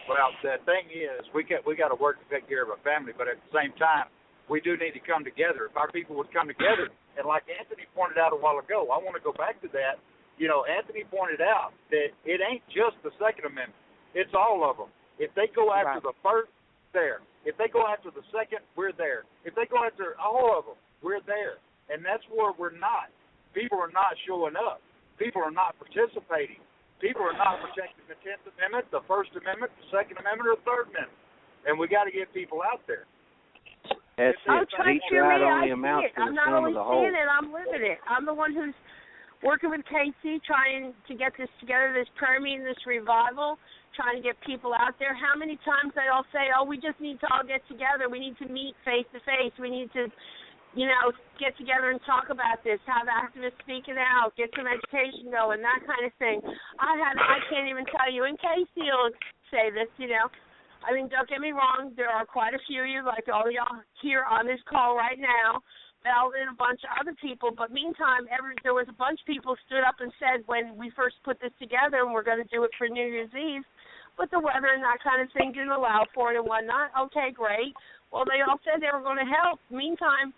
Well, the thing is, we got to work to take care of our family, but at the same time, we do need to come together. If our people would come together, and like Anthony pointed out a while ago, I want to go back to that. Anthony pointed out that it ain't just the Second Amendment. It's all of them. If they go after the first, there. If they go after the second, we're there. If they go after all of them, we're there. And that's where we're not. People are not showing up. People are not participating. People are not protecting the 10th Amendment, the First Amendment, the Second Amendment, or the Third Amendment. And we got to get people out there. I'm not only seeing it, I'm living it. I'm the one who's working with KC, trying to get this together, this prayer meeting, this revival, trying to get people out there. How many times they all say, we just need to all get together. We need to meet face to face. We need to, get together and talk about this, have activists speaking out, get some education going, that kind of thing. I can't even tell you, and KC will say this, I mean, don't get me wrong, there are quite a few of you, like all y'all here on this call right now, Bell and a bunch of other people, but meantime, there was a bunch of people stood up and said when we first put this together and we're going to do it for New Year's Eve, but the weather and that kind of thing didn't allow for it and whatnot. Okay, great. Well, they all said they were going to help. Meantime,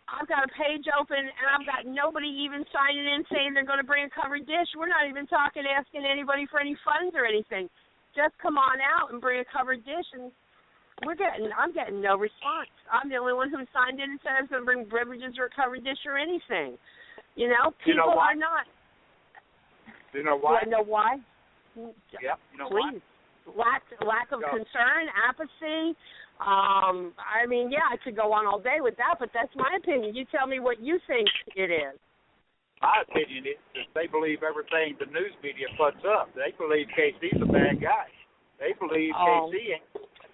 I've got a page open, and I've got nobody even signing in saying they're going to bring a covered dish. We're not even asking anybody for any funds or anything. Just come on out and bring a covered dish, and I'm getting no response. I'm the only one who signed in and said I was going to bring beverages or a covered dish or anything. People are not. Do you know why? Do I know why? Yep. Please. Why? Lack of concern, apathy. I could go on all day with that, but that's my opinion. You tell me what you think it is. My opinion is that they believe everything the news media puts up. They believe KC's a bad guy. They believe KC ain't.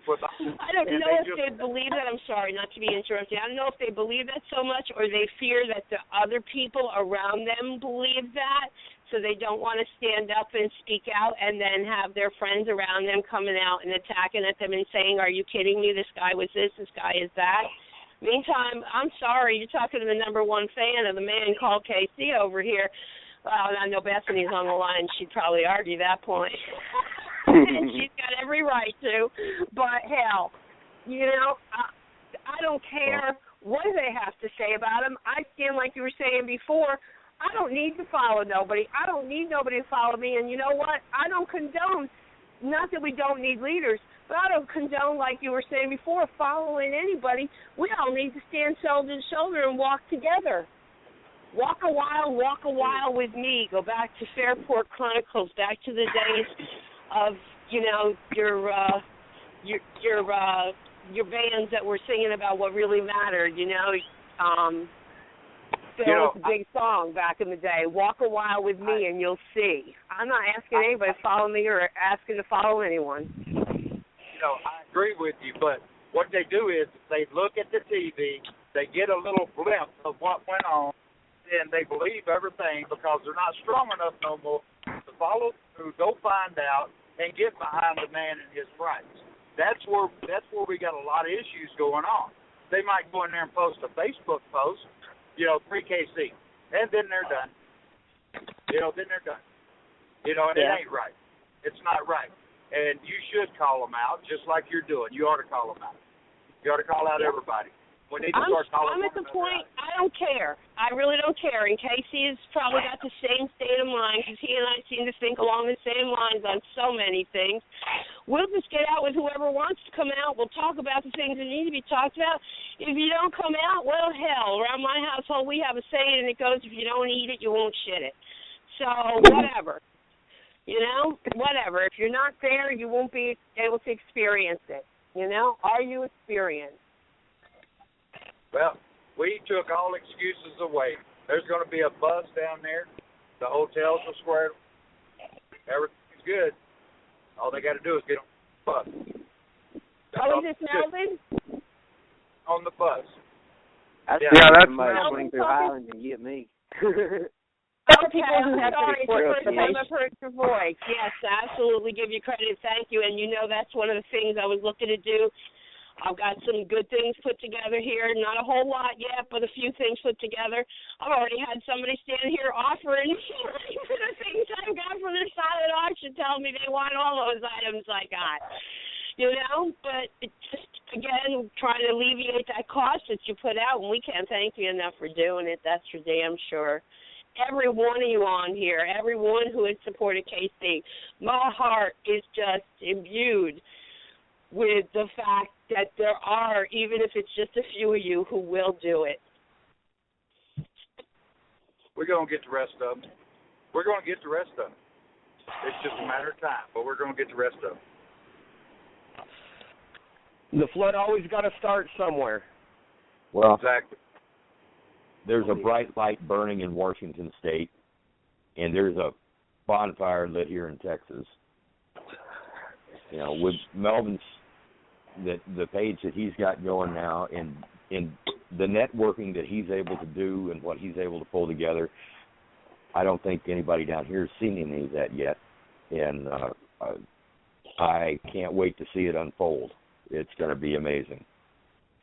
I don't know if they believe that. I'm sorry, not to be interrupted. I don't know if they believe that so much or they fear that the other people around them believe that, so they don't want to stand up and speak out and then have their friends around them coming out and attacking at them and saying, are you kidding me? This guy was this guy is that. Meantime, I'm sorry, you're talking to the number one fan of the man called KC over here. Well, I know Bethany's on the line. She'd probably argue that point. And she's got every right to. But, hell, I don't care what do they have to say about them? I stand like you were saying before. I don't need to follow nobody. I don't need nobody to follow me. And you know what? I don't condone, not that we don't need leaders, but I don't condone, like you were saying before, following anybody. We all need to stand shoulder to shoulder and walk together. Walk a while with me. Go back to Fairport Chronicles, back to the days of, your bands that were singing about what really mattered, Phil's big song back in the day, Walk a While with Me and You'll See. I'm not asking anybody to follow me or asking to follow anyone. I agree with you, but what they do is they look at the TV, they get a little glimpse of what went on, and they believe everything because they're not strong enough no more to follow through, go find out, and get behind the man and his rights. That's where we got a lot of issues going on. They might go in there and post a Facebook post, free KC, and then they're done. Then they're done. And it ain't right. It's not right. And you should call them out just like you're doing. You ought to call them out. You ought to call out everybody. We need to start calling I'm at the point, I don't care. I really don't care. And Casey has probably got the same state of mind because he and I seem to think along the same lines on so many things. We'll just get out with whoever wants to come out. We'll talk about the things that need to be talked about. If you don't come out, well, hell, around my household we have a saying, and it goes, if you don't eat it, you won't shit it. So whatever. Whatever. If you're not there, you won't be able to experience it. Are you experienced? Well, we took all excuses away. There's going to be a bus down there. The hotels are squared. Everything's good. All they got to do is get on the bus. Is this Melvin? On the bus. That's somebody swing through Highland and get me. People who have to report to me. I've heard your voice. Yes, I absolutely give you credit. Thank you. And that's one of the things I was looking to do. I've got some good things put together here. Not a whole lot yet, but a few things put together. I've already had somebody stand here offering the things I got from the silent auction, telling me they want all those items I got. But it's just, again, trying to alleviate that cost that you put out, and we can't thank you enough for doing it. That's for damn sure. Every one of you on here, everyone who has supported KC, my heart is just imbued with the fact that there are, even if it's just a few of you, who will do it. We're going to get the rest of them. It's just a matter of time, but we're going to get the rest of them. The flood always got to start somewhere. Well, exactly. There's a bright light burning in Washington State, and there's a bonfire lit here in Texas. With Melvin's the page that he's got going now, and the networking that he's able to do and what he's able to pull together, I don't think anybody down here has seen any of that yet, and I can't wait to see it unfold. It's going to be amazing.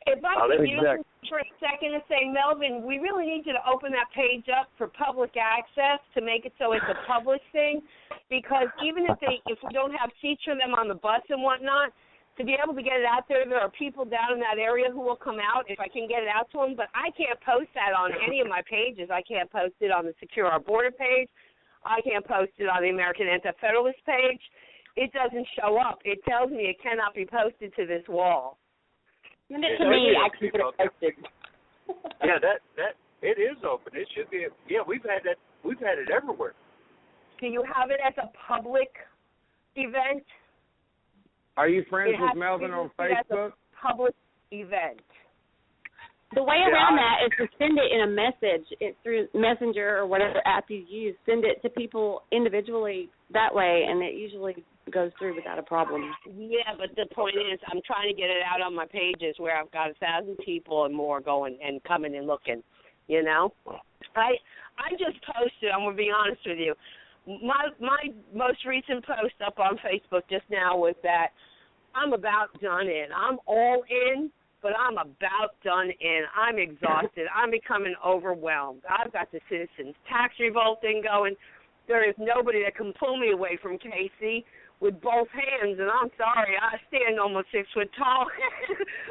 If I could use this for a second to say, Melvin, we really need you to open that page up for public access to make it so it's a public thing, because even if we don't have seats for them on the bus and whatnot, to be able to get it out there are people down in that area who will come out if I can get it out to them, but I can't post that on any of my pages. I can't post it on the Secure Our Border page. I can't post it on the American Anti-Federalist page. It doesn't show up. It tells me it cannot be posted to this wall. Send it to me. I can get it posted. Yeah, that it is open. It should be. Yeah, we've had that. We've had it everywhere. Do you have it as a public event? Are you friends with Melvin on Facebook? Public event. The way around that is to send it in a message. It's through Messenger or whatever app you use. Send it to people individually that way, and it usually goes through without a problem. Yeah, but the point is I'm trying to get it out on my pages where I've got 1,000 people and more going and coming and looking, I just posted, I'm going to be honest with you, my most recent post up on Facebook just now was that I'm about done in. I'm all in, but I'm about done in. I'm exhausted. I'm becoming overwhelmed. I've got the citizens' tax revolt thing going. There is nobody that can pull me away from KC. with both hands, and I'm sorry, I stand almost 6 foot tall.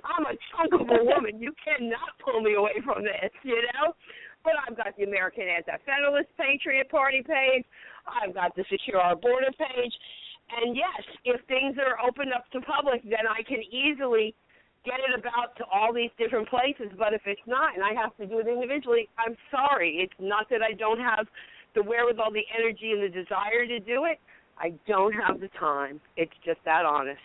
I'm a chunk of a woman. You cannot pull me away from this, you know? But I've got the American Anti-Federalist Patriot Party page. I've got the Secure Our Border page. And, yes, if things are opened up to public, then I can easily get it about to all these different places. But if it's not and I have to do it individually, I'm sorry. It's not that I don't have the wherewithal, the energy, and the desire to do it. I don't have the time. It's just that honest.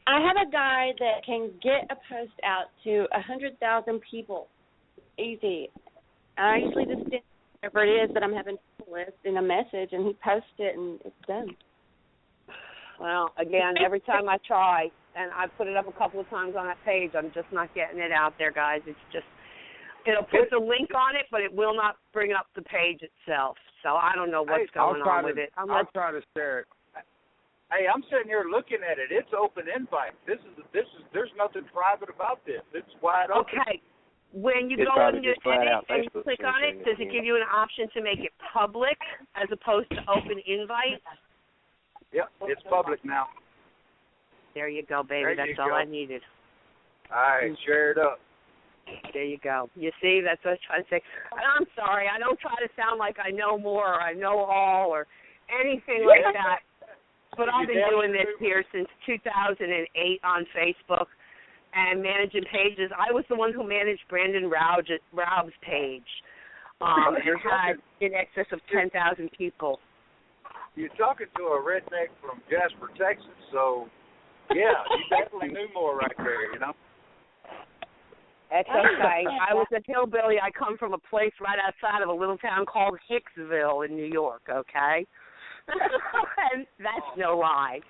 I have a guy that can get a post out to 100,000 people. Easy. I usually just send whatever it is that I'm having trouble with in a message, and he posts it, and it's done. Well, again, every time I try, and I've put it up a couple of times on that page, I'm just not getting it out there, guys. It's just, it'll put the link on it, but it will not bring up the page itself. So I don't know what's going on with it. I'll try to share it. Hey, I'm sitting here looking at it. It's open invite. This is. There's nothing private about this. It's wide open. Okay. When you go and you edit and you click on it, does it give you an option to make it public as opposed to open invite? Yep, it's public now. There you go, baby. That's all I needed. All right, share it up. There you go. You see, that's what I was trying to say. And I'm sorry, I don't try to sound like I know more or I know all or anything like that. But I've been doing this here since 2008 on Facebook and managing pages. I was the one who managed Brandon Raub's page. It had in excess of 10,000 people. You're talking to a redneck from Jasper, Texas, so, yeah, you definitely knew more right there, you know? That's okay. I was a hillbilly. I come from a place right outside of a little town called Hicksville in New York, okay? And that's no lie.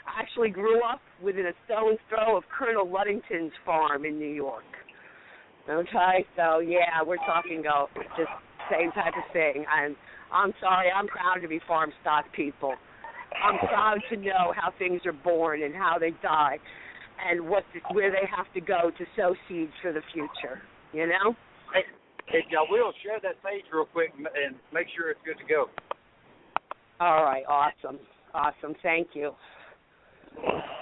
I actually grew up within a stone's throw of Colonel Ludington's farm in New York. Okay? So, yeah, we're talking just same type of thing. And I'm sorry. I'm proud to be farm stock people. I'm proud to know how things are born and how they die. And where they have to go to sow seeds for the future, you know? Hey, if y'all will, share that page real quick and make sure it's good to go. All right, awesome. Thank you.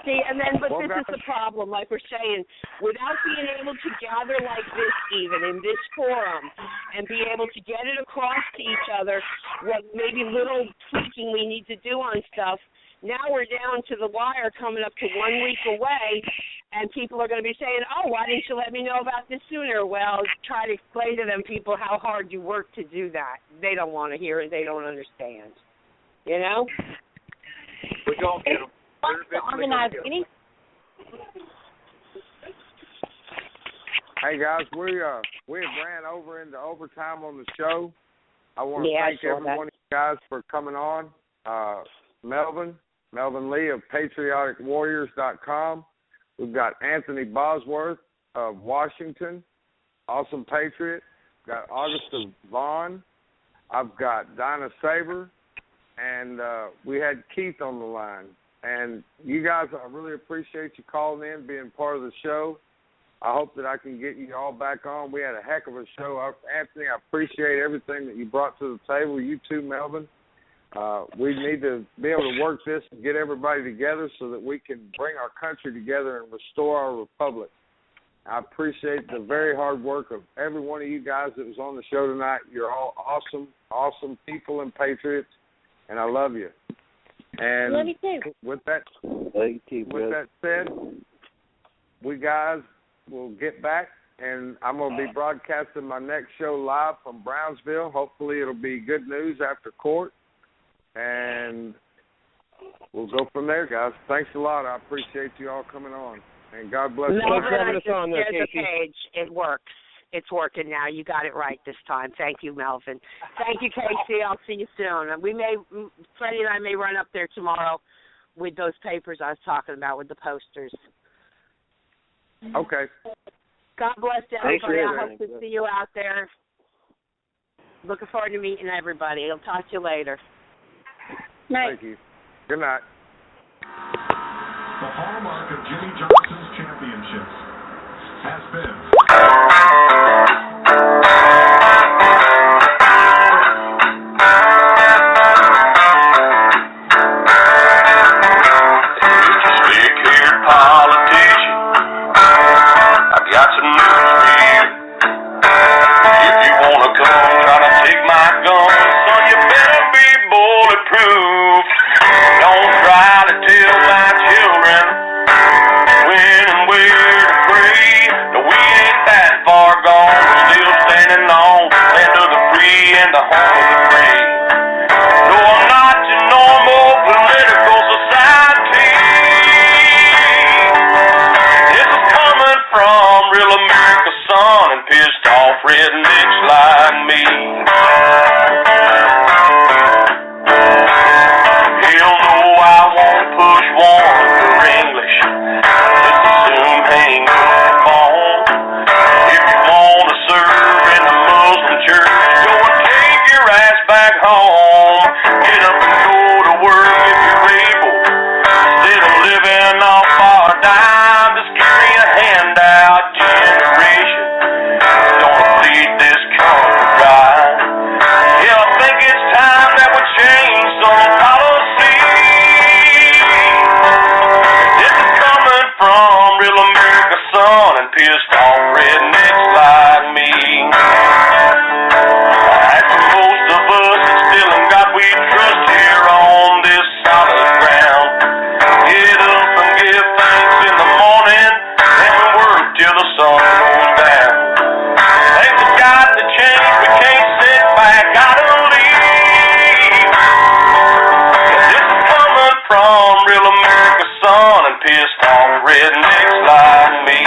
See, but this is the problem, like we're saying, without being able to gather like this even in this forum and be able to get it across to each other what maybe little tweaking we need to do on stuff. Now we're down to the wire coming up to 1 week away, and people are going to be saying, oh, why didn't you let me know about this sooner? Well, try to explain to them people how hard you work to do that. They don't want to hear it. They don't understand. You know? We're going to get them. Organize any. Hey, guys, we ran over into overtime on the show. I want to thank every one of you guys for coming on. Melvin Lee of PatrioticWarriors.com. We've got Anthony Bosworth of Washington, awesome Patriot. We've got Augusta Vaughn. I've got Dinah Saber. And we had Keith on the line. And you guys, I really appreciate you calling in, being part of the show. I hope that I can get you all back on. We had a heck of a show. Anthony, I appreciate everything that you brought to the table. You too, Melvin. We need to be able to work this and get everybody together so that we can bring our country together and restore our republic. I appreciate the very hard work of every one of you guys that was on the show tonight. You're all awesome people and patriots, and I love you. And love you too. With that said, we guys will get back, and I'm going to be broadcasting my next show live from Brownsville. Hopefully it'll be good news after court. And we'll go from there, guys. Thanks a lot. I appreciate you all coming on. And God bless you. Melvin, I just shared the page. It works. It's working now. You got it right this time. Thank you, Melvin. Thank you, KC. I'll see you soon. Freddie and I may run up there tomorrow with those papers I was talking about with the posters. Okay. God bless everybody. I hope to see you out there. Looking forward to meeting everybody. I'll talk to you later. Night. Thank you. Good night. The hallmark of Jimmy Johnson's championships has been of the brave. No, I'm not your normal political society. This is coming from real America's son and pissed off rednecks like me. Hell no, I won't push one for English. Just as soon hang up the phone. If you want to serve in the Muslim church, go and take your ass back home. Get up and go to work if you're able. Instead of living off our dime, just give me a handout generation. Don't bleed this country dry. Yeah, I think it's time that we change some policy. This is coming from real America's son and pissed off rednecks like me. As for most of us, it's still in God we trust here on this solid ground. Get up and give thanks in the morning, and we work till the sun goes down. Things have got to change, we can't sit back, gotta leave. This is coming from real America's son and pissed off rednecks like me.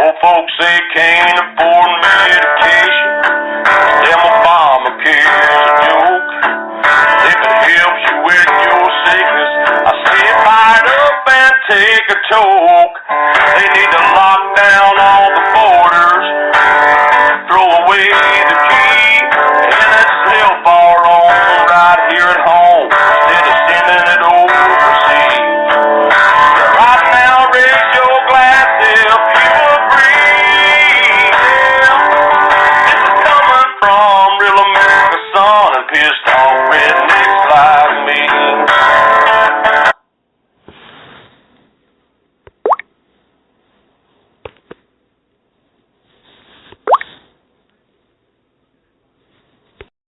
Old folks say can't afford medication. Them Obamacare's a joke. If it helps you with your sickness, I say bite up and take a toke. They need